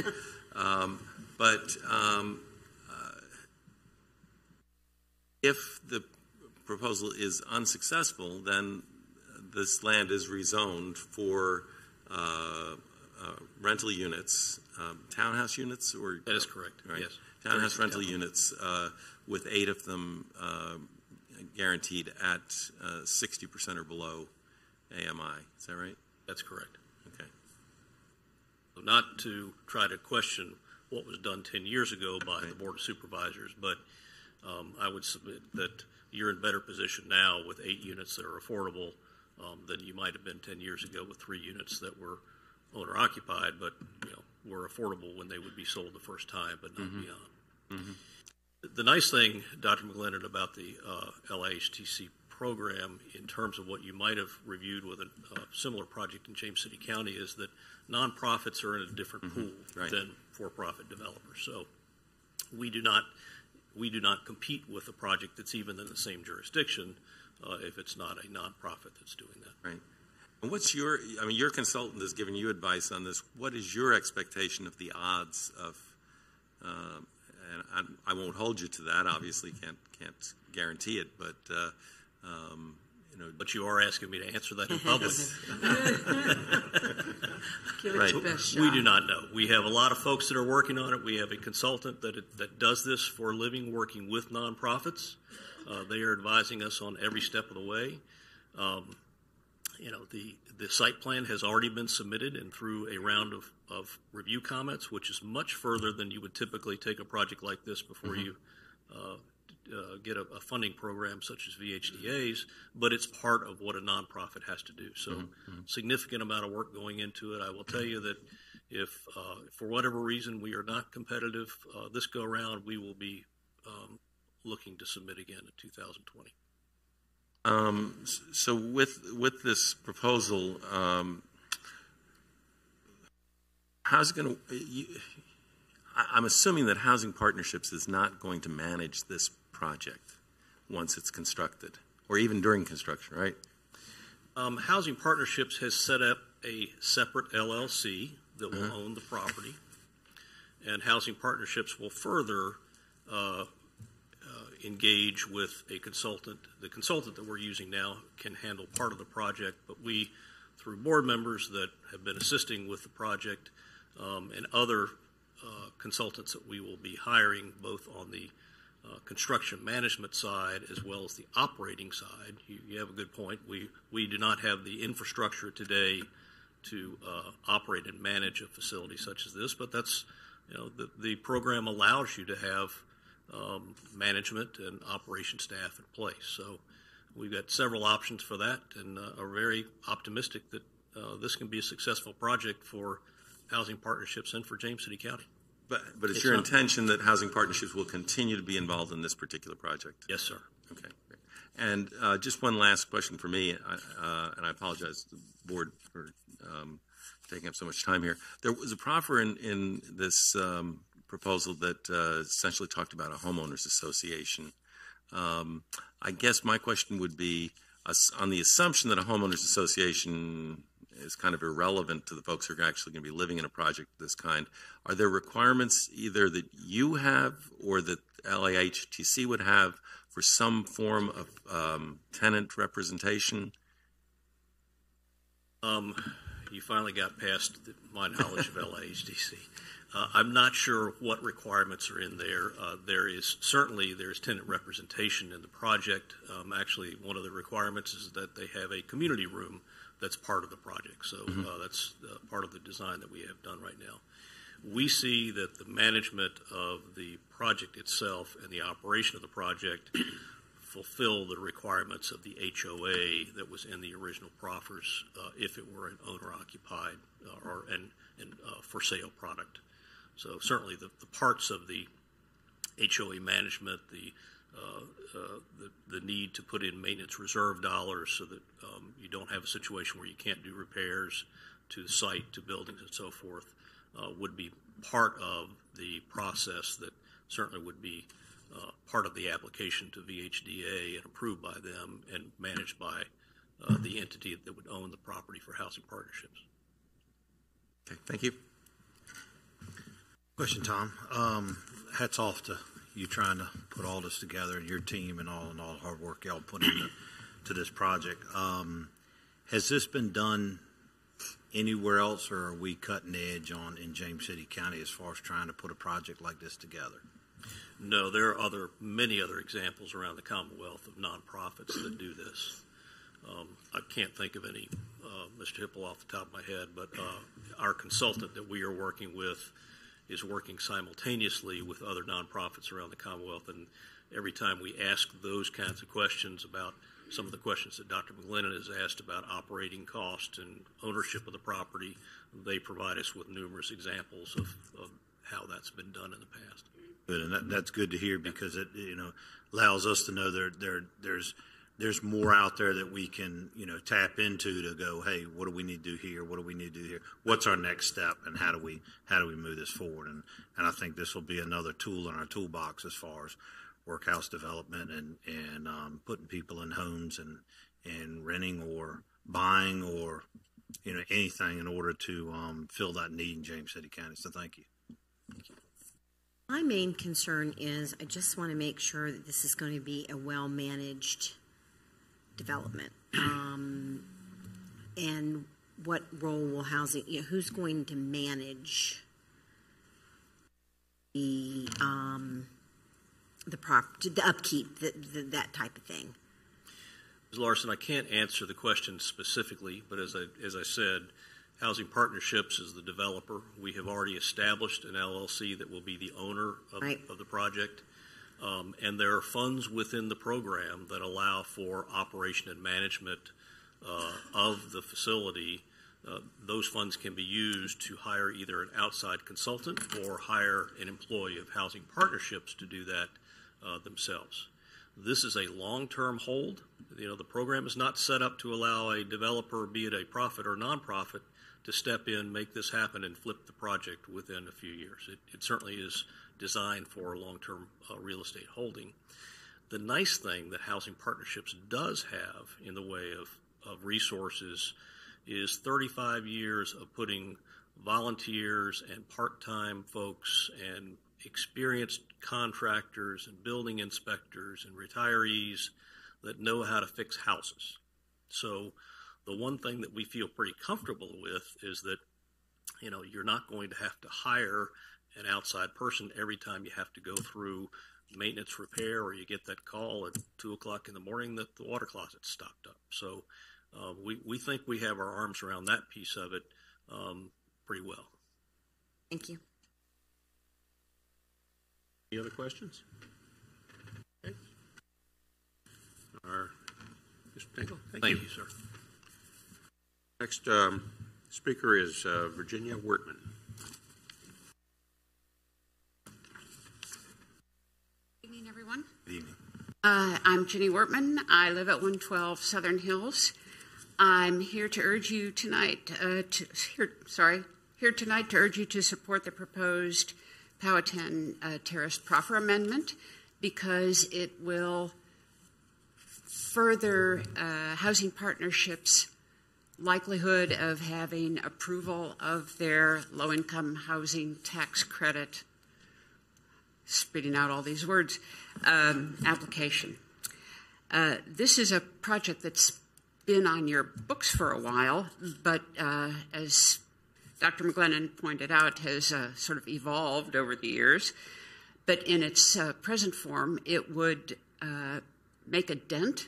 If the proposal is unsuccessful, then this land is rezoned for rental units, townhouse units, or that is correct. Right? Yes, townhouse rental units with 8 of them guaranteed at 60% or below AMI. Is that right? That's correct. Okay. So not to try to question what was done 10 years ago by the Board of Supervisors, but I would submit that you're in better position now with 8 units that are affordable than you might have been 10 years ago with 3 units that were owner-occupied, but were affordable when they would be sold the first time, but not beyond. The nice thing, Dr. McGlennon, about the LAHTC program in terms of what you might have reviewed with a similar project in James City County is that nonprofits are in a different pool than for-profit developers. So we do not compete with a project that's even in the same jurisdiction if it's not a nonprofit that's doing that. Right. And what's your consultant has given you advice on this. What is your expectation of the odds of, and I won't hold you to that, obviously can't guarantee it, but but you are asking me to answer that in public. Give it your best shot. We do not know. We have a lot of folks that are working on it. We have a consultant that does this for a living, working with nonprofits. They are advising us on every step of the way. The site plan has already been submitted and through a round of review comments, which is much further than you would typically take a project like this before you get a funding program such as VHDA's, but it's part of what a nonprofit has to do. So significant amount of work going into it. I will tell you that if for whatever reason we are not competitive this go around, we will be looking to submit again in 2020. So with this proposal, how's it going to? I'm assuming that Housing Partnerships is not going to manage this project once it's constructed, or even during construction, right? Housing Partnerships has set up a separate LLC that will own the property, and Housing Partnerships will further engage with a consultant. The consultant that we're using now can handle part of the project, but we, through board members that have been assisting with the project and other consultants that we will be hiring both on the construction management side as well as the operating side. You have a good point. We do not have the infrastructure today to operate and manage a facility such as this, but that's, the program allows you to have management and operation staff in place. So we've got several options for that and are very optimistic that this can be a successful project for Housing Partnerships and for James City County. But it's your intention that Housing Partnerships will continue to be involved in this particular project? Yes, sir. Okay. And just one last question for me, and I apologize to the board for taking up so much time here. There was a proffer in this proposal that essentially talked about a homeowners association. I guess my question would be, on the assumption that a homeowners association is kind of irrelevant to the folks who are actually going to be living in a project of this kind, are there requirements either that you have or that LAHTC would have for some form of tenant representation? you finally got past my knowledge of LAHDC. I'm not sure what requirements are in there. There's tenant representation in the project. Actually, one of the requirements is that they have a community room that's part of the project. So that's part of the design that we have done right now. We see that the management of the project itself and the operation of the project fulfill the requirements of the HOA that was in the original proffers if it were an owner-occupied or for sale product. So certainly the parts of the HOA management, the need to put in maintenance reserve dollars so that you don't have a situation where you can't do repairs to the site, to buildings and so forth, would be part of the process that certainly would be part of the application to VHDA and approved by them and managed by the entity that would own the property for housing partnerships. Okay, thank you. Question, Tom. Hats off to you trying to put all this together, and your team, and all the hard work y'all put into this project. Has this been done anywhere else, or are we cutting edge in James City County as far as trying to put a project like this together? No, there are many other examples around the Commonwealth of nonprofits that do this. I can't think of any, Mr. Hipple, off the top of my head, but our consultant that we are working with is working simultaneously with other nonprofits around the Commonwealth, and every time we ask those kinds of questions about some of the questions that Dr. McGlennon has asked about operating costs and ownership of the property, they provide us with numerous examples of how that's been done in the past. Good, and that's good to hear, because it allows us to know there's more out there that we can tap into to go, hey, what do we need to do here? What do we need to do here? What's our next step, and how do we move this forward? And I think this will be another tool in our toolbox as far as workhouse development and putting people in homes and renting or buying or anything in order to fill that need in James City County. So thank you. My main concern is I just want to make sure that this is going to be a well-managed development. And what role will housing, who's going to manage the upkeep, that type of thing? Ms. Larson, I can't answer the question specifically, but as I said, Housing Partnerships is the developer. We have already established an LLC that will be the owner of the project. And there are funds within the program that allow for operation and management of the facility. Those funds can be used to hire either an outside consultant or hire an employee of Housing Partnerships to do that themselves. This is a long-term hold. The program is not set up to allow a developer, be it a profit or nonprofit, to step in, make this happen, and flip the project within a few years. It certainly is designed for long-term real estate holding. The nice thing that Housing Partnerships does have in the way of resources is 35 years of putting volunteers and part-time folks and experienced contractors and building inspectors and retirees that know how to fix houses. So the one thing that we feel pretty comfortable with is that, you're not going to have to hire an outside person every time you have to go through maintenance repair, or you get that call at 2 o'clock in the morning that the water closet's stopped up. So we think we have our arms around that piece of it pretty well. Thank you. Any other questions? Okay. Mr. Tingle, thank you, sir. Next speaker is Virginia Wertman. Good evening, everyone. Good evening. I'm Jenny Wertman. I live at 112 Southern Hills. I'm here to urge you tonight. Here tonight to urge you to support the proposed Powhatan Terrace Proffer Amendment, because it will further Housing Partnerships' likelihood of having approval of their low-income housing tax credit, spitting out all these words, application. This is a project that's been on your books for a while, but as Dr. McGlennon pointed out, has sort of evolved over the years. But in its present form, it would make a dent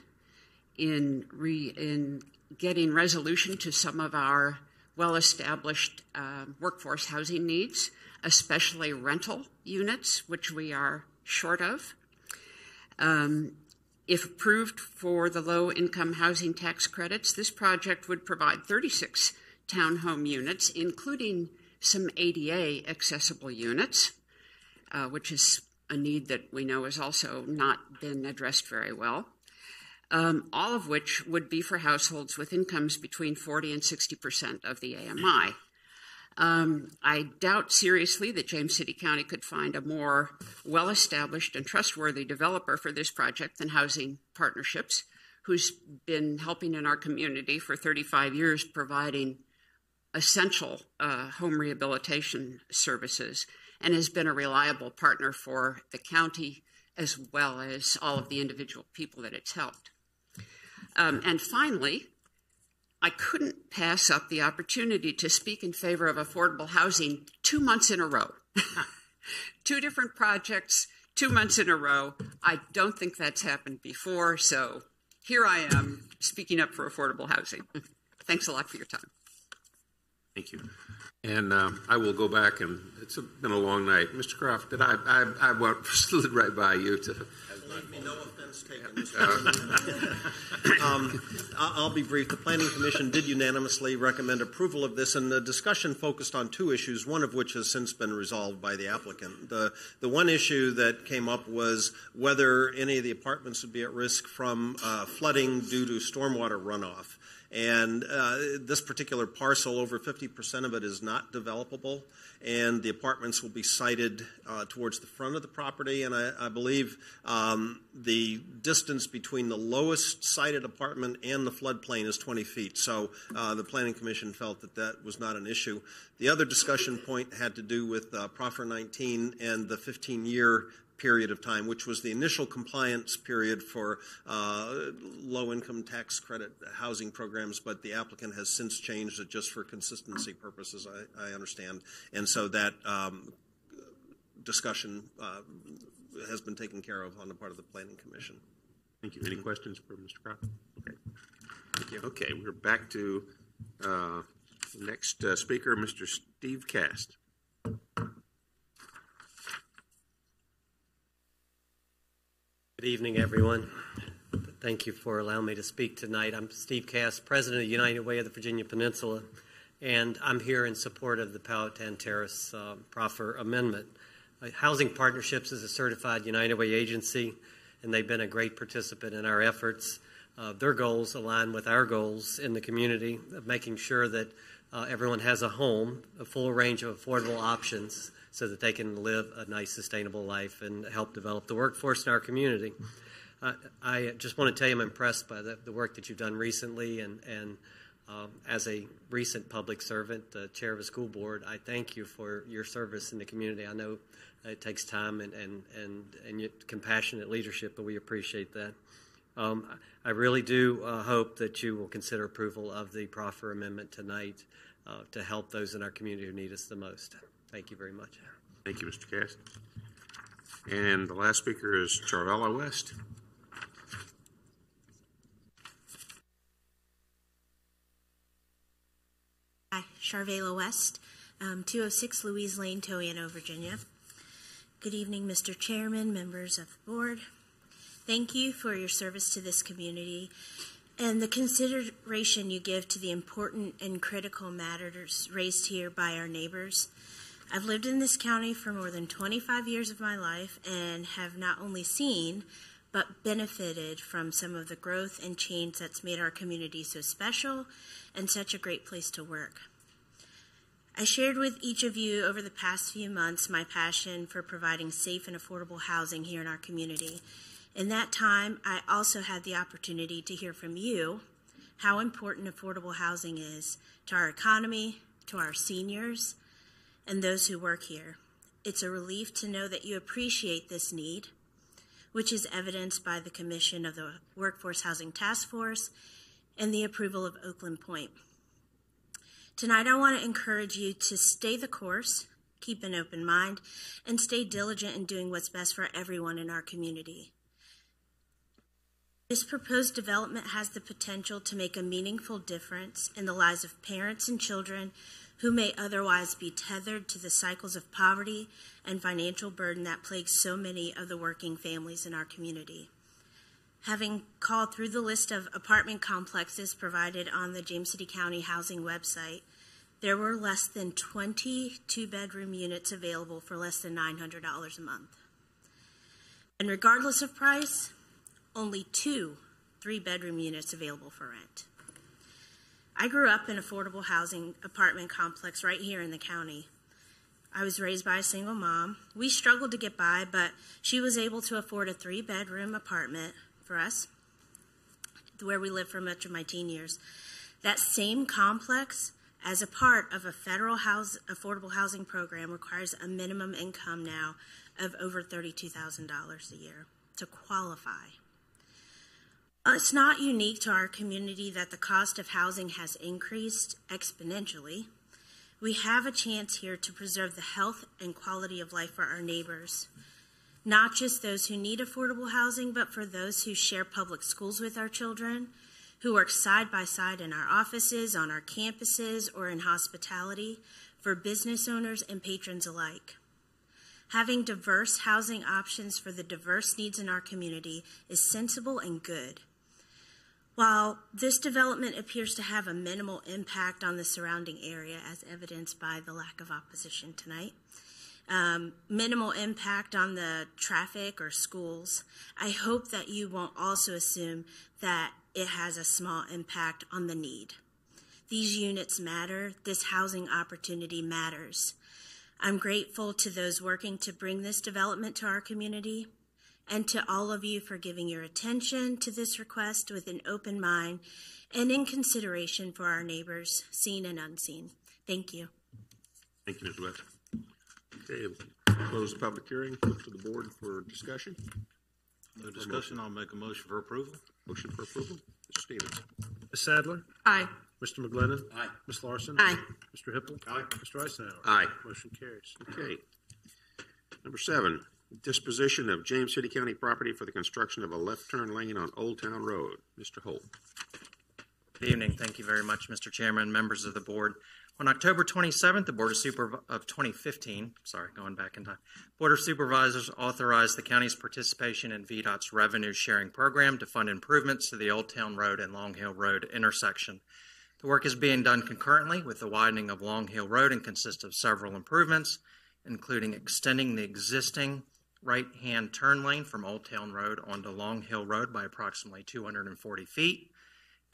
in getting resolution to some of our well-established workforce housing needs, especially rental units, which we are short of. If approved for the low-income housing tax credits, this project would provide 36 townhome units, including some ADA accessible units, which is a need that we know has also not been addressed very well, all of which would be for households with incomes between 40 and 60% of the AMI. I doubt seriously that James City County could find a more well-established and trustworthy developer for this project than Housing Partnerships, who's been helping in our community for 35 years, providing essential home rehabilitation services, and has been a reliable partner for the county as well as all of the individual people that it's helped. And finally, I couldn't pass up the opportunity to speak in favor of affordable housing 2 months in a row. 2 different projects, 2 months in a row. I don't think that's happened before, so here I am speaking up for affordable housing. Thanks a lot for your time. Thank you. And I will go back, and it's been a long night. Mr. Croft, did I slid right by you to... No offense taken. I'll be brief. The Planning Commission did unanimously recommend approval of this, and the discussion focused on 2 issues, one of which has since been resolved by the applicant. The one issue that came up was whether any of the apartments would be at risk from flooding due to stormwater runoff. And this particular parcel, over 50% of it is not developable, and the apartments will be sited towards the front of the property. And I believe the distance between the lowest sited apartment and the floodplain is 20 feet. So the Planning Commission felt that that was not an issue. The other discussion point had to do with Proffer 19 and the 15-year period of time, which was the initial compliance period for low-income tax credit housing programs, but the applicant has since changed it just for consistency purposes, I understand. And so that discussion has been taken care of on the part of the Planning Commission. Thank you. Any questions for Mr. Croft? Okay. Thank you. Okay, we're back to the next speaker, Mr. Steve Cast. Good evening, everyone. Thank you for allowing me to speak tonight. I'm Steve Cass, President of United Way of the Virginia Peninsula, and I'm here in support of the Powhatan Terrace Proffer Amendment. Housing Partnerships is a certified United Way agency, and they've been a great participant in our efforts. Their goals align with our goals in the community of making sure that everyone has a home, a full range of affordable options, so that they can live a nice, sustainable life and help develop the workforce in our community. I just want to tell you I'm impressed by the work that you've done recently, and as a recent public servant, chair of a school board, I thank you for your service in the community. I know it takes time and compassionate leadership, but we appreciate that. I really do hope that you will consider approval of the Proffer Amendment tonight to help those in our community who need us the most. Thank you very much. Thank you, Mr. Cast. And the last speaker is Charvella West. Hi, Charvella West, 206 Louise Lane, Towne, Virginia. Good evening, Mr. Chairman, members of the board. Thank you for your service to this community and the consideration you give to the important and critical matters raised here by our neighbors. I've lived in this county for more than 25 years of my life and have not only seen but benefited from some of the growth and change that's made our community so special and such a great place to work. I shared with each of you over the past few months my passion for providing safe and affordable housing here in our community. In that time, I also had the opportunity to hear from you how important affordable housing is to our economy, to our seniors, and those who work here. It's a relief to know that you appreciate this need, which is evidenced by the commission of the Workforce Housing Task Force and the approval of Oakland Point. Tonight, I want to encourage you to stay the course, keep an open mind, and stay diligent in doing what's best for everyone in our community. This proposed development has the potential to make a meaningful difference in the lives of parents and children who may otherwise be tethered to the cycles of poverty and financial burden that plague so many of the working families in our community. Having called through the list of apartment complexes provided on the James City County Housing website, there were less than 20 two-bedroom units available for less than $900 a month. And regardless of price, only 2 3-bedroom units available for rent. I grew up in affordable housing apartment complex right here in the county. I was raised by a single mom. We struggled to get by, but she was able to afford a 3-bedroom apartment for us, where we lived for much of my teen years. That same complex, as a part of a federal affordable housing program, requires a minimum income now of over $32,000 a year to qualify. It's not unique to our community that the cost of housing has increased exponentially. We have a chance here to preserve the health and quality of life for our neighbors, not just those who need affordable housing, but for those who share public schools with our children, who work side by side in our offices, on our campuses, or in hospitality, for business owners and patrons alike. Having diverse housing options for the diverse needs in our community is sensible and good. While this development appears to have a minimal impact on the surrounding area, as evidenced by the lack of opposition tonight, minimal impact on the traffic or schools, I hope that you won't also assume that it has a small impact on the need. These units matter. This housing opportunity matters. I'm grateful to those working to bring this development to our community, and to all of you for giving your attention to this request with an open mind and in consideration for our neighbors, seen and unseen. Thank you. Thank you, Ms. West. Okay, close the public hearing. Look to the board for discussion. No discussion. I'll make a motion for approval. Motion for approval. Mr. Stevens. Ms. Sadler? Aye. Mr. McGlennon? Aye. Ms. Larson? Aye. Mr. Hippel? Aye. Mr. Eisenhower? Aye. Motion carries. Okay. Number 7, disposition of James City County property for the construction of a left turn lane on Old Town Road. Mr. Holt. Good evening. Thank you very much, Mr. Chairman, members of the board. On October 27th, the Board of 2015, going back in time, Board of Supervisors authorized the county's participation in VDOT's revenue sharing program to fund improvements to the Old Town Road and Long Hill Road intersection. The work is being done concurrently with the widening of Long Hill Road and consists of several improvements, including extending the existing right-hand turn lane from Old Town Road onto Long Hill Road by approximately 240 feet.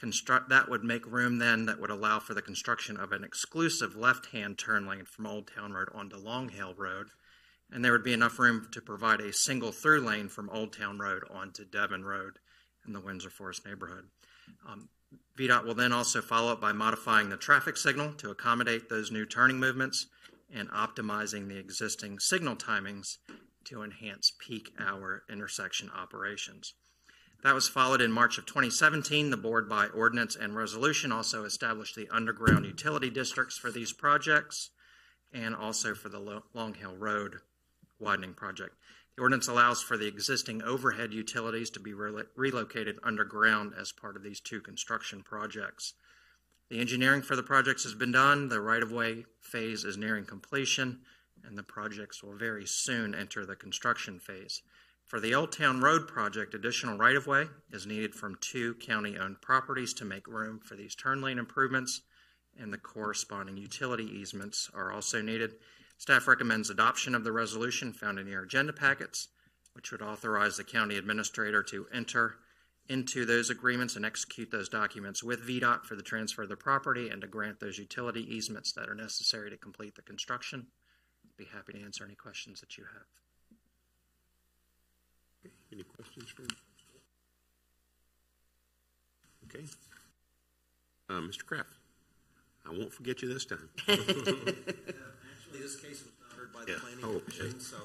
That would make room then that would allow for the construction of an exclusive left-hand turn lane from Old Town Road onto Long Hill Road, and there would be enough room to provide a single through lane from Old Town Road onto Devon Road in the Windsor Forest neighborhood. VDOT will then also follow up by modifying the traffic signal to accommodate those new turning movements and optimizing the existing signal timings to enhance peak hour intersection operations. That was followed in March of 2017. The board, by ordinance and resolution, also established the underground utility districts for these projects and also for the Long Hill Road widening project. The ordinance allows for the existing overhead utilities to be relocated underground as part of these 2 construction projects. The engineering for the projects has been done. The right-of-way phase is nearing completion, and the projects will very soon enter the construction phase. For the Old Town Road project, additional right-of-way is needed from 2 county-owned properties to make room for these turn lane improvements, and the corresponding utility easements are also needed. Staff recommends adoption of the resolution found in your agenda packets, which would authorize the county administrator to enter into those agreements and execute those documents with VDOT for the transfer of the property and to grant those utility easements that are necessary to complete the construction. I'd be happy to answer any questions that you have. Any questions for Okay. Mr. Kraft, I won't forget you this time. Actually, this case was not heard by the planning commission, so...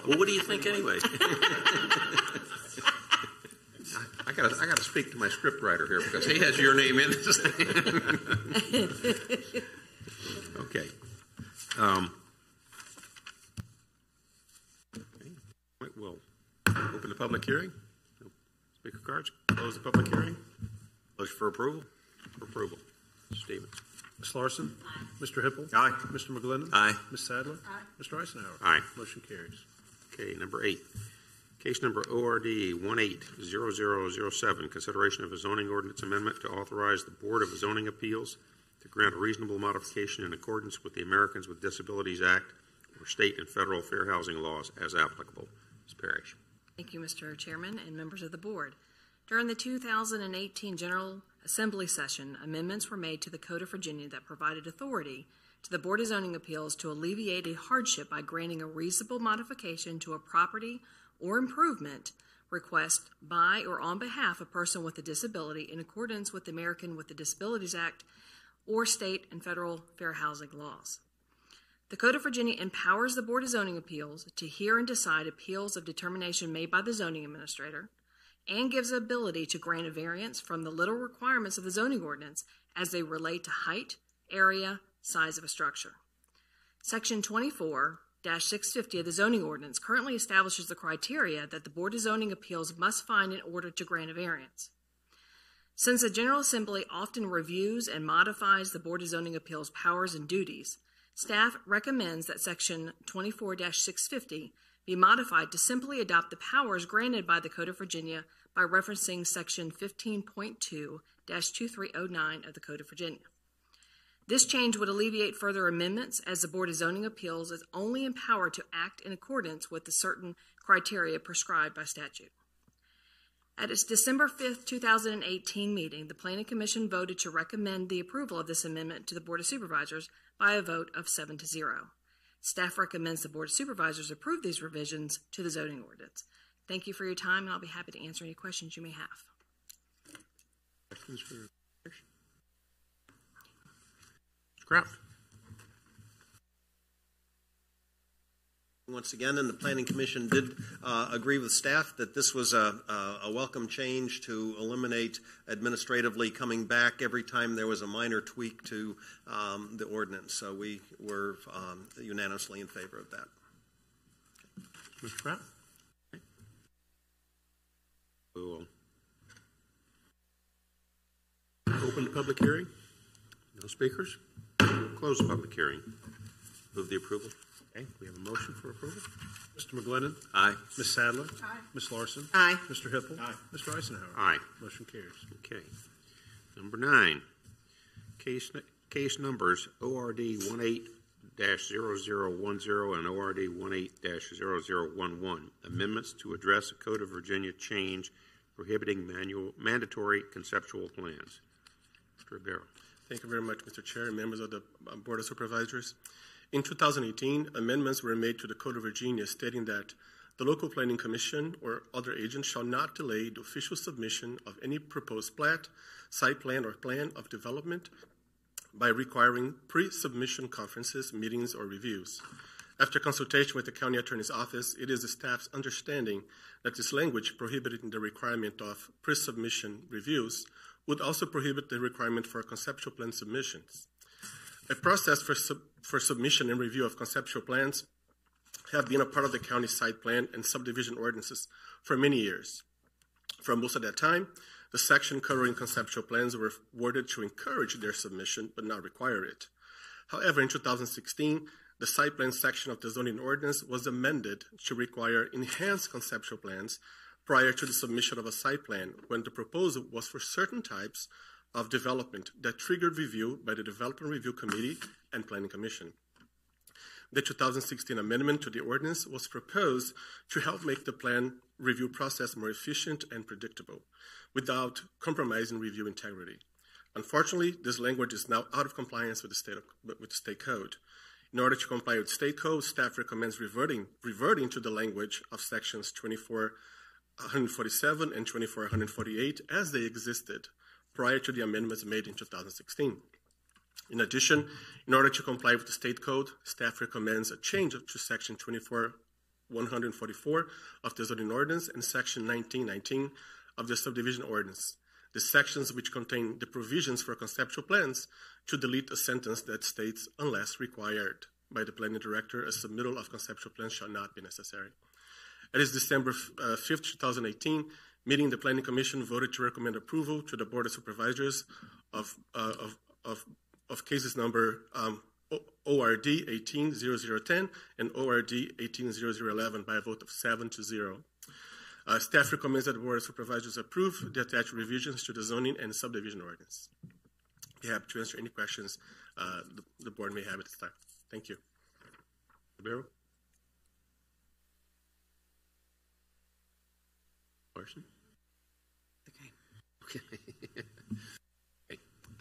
Well, what do you think anyway? I got to speak to my script writer here because he has your name in this thing. Okay. We'll open the public hearing. Speaker cards. Close the public hearing. Motion for approval. For approval. Stevens. Ms. Larson? Aye. Mr. Hippel? Aye. Mr. McGlinnan? Aye. Ms. Sadler? Aye. Mr. Eisenhower? Aye. Motion carries. Okay, number 8. Case number ORD 180007, consideration of a zoning ordinance amendment to authorize the Board of Zoning Appeals to grant a reasonable modification in accordance with the Americans with Disabilities Act or state and federal fair housing laws as applicable. Ms. Parrish. Thank you, Mr. Chairman and members of the board. During the 2018 General Assembly session, amendments were made to the Code of Virginia that provided authority to the Board of Zoning Appeals to alleviate a hardship by granting a reasonable modification to a property or improvement request by or on behalf of a person with a disability in accordance with the American with the Disabilities Act or state and federal fair housing laws. The Code of Virginia empowers the Board of Zoning Appeals to hear and decide appeals of determination made by the zoning administrator and gives the ability to grant a variance from the literal requirements of the zoning ordinance as they relate to height, area, size of a structure. Section 24-650 of the zoning ordinance currently establishes the criteria that the Board of Zoning Appeals must find in order to grant a variance. Since the General Assembly often reviews and modifies the Board of Zoning Appeals' powers and duties, staff recommends that Section 24-650 be modified to simply adopt the powers granted by the Code of Virginia by referencing Section 15.2-2309 of the Code of Virginia. This change would alleviate further amendments as the Board of Zoning Appeals is only empowered to act in accordance with the certain criteria prescribed by statute. At its December 5, 2018 meeting, the Planning Commission voted to recommend the approval of this amendment to the Board of Supervisors by a vote of 7-0. Staff recommends the Board of Supervisors approve these revisions to the zoning ordinance. Thank you for your time, and I'll be happy to answer any questions you may have. Questions for Kraft. Once again, and the Planning Commission did agree with staff that this was a welcome change to eliminate administratively coming back every time there was a minor tweak to the ordinance. So we were unanimously in favor of that. Mr. Kraft? Okay. We will open the public hearing. No speakers? Close the public hearing. Move the approval. Okay, we have a motion for approval. Mr. McGlinnan? Aye. Ms. Sadler? Aye. Ms. Larson? Aye. Mr. Hippel? Aye. Mr. Eisenhower? Aye. Motion carries. Okay. Number 9, case numbers ORD 18-0010 and ORD 18-0011, amendments to address a Code of Virginia change prohibiting mandatory conceptual plans. Mr. Ribeiro. Thank you very much, Mr. Chair and members of the Board of Supervisors. In 2018, amendments were made to the Code of Virginia stating that the local planning commission or other agent shall not delay the official submission of any proposed plat, site plan, or plan of development by requiring pre-submission conferences, meetings, or reviews. After consultation with the county attorney's office, it is the staff's understanding that this language prohibiting the requirement of pre-submission reviews would also prohibit the requirement for conceptual plan submissions. A process for submission and review of conceptual plans have been a part of the county site plan and subdivision ordinances for many years. For most of that time, the section covering conceptual plans were worded to encourage their submission but not require it. However, in 2016, the site plan section of the zoning ordinance was amended to require enhanced conceptual plans prior to the submission of a site plan when the proposal was for certain types of development that triggered review by the Development Review Committee and Planning Commission. The 2016 amendment to the ordinance was proposed to help make the plan review process more efficient and predictable without compromising review integrity. Unfortunately, this language is now out of compliance with the state code. In order to comply with state code, staff recommends reverting to the language of sections 2447 and 2448 as they existed prior to the amendments made in 2016. In addition, in order to comply with the state code, staff recommends a change to section 24144 of the zoning ordinance and section 1919 of the subdivision ordinance. The sections which contain the provisions for conceptual plans to delete a sentence that states, unless required by the planning director, a submittal of conceptual plans shall not be necessary. At its December 5th, 2018 meeting, the Planning Commission voted to recommend approval to the Board of Supervisors of cases number ORD 18-0010 and ORD 18-0011 by a vote of 7-0. Staff recommends that the Board of Supervisors approve the attached revisions to the zoning and subdivision ordinance. Be happy to answer any questions the board may have at this time. Thank you. Ribeiro? Larson? Okay. Okay.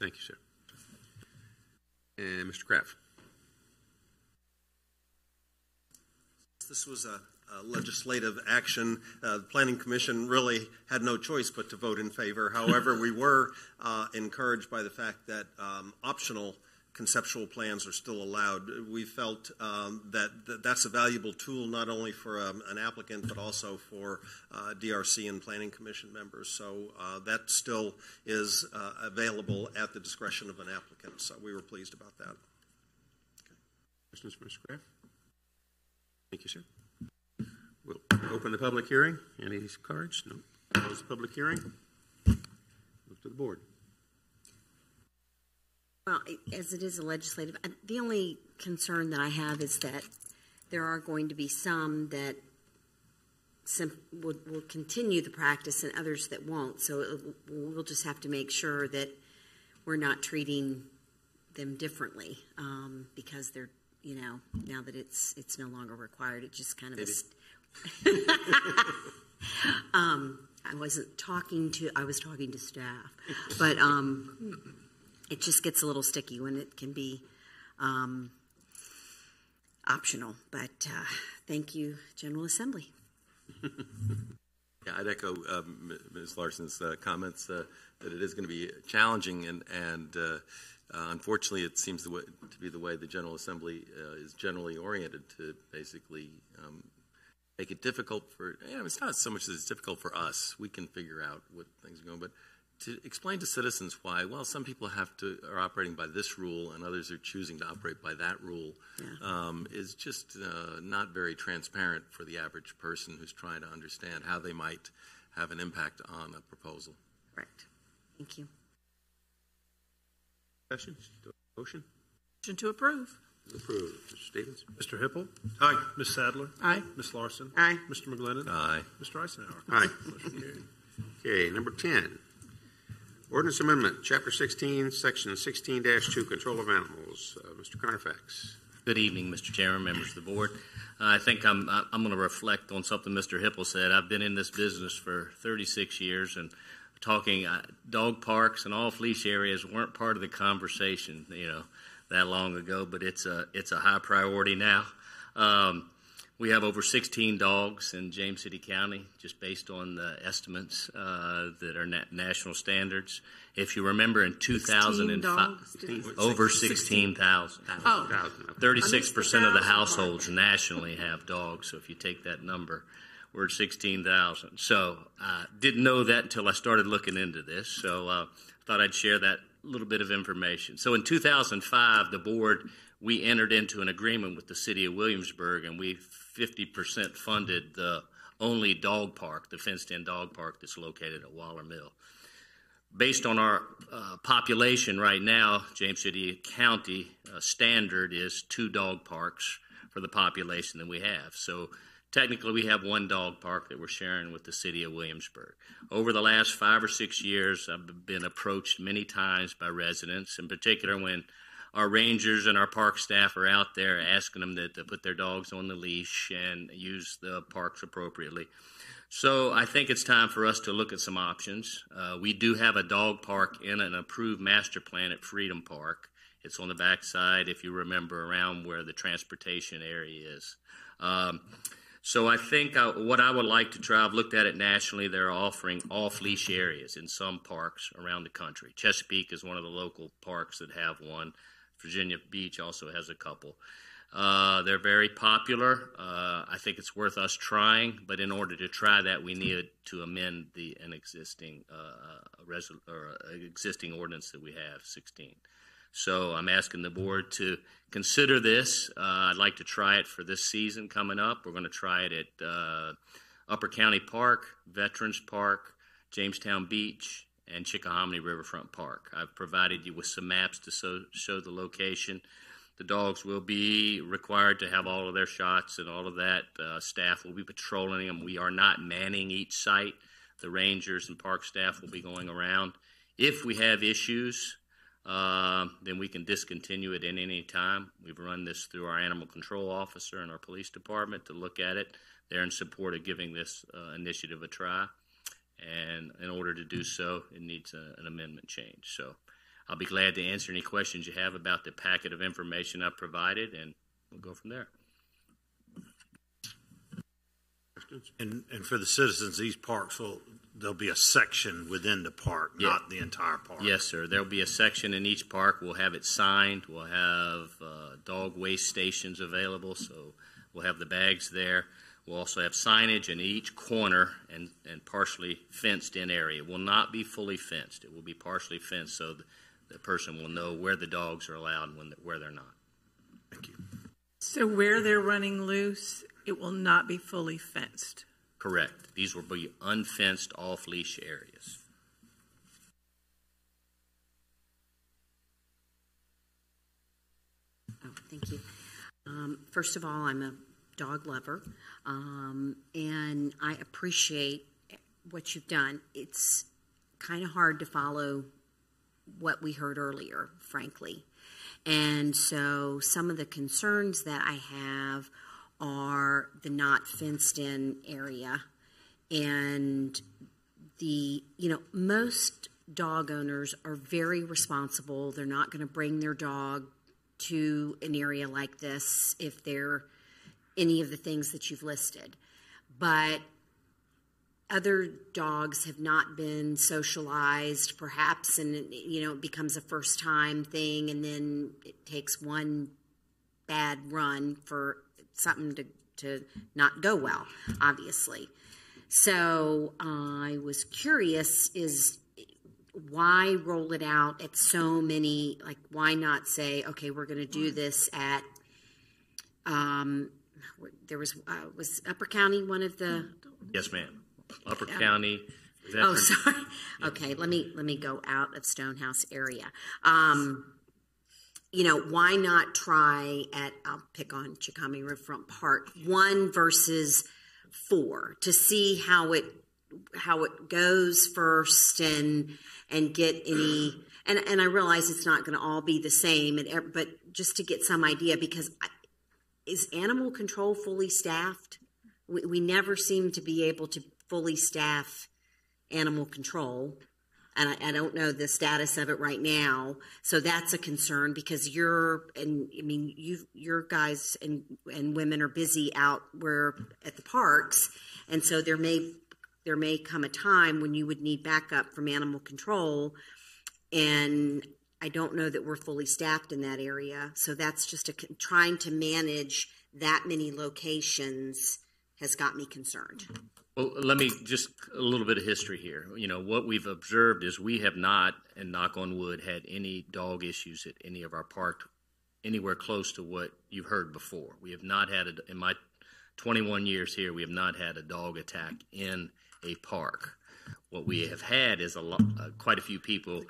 Thank you, sir. And Mr. Kraft. This was a legislative action. The Planning Commission really had no choice but to vote in favor. However, we were encouraged by the fact that optional conceptual plans are still allowed. We felt that's a valuable tool not only for an applicant but also for DRC and Planning Commission members. So that still is available at the discretion of an applicant. So we were pleased about that. Okay. Questions for Mr. Kraft? Thank you, sir. We'll open the public hearing. Any cards? No. Close the public hearing. Move to the board. Well, as it is a legislative, the only concern that I have is that there are going to be some that will continue the practice and others that won't. So we'll just have to make sure that we're not treating them differently because they're, you know, now that it's no longer required. It just kind of I was talking to staff, but it just gets a little sticky when it can be optional. But thank you, General Assembly. Yeah, I'd echo Ms. Larson's comments that it is going to be challenging, and unfortunately, it seems to be the way the General Assembly is generally oriented, to basically make it difficult for. It's not so much that it's difficult for us; we can figure out what things are going, but to explain to citizens why, well, some people are operating by this rule and others are choosing to operate by that rule, is just not very transparent for the average person who's trying to understand how they might have an impact on a proposal. Correct. Thank you. Questions? Motion? Motion to approve. Approved. Mr. Stevens? Mr. Hippel? Aye. Ms. Sadler? Aye. Ms. Larson? Aye. Mr. McGlennon? Aye. Mr. Eisenhower? Aye. Motion carried. Okay, number 10. Ordinance Amendment, Chapter 16, Section 16-2, Control of Animals. Mr. Carfax. Good evening, Mr. Chairman, members of the board. I think I'm going to reflect on something Mr. Hippel said. I've been in this business for 36 years, and talking dog parks and off-leash areas weren't part of the conversation, that long ago, but it's a high priority now. We have over 16 dogs in James City County, just based on the estimates that are national standards. If you remember, in 2005, over 16,000. 36% of the households nationally have dogs. So if you take that number, we're at 16,000. So I didn't know that until I started looking into this. So I thought I'd share that little bit of information. So in 2005, the board, we entered into an agreement with the city of Williamsburg, and we 50% funded the only dog park, the fenced-in dog park that's located at Waller Mill. Based on our population right now, James City County standard is 2 dog parks for the population that we have. So technically, we have 1 dog park that we're sharing with the city of Williamsburg. Over the last 5 or 6 years, I've been approached many times by residents, in particular when our rangers and our park staff are out there asking them to put their dogs on the leash and use the parks appropriately. So I think it's time for us to look at some options. We do have a dog park in an approved master plan at Freedom Park. It's on the backside, if you remember, around where the transportation area is. So I think what I would like to try, I've looked at it nationally, they're offering off-leash areas in some parks around the country. Chesapeake is one of the local parks that have one. Virginia Beach also has a couple. They're very popular. I think it's worth us trying, but in order to try that, we need to amend an existing existing ordinance that we have, 16. So I'm asking the board to consider this. I'd like to try it for this season coming up. We're going to try it at Upper County Park, Veterans Park, Jamestown Beach, and Chickahominy Riverfront Park. I've provided you with some maps to show the location. The dogs will be required to have all of their shots and all of that. Staff will be patrolling them. We are not manning each site. The rangers and park staff will be going around. If we have issues, then we can discontinue it in any time. We've run this through our animal control officer and our police department to look at it. They're in support of giving this initiative a try. And in order to do so, it needs an amendment change. So I'll be glad to answer any questions you have about the packet of information I've provided, and we'll go from there. And for the citizens, these parks there'll be a section within the park, not the entire park. Yes, sir. There'll be a section in each park. We'll have it signed. We'll have dog waste stations available, so we'll have the bags there. We'll also have signage in each corner and partially fenced-in area. It will not be fully fenced. It will be partially fenced, so the person will know where the dogs are allowed and where they're not. Thank you. So where they're running loose, it will not be fully fenced? Correct. These will be unfenced, off-leash areas. Oh, thank you. First of all, I'm a dog lover, and I appreciate what you've done. It's kind of hard to follow what we heard earlier, frankly. And so some of the concerns that I have are the not fenced in area, and most dog owners are very responsible. They're not going to bring their dog to an area like this if they're any of the things that you've listed. But other dogs have not been socialized, perhaps, and it becomes a first-time thing, and then it takes one bad run for something to not go well, obviously. So I was curious, why roll it out at so many, why not say, okay, we're going to do this at, there was Upper County one of the? Yes, ma'am. Upper County. Oh, sorry. Okay, let me go out of Stonehouse area. Why not try at, I'll pick on Chickahominy Riverfront Park, 1 versus 4 to see how it goes first and get any, and I realize it's not going to all be the same, but just to get some idea, because is animal control fully staffed? We never seem to be able to fully staff animal control, and I don't know the status of it right now. So that's a concern, because your guys and women are busy out at the parks, and so there may come a time when you would need backup from animal control, and I don't know that we're fully staffed in that area. So that's just trying to manage that many locations has got me concerned. Well, let me just a little bit of history here. What we've observed is we have not, and knock on wood, had any dog issues at any of our parks anywhere close to what you've heard before. We have not had, in my 21 years here, we have not had a dog attack in a park. What we have had is quite a few people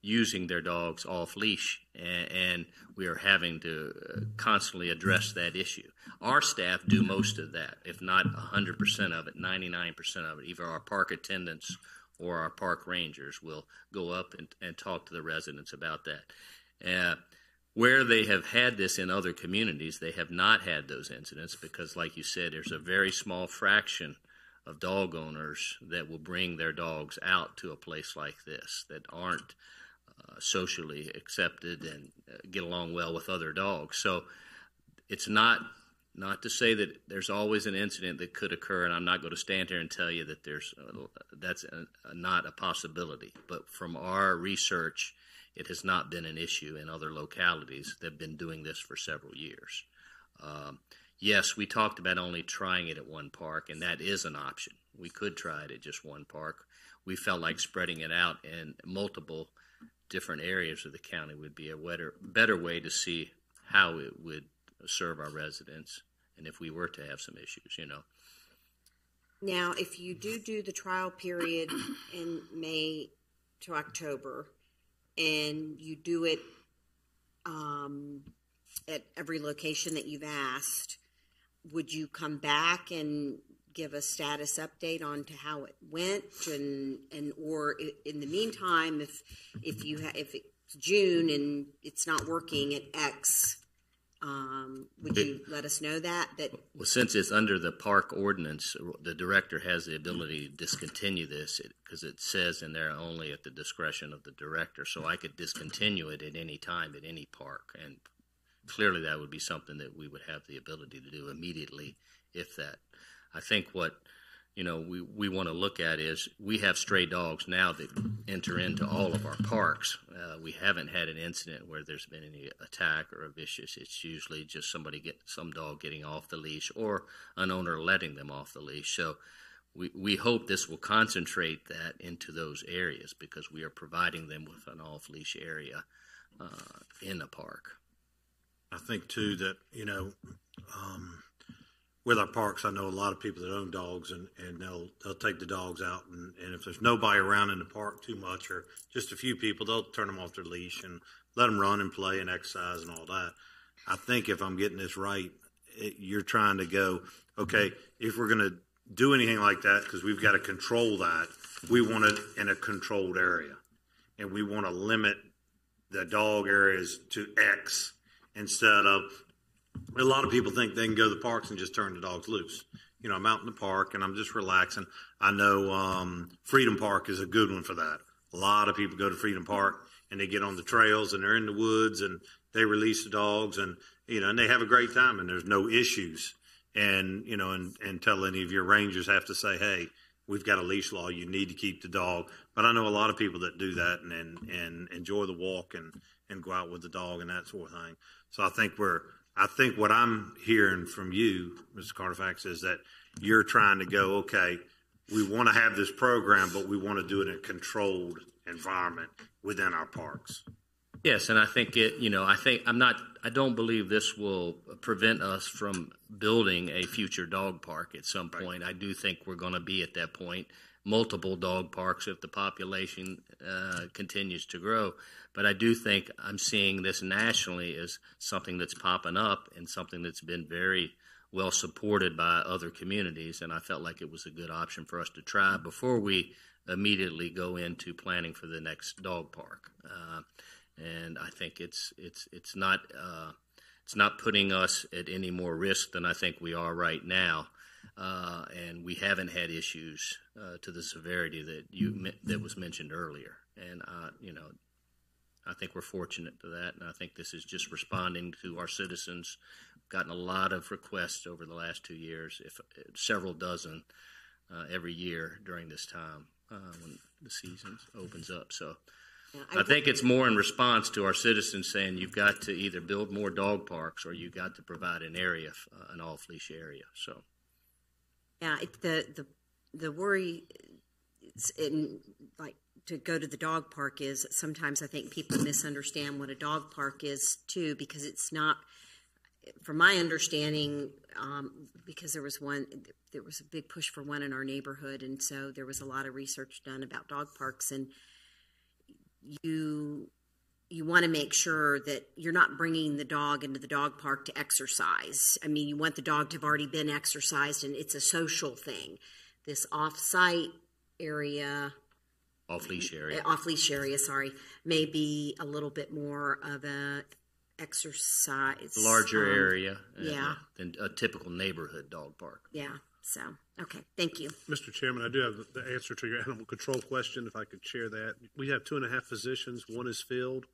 using their dogs off leash, and we are having to constantly address that issue. Our staff do most of that, if not 100% of it, 99% of it. Either our park attendants or our park rangers will go up and talk to the residents about that. Where they have had this in other communities, they have not had those incidents because, like you said, there's a very small fraction of dog owners that will bring their dogs out to a place like this that aren't socially accepted and get along well with other dogs. So it's not to say that there's always an incident that could occur, and I'm not going to stand here and tell you that that's not a possibility. But from our research, it has not been an issue in other localities that have been doing this for several years. Yes, we talked about only trying it at one park, and that is an option. We could try it at just one park. We felt like spreading it out in multiple different areas of the county would be a better way to see how it would serve our residents, and if we were to have some issues, Now, if you do the trial period in May to October, and you do it at every location that you've asked, would you come back and give a status update on to how it went, or in the meantime, if it's June and it's not working at X, would you let us know that? Well, since it's under the park ordinance, the director has the ability to discontinue this because it says in there only at the discretion of the director. So I could discontinue it at any time at any park, and clearly that would be something that we would have the ability to do immediately if that. I think what we want to look at is we have stray dogs now that enter into all of our parks. We haven't had an incident where there's been any attack or a vicious. It's usually just some dog getting off the leash or an owner letting them off the leash. So we hope this will concentrate that into those areas because we are providing them with an off-leash area in the park. I think too that with our parks, I know a lot of people that own dogs, and they'll take the dogs out, and if there's nobody around in the park too much, or just a few people, they'll turn them off their leash and let them run and play and exercise and all that. I think if I'm getting this right, you're trying to go, okay, if we're going to do anything like that, because we've got to control that, we want it in a controlled area, and we want to limit the dog areas to X instead of. A lot of people think they can go to the parks and just turn the dogs loose. I'm out in the park and I'm just relaxing. I know Freedom Park is a good one for that. A lot of people go to Freedom Park and they get on the trails and they're in the woods and they release the dogs and they have a great time and there's no issues. And until any of your rangers have to say, hey, we've got a leash law, you need to keep the dog. But I know a lot of people that do that and enjoy the walk and go out with the dog and that sort of thing. So I think what I'm hearing from you, Mr. Carterfax, is that you're trying to go, okay, we want to have this program, but we want to do it in a controlled environment within our parks. Yes, and I think I don't believe this will prevent us from building a future dog park at some point. Right. I do think we're going to be at that point, multiple dog parks if the population continues to grow. But I do think I'm seeing this nationally as something that's popping up and something that's been very well supported by other communities. And I felt like it was a good option for us to try before we immediately go into planning for the next dog park. And I think it's not putting us at any more risk than I think we are right now. And we haven't had issues to the severity that was mentioned earlier. And I think we're fortunate to that, and I think this is just responding to our citizens. We've gotten a lot of requests over the last 2 years, several dozen every year during this time when the season opens up. So I think it's more in response to our citizens saying you've got to either build more dog parks or you've got to provide an area, an off-leash area. So yeah, the worry to go to the dog park is sometimes I think people misunderstand what a dog park is too, because it's not, from my understanding, because there was a big push for one in our neighborhood, and so there was a lot of research done about dog parks, and you want to make sure that you're not bringing the dog into the dog park to exercise. I mean, you want the dog to have already been exercised, and it's a social thing. This off-site area, off-leash area, sorry, may be a little bit more of a exercise. Larger area than a typical neighborhood dog park. Yeah, so, okay, thank you. Mr. Chairman, I do have the answer to your animal control question, if I could share that. We have 2.5 positions. One is filled.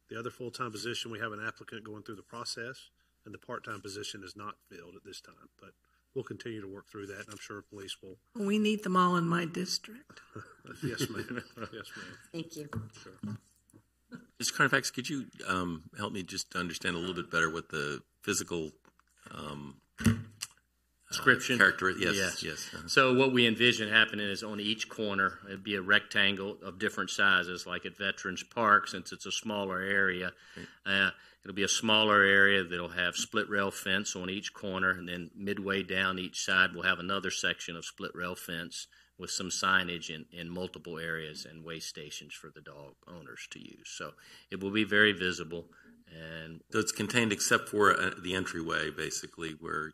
The other full-time position, we have an applicant going through the process, and the part-time position is not filled at this time, but we'll continue to work through that, and I'm sure police will. We need them all in my district. Yes, ma'am. Yes, ma'am. Thank you. Sure. Mr. Carfax, could you help me just understand a little bit better what the physical description. Character. Yes. So what we envision happening is on each corner, it'd be a rectangle of different sizes, like at Veterans Park, since it's a smaller area. It'll be a smaller area that'll have split rail fence on each corner, and then midway down each side we'll have another section of split rail fence with some signage in multiple areas and way stations for the dog owners to use. So it will be very visible. And so it's contained except for the entryway, basically, where,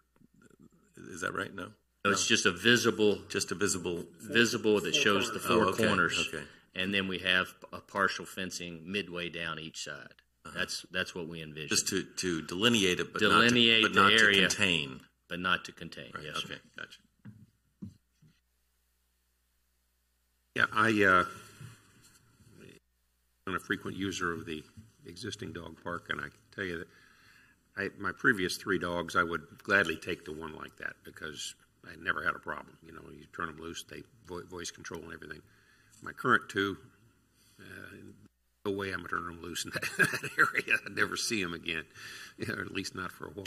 is that right? No? So it's just a visible that shows the four corners. Okay. And then we have a partial fencing midway down each side. That's what we envision. Just to delineate it, but delineate not to, but not the area, to contain. But not to contain. Right. Yes. Okay, gotcha. Yeah, I'm a frequent user of the existing dog park, and I can tell you that my previous 3 dogs, I would gladly take to one like that because I never had a problem. You know, you turn them loose, they voice control and everything. My current 2, no way I'm going to turn them loose in that area. I'd never see them again, or at least not for a while.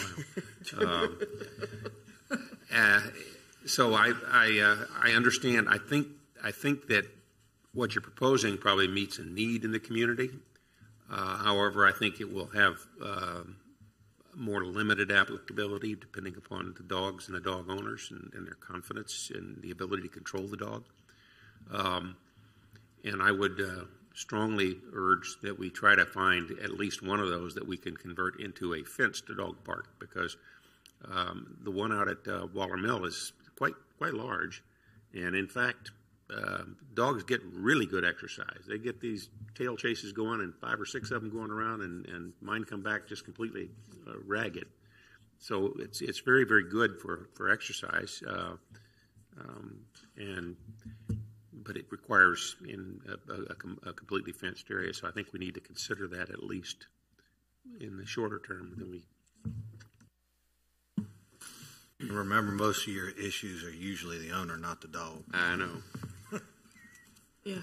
So I understand. I think that what you're proposing probably meets a need in the community. However, I think it will have more limited applicability depending upon the dogs and the dog owners and their confidence in the ability to control the dog. And I would strongly urge that we try to find at least one of those that we can convert into a fenced dog park, because the one out at Waller Mill is quite large, and in fact, dogs get really good exercise. They get these tail chases going, and 5 or 6 of them going around, and mine come back just completely ragged. So it's very, very good for exercise, but it requires in a completely fenced area. So I think we need to consider that at least in the shorter term. Than we. Remember, most of your issues are usually the owner, not the dog. I know. Yeah.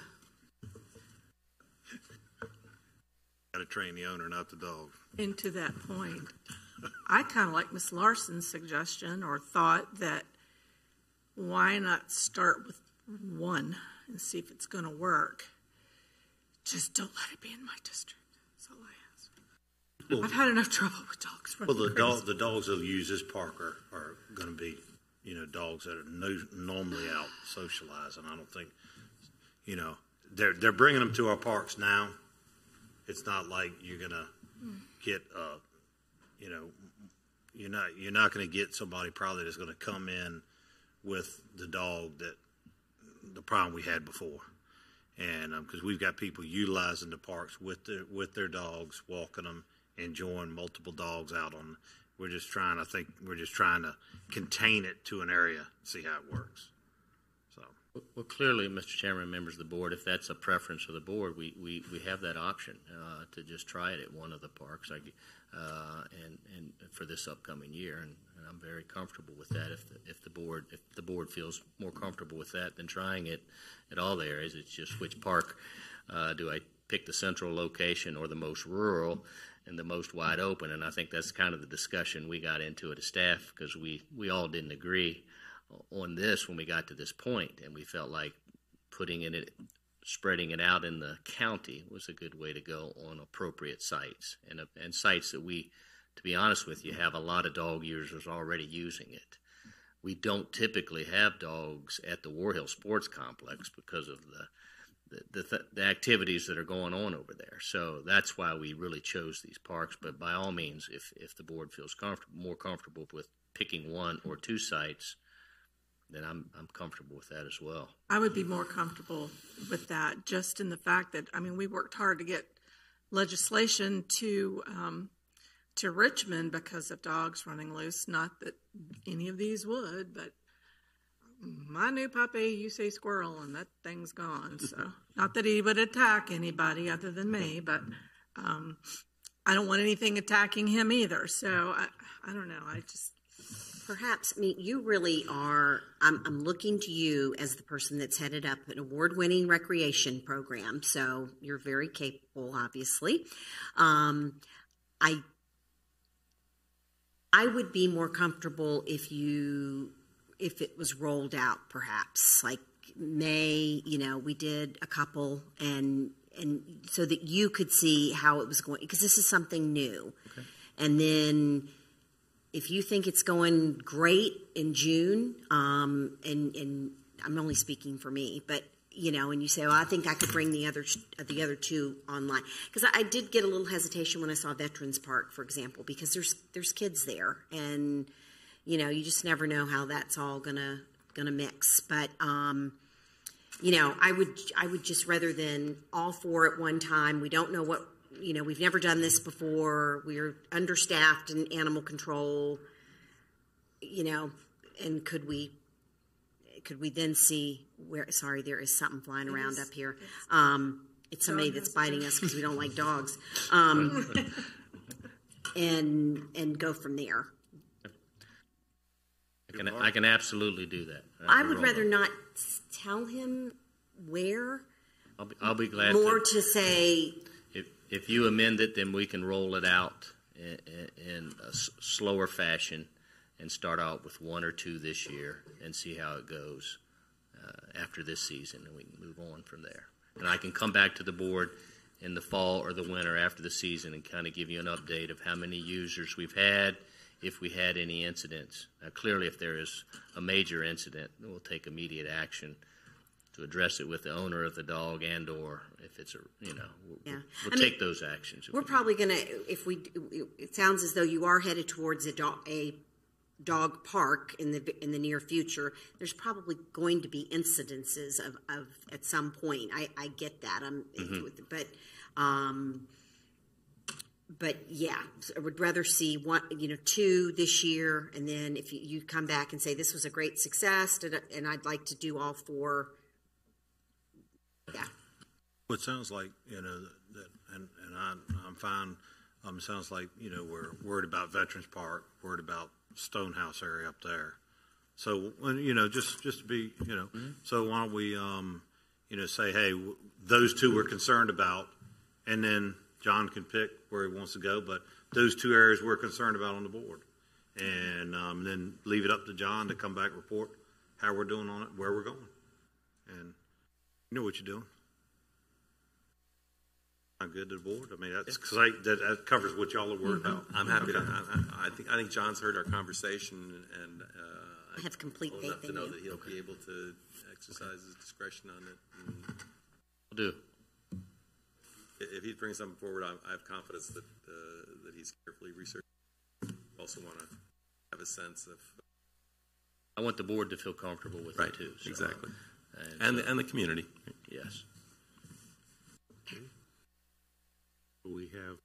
Got to train the owner, not the dog. And to that point, I kind of like Ms. Larson's suggestion or thought that why not start with one and see if it's going to work. Just don't let it be in my district. That's all I ask. Well, I've had enough trouble with dogs. Well, the dogs that'll use this park are going to be, dogs that are normally out socializing. I don't think, they're bringing them to our parks now. It's not like you're going to get, you're not going to get somebody probably that's going to come in with the dog that the problem we had before. And because we've got people utilizing the parks with their dogs, walking them, enjoying multiple dogs out on. We're just trying to contain it to an area, see how it works. So, well, clearly, Mr. Chairman, members of the board, if that's a preference of the board, we have that option to just try it at one of the parks, and for this upcoming year, and I'm very comfortable with that. If the board feels more comfortable with that than trying it at all the areas, it's just which park do I pick, the central location or the most rural and the most wide open. And I think that's kind of the discussion we got into as staff, because we all didn't agree on this when we got to this point, and we felt like spreading it out in the county was a good way to go on appropriate sites and sites that we, to be honest with you, have a lot of dog users already using it. We don't typically have dogs at the War Hill Sports Complex because of the activities that are going on over there. So that's why we really chose these parks. But by all means, if the board feels more comfortable with picking 1 or 2 sites, then I'm comfortable with that as well. I would be more comfortable with that, just in the fact that, we worked hard to get legislation to Richmond because of dogs running loose. Not that any of these would, but my new puppy, you say squirrel, and that thing's gone. So, not that he would attack anybody other than me, but I don't want anything attacking him either. So, I don't know. Perhaps, you really are, I'm looking to you as the person that's headed up an award-winning recreation program, so you're very capable, obviously. I I would be more comfortable if it was rolled out, perhaps like May. We did a couple, and so that you could see how it was going, because this is something new. Okay. And then if you think it's going great in June, and I'm only speaking for me, but and you say, well, I think I could bring the other two online, because I did get a little hesitation when I saw Veterans Park, for example, because there's kids there, and you just never know how that's all gonna mix. But I would just, rather than all four at one time. We don't know what. We've never done this before. We're understaffed in animal control, and could we then see where, sorry, there is something flying around up here. It's somebody that's biting us because we don't like dogs. And go from there. I can absolutely do that. I would rather not tell him where. I'll be glad more to say. If you amend it, then we can roll it out in a slower fashion and start out with one or two this year and see how it goes after this season, and we can move on from there. And I can come back to the board in the fall or the winter after the season and kind of give you an update of how many users we've had, if we had any incidents. Now, clearly, if there is a major incident, we'll take immediate action to address it with the owner of the dog, and or if it's we'll take those actions. We're probably going to, it sounds as though you are headed towards a dog park in the near future. There's probably going to be incidences of at some point. I get that. But yeah, I would rather see one, two this year, and then if you come back and say this was a great success, and I'd like to do all four. Yeah. Well, it sounds like I'm fine. It sounds like we're worried about Veterans Park, worried about Stonehouse area up there. So just to be So why don't we say, hey, those two we're concerned about, and then John can pick where he wants to go. But those two areas we're concerned about on the board, and then leave it up to John to come back, report how we're doing on it, where we're going, and. You know what you're doing. I'm good to the board. I mean, that's because that covers what y'all are worried about. I'm happy to. I think John's heard our conversation, and I have complete faith enough to in know you. that he'll be able to exercise his discretion on it. Will do. If he brings something forward, I have confidence that he's carefully researched. Also, want to have a sense of. I want the board to feel comfortable with it too. So. Exactly. And the community. Yes. Okay. We have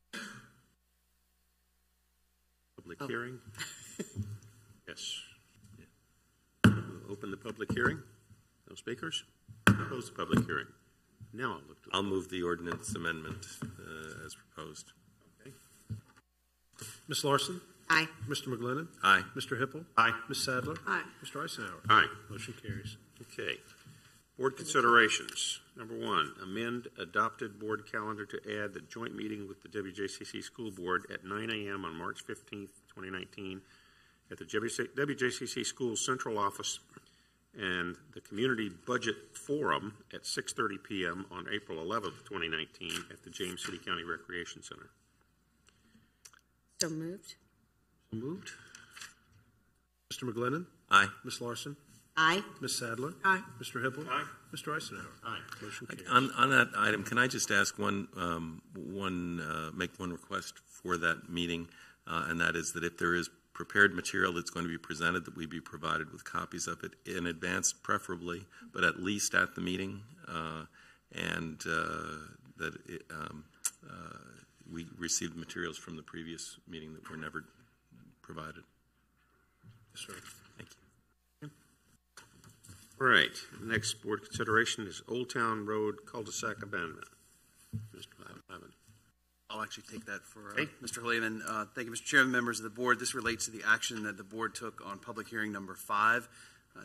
public hearing. Yes. We'll open the public hearing. No speakers. Close the public hearing. Now I'll move the ordinance amendment as proposed. Okay. Ms. Larson? Aye. Mr. McGlinnan? Aye. Mr. Hippel? Aye. Ms. Sadler? Aye. Mr. Eisenhower? Aye. Motion carries. Okay. Board considerations. Number one, amend adopted board calendar to add the joint meeting with the W-JCC School Board at 9 a.m. on March 15th, 2019 at the W-JCC School Central Office, and the Community Budget Forum at 6:30 p.m. on April 11th, 2019 at the James City County Recreation Center. So moved. So moved. Mr. McGlinnan? Aye. Ms. Larson? Aye. Ms. Sadler? Aye. Mr. Hippel? Aye. Mr. Eisenhower? Aye. Motion carries. On that item, can I just ask make one request for that meeting, and that is that if there is prepared material that's going to be presented, that we be provided with copies of it in advance, preferably, but at least at the meeting, and that we received materials from the previous meeting that were never provided. Yes, sir. Thank you. All right. Next board consideration is Old Town Road cul-de-sac abandonment. Mr. Levin. I'll actually take that for Mr. Lehman. Thank you, Mr. Chairman, members of the board. This relates to the action that the board took on public hearing number 5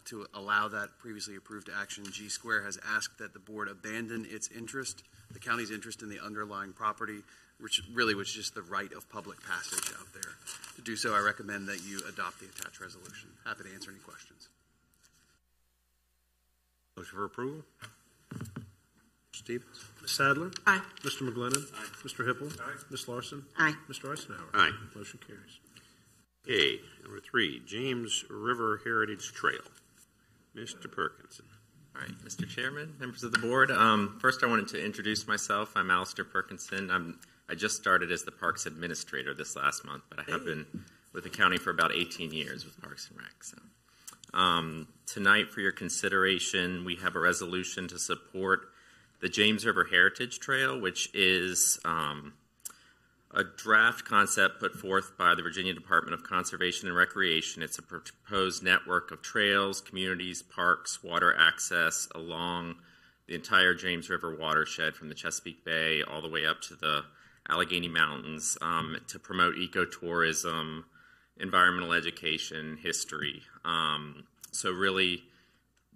to allow that previously approved action. G Square has asked that the board abandon its interest, the county's interest in the underlying property. which really was just the right of public passage out there. To do so, I recommend that you adopt the attached resolution. Happy to answer any questions. Motion for approval? Stevens? Ms. Sadler? Aye. Mr. McGlinnan? Aye. Mr. Hippel? Aye. Ms. Larson? Aye. Mr. Eisenhower? Aye. Motion carries. Okay, number 3, James River Heritage Trail. Mr. Perkinson. All right, Mr. Chairman, members of the board. First, I wanted to introduce myself. I'm Alistair Perkinson. I just started as the Parks Administrator this last month, but I have been with the county for about 18 years with Parks and Rec. So, tonight, for your consideration, we have a resolution to support the James River Heritage Trail, which is a draft concept put forth by the Virginia Department of Conservation and Recreation. It's a proposed network of trails, communities, parks, water access along the entire James River watershed from the Chesapeake Bay all the way up to the Allegheny Mountains to promote ecotourism, environmental education, history. So really,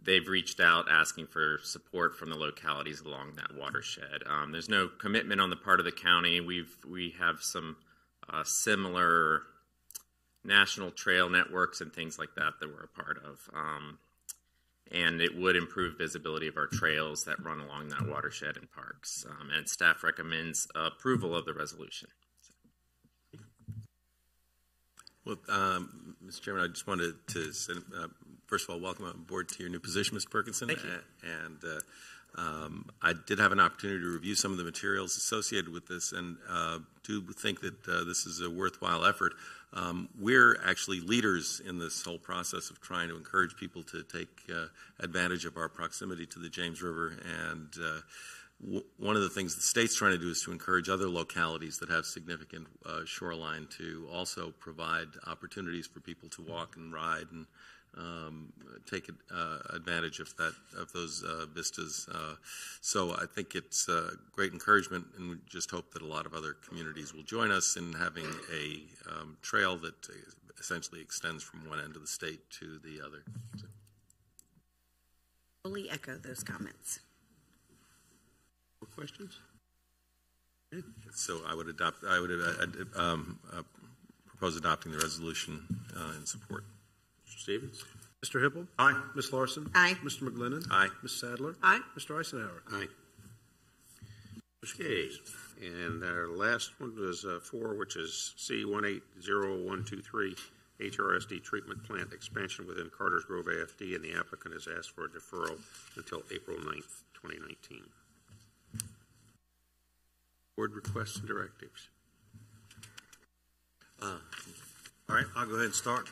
they've reached out asking for support from the localities along that watershed. There's no commitment on the part of the county. We have some similar national trail networks and things like that we're a part of. And it would improve visibility of our trails that run along that watershed and parks. And staff recommends approval of the resolution. Well, Mr. Chairman, I just wanted to send, first of all, welcome on board to your new position, Mr. Perkinson. Thank you. And I did have an opportunity to review some of the materials associated with this, and do think that this is a worthwhile effort. We're actually leaders in this whole process of trying to encourage people to take advantage of our proximity to the James River, and one of the things the state's trying to do is to encourage other localities that have significant shoreline to also provide opportunities for people to walk and ride and take advantage of those vistas. So I think it's a great encouragement, and we just hope that a lot of other communities will join us in having a trail that essentially extends from one end of the state to the other. So. Fully echo those comments. More questions? So I would propose adopting the resolution in support. Mr. Stevens? Mr. Hippel? Aye. Ms. Larson? Aye. Mr. McGlinnan? Aye. Ms. Sadler? Aye. Mr. Eisenhower? Aye. Okay, and our last one was 4, which is C180123, HRSD treatment plant expansion within Carter's Grove AFD, and the applicant has asked for a deferral until April 9th, 2019. Board requests and directives. All right, I'll go ahead and start.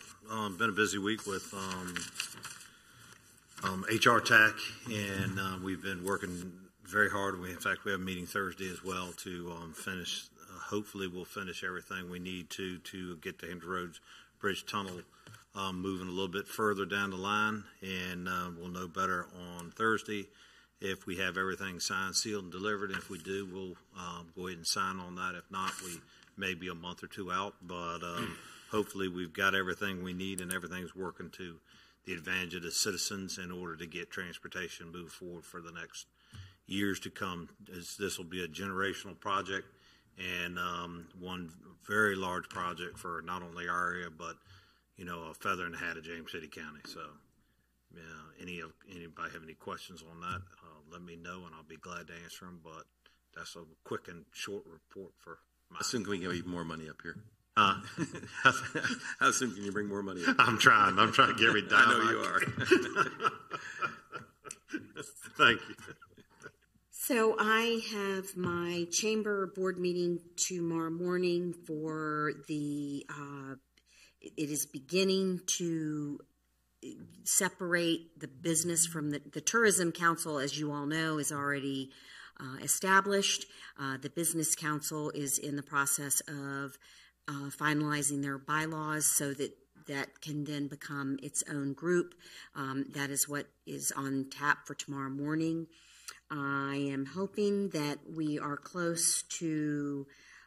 Been a busy week with HR TAC, and we've been working very hard. In fact, we have a meeting Thursday as well to finish. Hopefully, we'll finish everything we need to get the Hampton Roads Bridge Tunnel moving a little bit further down the line, and we'll know better on Thursday if we have everything signed, sealed, and delivered. If we do, we'll go ahead and sign on that. If not, we may be a month or two out, but hopefully we've got everything we need and everything's working to the advantage of the citizens in order to get transportation moved forward for the next years to come. This will be a generational project and one very large project for not only our area, but, you know, a feather in the hat of James City County. So anybody have any questions on that, let me know and I'll be glad to answer them. But that's a quick and short report for How soon can we get more money up here? How soon can you bring more money up? I'm trying to get every dime. I know you are. Thank you. So I have my chamber board meeting tomorrow morning for the, it is beginning to separate the business from the Tourism Council, as you all know, is already established. The Business Council is in the process of finalizing their bylaws so that can then become its own group. That is what is on tap for tomorrow morning. I am hoping that we are close to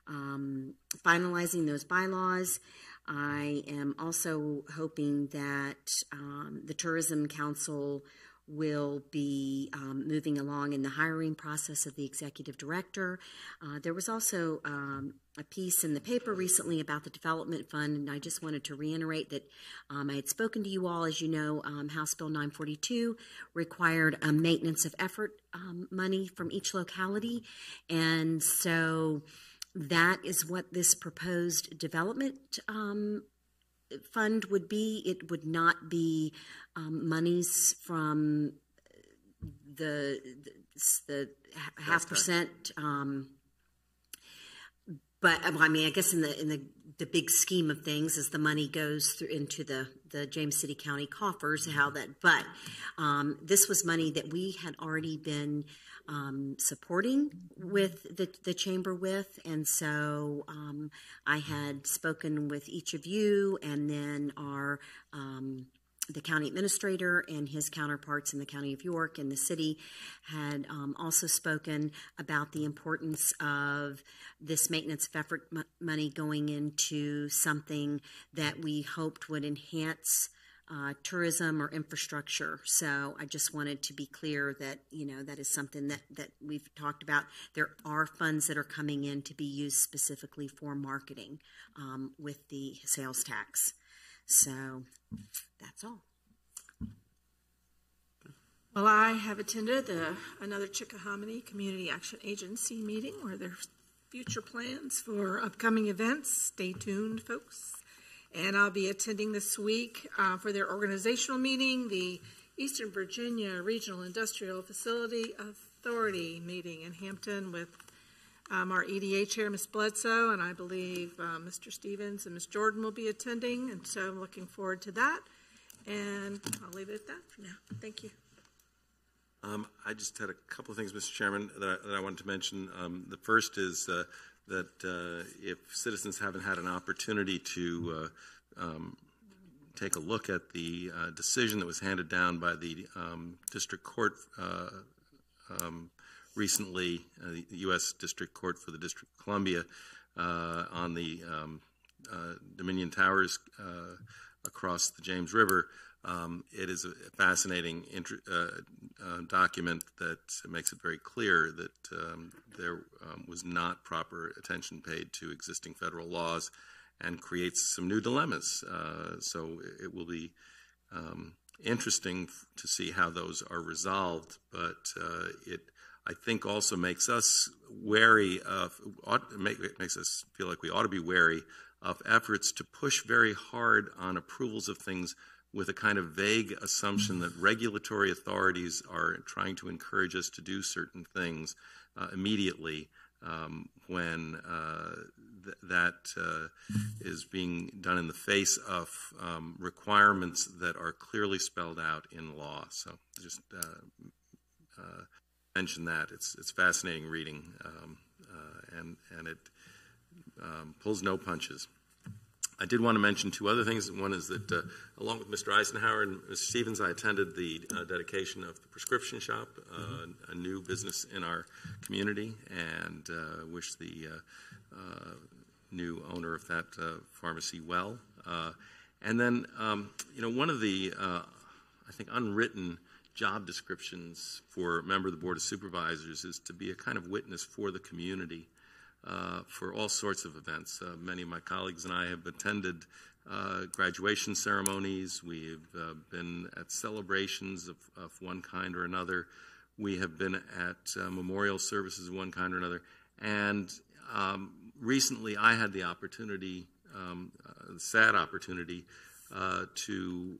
finalizing those bylaws. I am also hoping that the Tourism Council will be moving along in the hiring process of the executive director. There was also a piece in the paper recently about the development fund, and I just wanted to reiterate that I had spoken to you all. As you know, House Bill 942 required maintenance of effort money from each locality, and so that is what this proposed development fund would be. It would not be monies from the 0.5%. But I mean, I guess in the big scheme of things, as the money goes through into the James City County coffers, how that. But this was money that we had already been supporting with the chamber with, and so I had spoken with each of you, and then our the county administrator and his counterparts in the County of York and the city had also spoken about the importance of this maintenance of effort money going into something that we hoped would enhance tourism or infrastructure. So I just wanted to be clear that, you know, that is something that we've talked about. There are funds that are coming in to be used specifically for marketing with the sales tax. So that's all. Well, I have attended another Chickahominy Community Action Agency meeting where there's future plans for upcoming events. Stay tuned, folks. And I'll be attending this week for their organizational meeting, the Eastern Virginia Regional Industrial Facility Authority meeting in Hampton with our EDA chair, Ms. Bledsoe, and I believe Mr. Stevens and Ms. Jordan will be attending, and so I'm looking forward to that. And I'll leave it at that for now. Thank you. I just had a couple of things, Mr. Chairman, that I wanted to mention. The first is that if citizens haven't had an opportunity to take a look at the decision that was handed down by the district court recently, the U.S. District Court for the District of Columbia, on the Dominion Towers across the James River. It is a fascinating document that makes it very clear that there was not proper attention paid to existing federal laws and creates some new dilemmas. So it will be interesting to see how those are resolved, but it, I think, also makes us wary of, makes us feel like we ought to be wary of efforts to push very hard on approvals of things with a kind of vague assumption that regulatory authorities are trying to encourage us to do certain things immediately when that is being done in the face of requirements that are clearly spelled out in law. So just mention that. It's fascinating reading, and it pulls no punches. I did want to mention two other things. One is that along with Mr. Eisenhower and Mr. Stevens, I attended the dedication of the prescription shop, a new business in our community, and wish the new owner of that pharmacy well. And then, you know, one of the, I think, unwritten job descriptions for a member of the Board of Supervisors is to be a kind of witness for the community. For all sorts of events. Many of my colleagues and I have attended graduation ceremonies. We've been at celebrations of one kind or another. We have been at memorial services of one kind or another. And recently I had the opportunity, the sad opportunity, to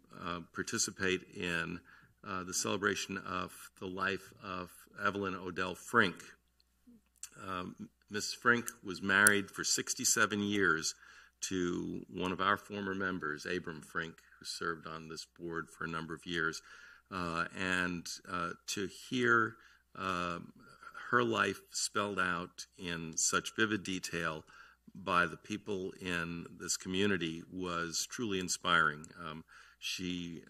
participate in the celebration of the life of Evelyn Odell Frink. Ms. Frink was married for 67 years to one of our former members, Abram Frink, who served on this board for a number of years. And to hear her life spelled out in such vivid detail by the people in this community was truly inspiring. She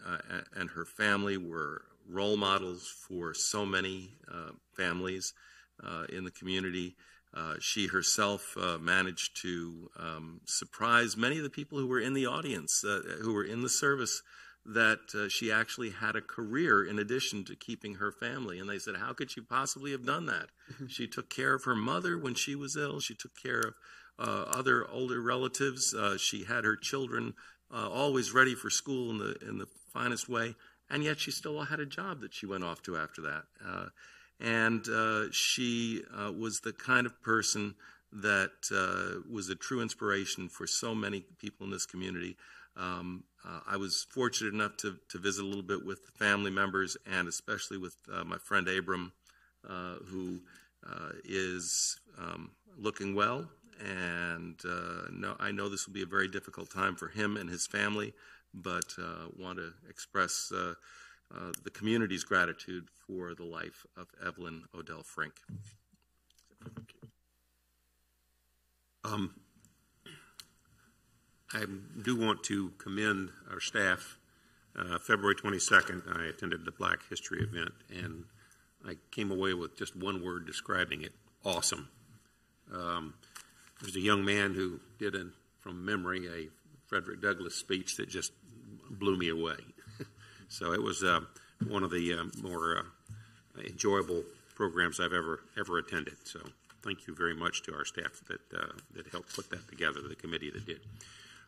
and her family were role models for so many families in the community. She herself managed to surprise many of the people who were in the audience, who were in the service that she actually had a career in addition to keeping her family. And they said, how could she possibly have done that? She took care of her mother when she was ill. She took care of other older relatives. She had her children always ready for school in the finest way. And yet she still had a job that she went off to after that. And she was the kind of person that was a true inspiration for so many people in this community. I was fortunate enough to visit a little bit with family members and especially with my friend Abram, who is looking well. And I know this will be a very difficult time for him and his family, but want to express the community's gratitude for the life of Evelyn Odell Frink. I do want to commend our staff. February 22nd, I attended the Black History event, and I came away with just one word describing it: awesome. There's a young man who did, from memory, a Frederick Douglass speech that just blew me away. So it was one of the more enjoyable programs I've ever attended. So thank you very much to our staff that helped put that together, the committee that did.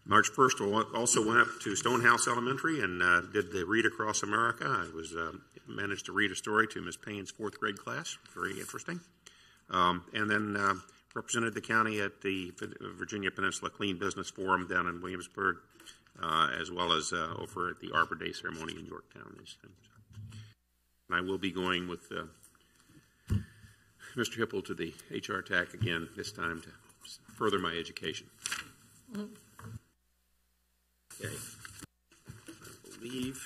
March 1st, I also went up to Stonehouse Elementary and did the Read Across America. I managed to read a story to Ms. Payne's 4th grade class. Very interesting. And then represented the county at the Virginia Peninsula Clean Business Forum down in Williamsburg, as well as over at the Arbor Day ceremony in Yorktown. And I will be going with Mr. Hipple to the HR TAC again, this time to further my education. Okay. I believe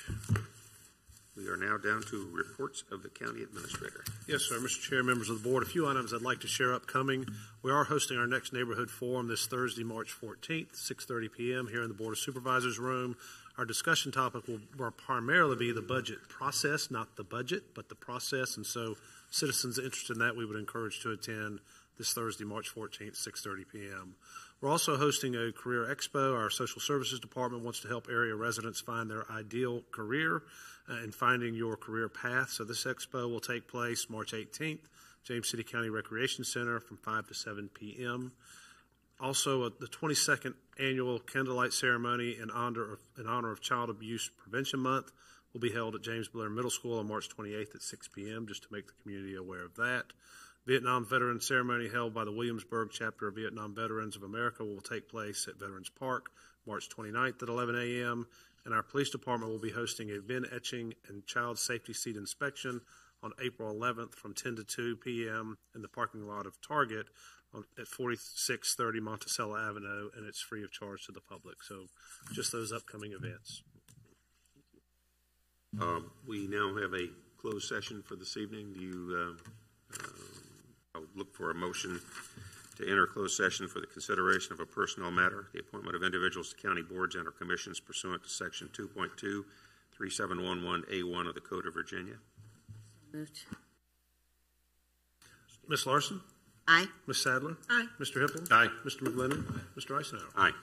we are now down to reports of the county administrator. Yes, sir. Mr. Chair, members of the board, a few items I'd like to share upcoming. We are hosting our next neighborhood forum this Thursday, March 14th, 6:30 p.m. here in the Board of Supervisors room. Our discussion topic will primarily be the budget process, not the budget, but the process. And so citizens interested in that, we would encourage to attend this Thursday, March 14th, 6:30 p.m. We're also hosting a career expo. Our social services department wants to help area residents find their ideal career and finding your career path. So this expo will take place March 18th, James City County Recreation Center from 5 to 7 p.m. Also, the 22nd annual candlelight ceremony in honor of Child Abuse Prevention Month will be held at James Blair Middle School on March 28th at 6 p.m., just to make the community aware of that. Vietnam Veteran Ceremony held by the Williamsburg Chapter of Vietnam Veterans of America will take place at Veterans Park March 29th at 11 a.m., and our police department will be hosting a VIN etching and child safety seat inspection on April 11th from 10 to 2 p.m. in the parking lot of Target at 4630 Monticello Avenue, and it's free of charge to the public. So just those upcoming events. We now have a closed session for this evening. Do you I'll look for a motion to enter closed session for the consideration of a personnel matter, the appointment of individuals to county boards and or commissions pursuant to Section 2.2, 3711A1 of the Code of Virginia. Moved. Ms. Larson? Aye. Ms. Sadler? Aye. Mr. Hipple? Aye. Mr. McGlinnan? Aye. Mr. Eisenhower? Aye.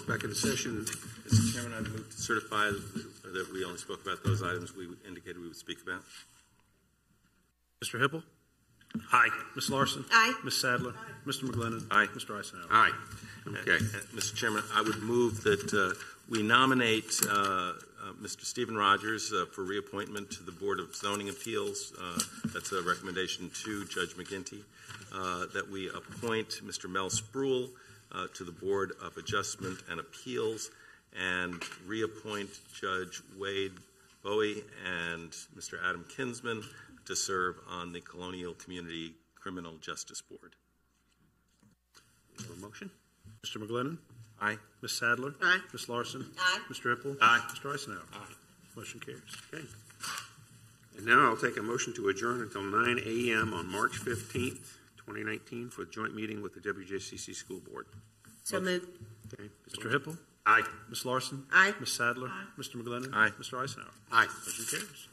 back into session. Mr. Chairman, I move to certify that we only spoke about those items we indicated we would speak about. Mr. Hippel? Aye. Ms. Larson? Aye. Ms. Sadler? Aye. Mr. McGlennon? Aye. Mr. Eisenhower? Aye. Okay. Mr. Chairman, I would move that we nominate Mr. Stephen Rogers for reappointment to the Board of Zoning Appeals. That's a recommendation to Judge McGinty. That we appoint Mr. Mel Spruill to the Board of Adjustment and Appeals and reappoint Judge Wade Bowie and Mr. Adam Kinsman to serve on the Colonial Community Criminal Justice Board. A motion? Mr. McGlennon? Aye. Ms. Sadler? Aye. Ms. Larson? Aye. Mr. Hippel? Aye. Mr. Eisenhower? Aye. Motion carries. Okay. And now I'll take a motion to adjourn until 9 a.m. on March 15th, 2019 for a joint meeting with the W-JCC School Board. So moved. Okay. Mr. Hippel? Aye. Ms. Larson? Aye. Ms. Sadler? Aye. Mr. McGlennon? Aye. Mr. Eisenhower? Aye. Motion carries.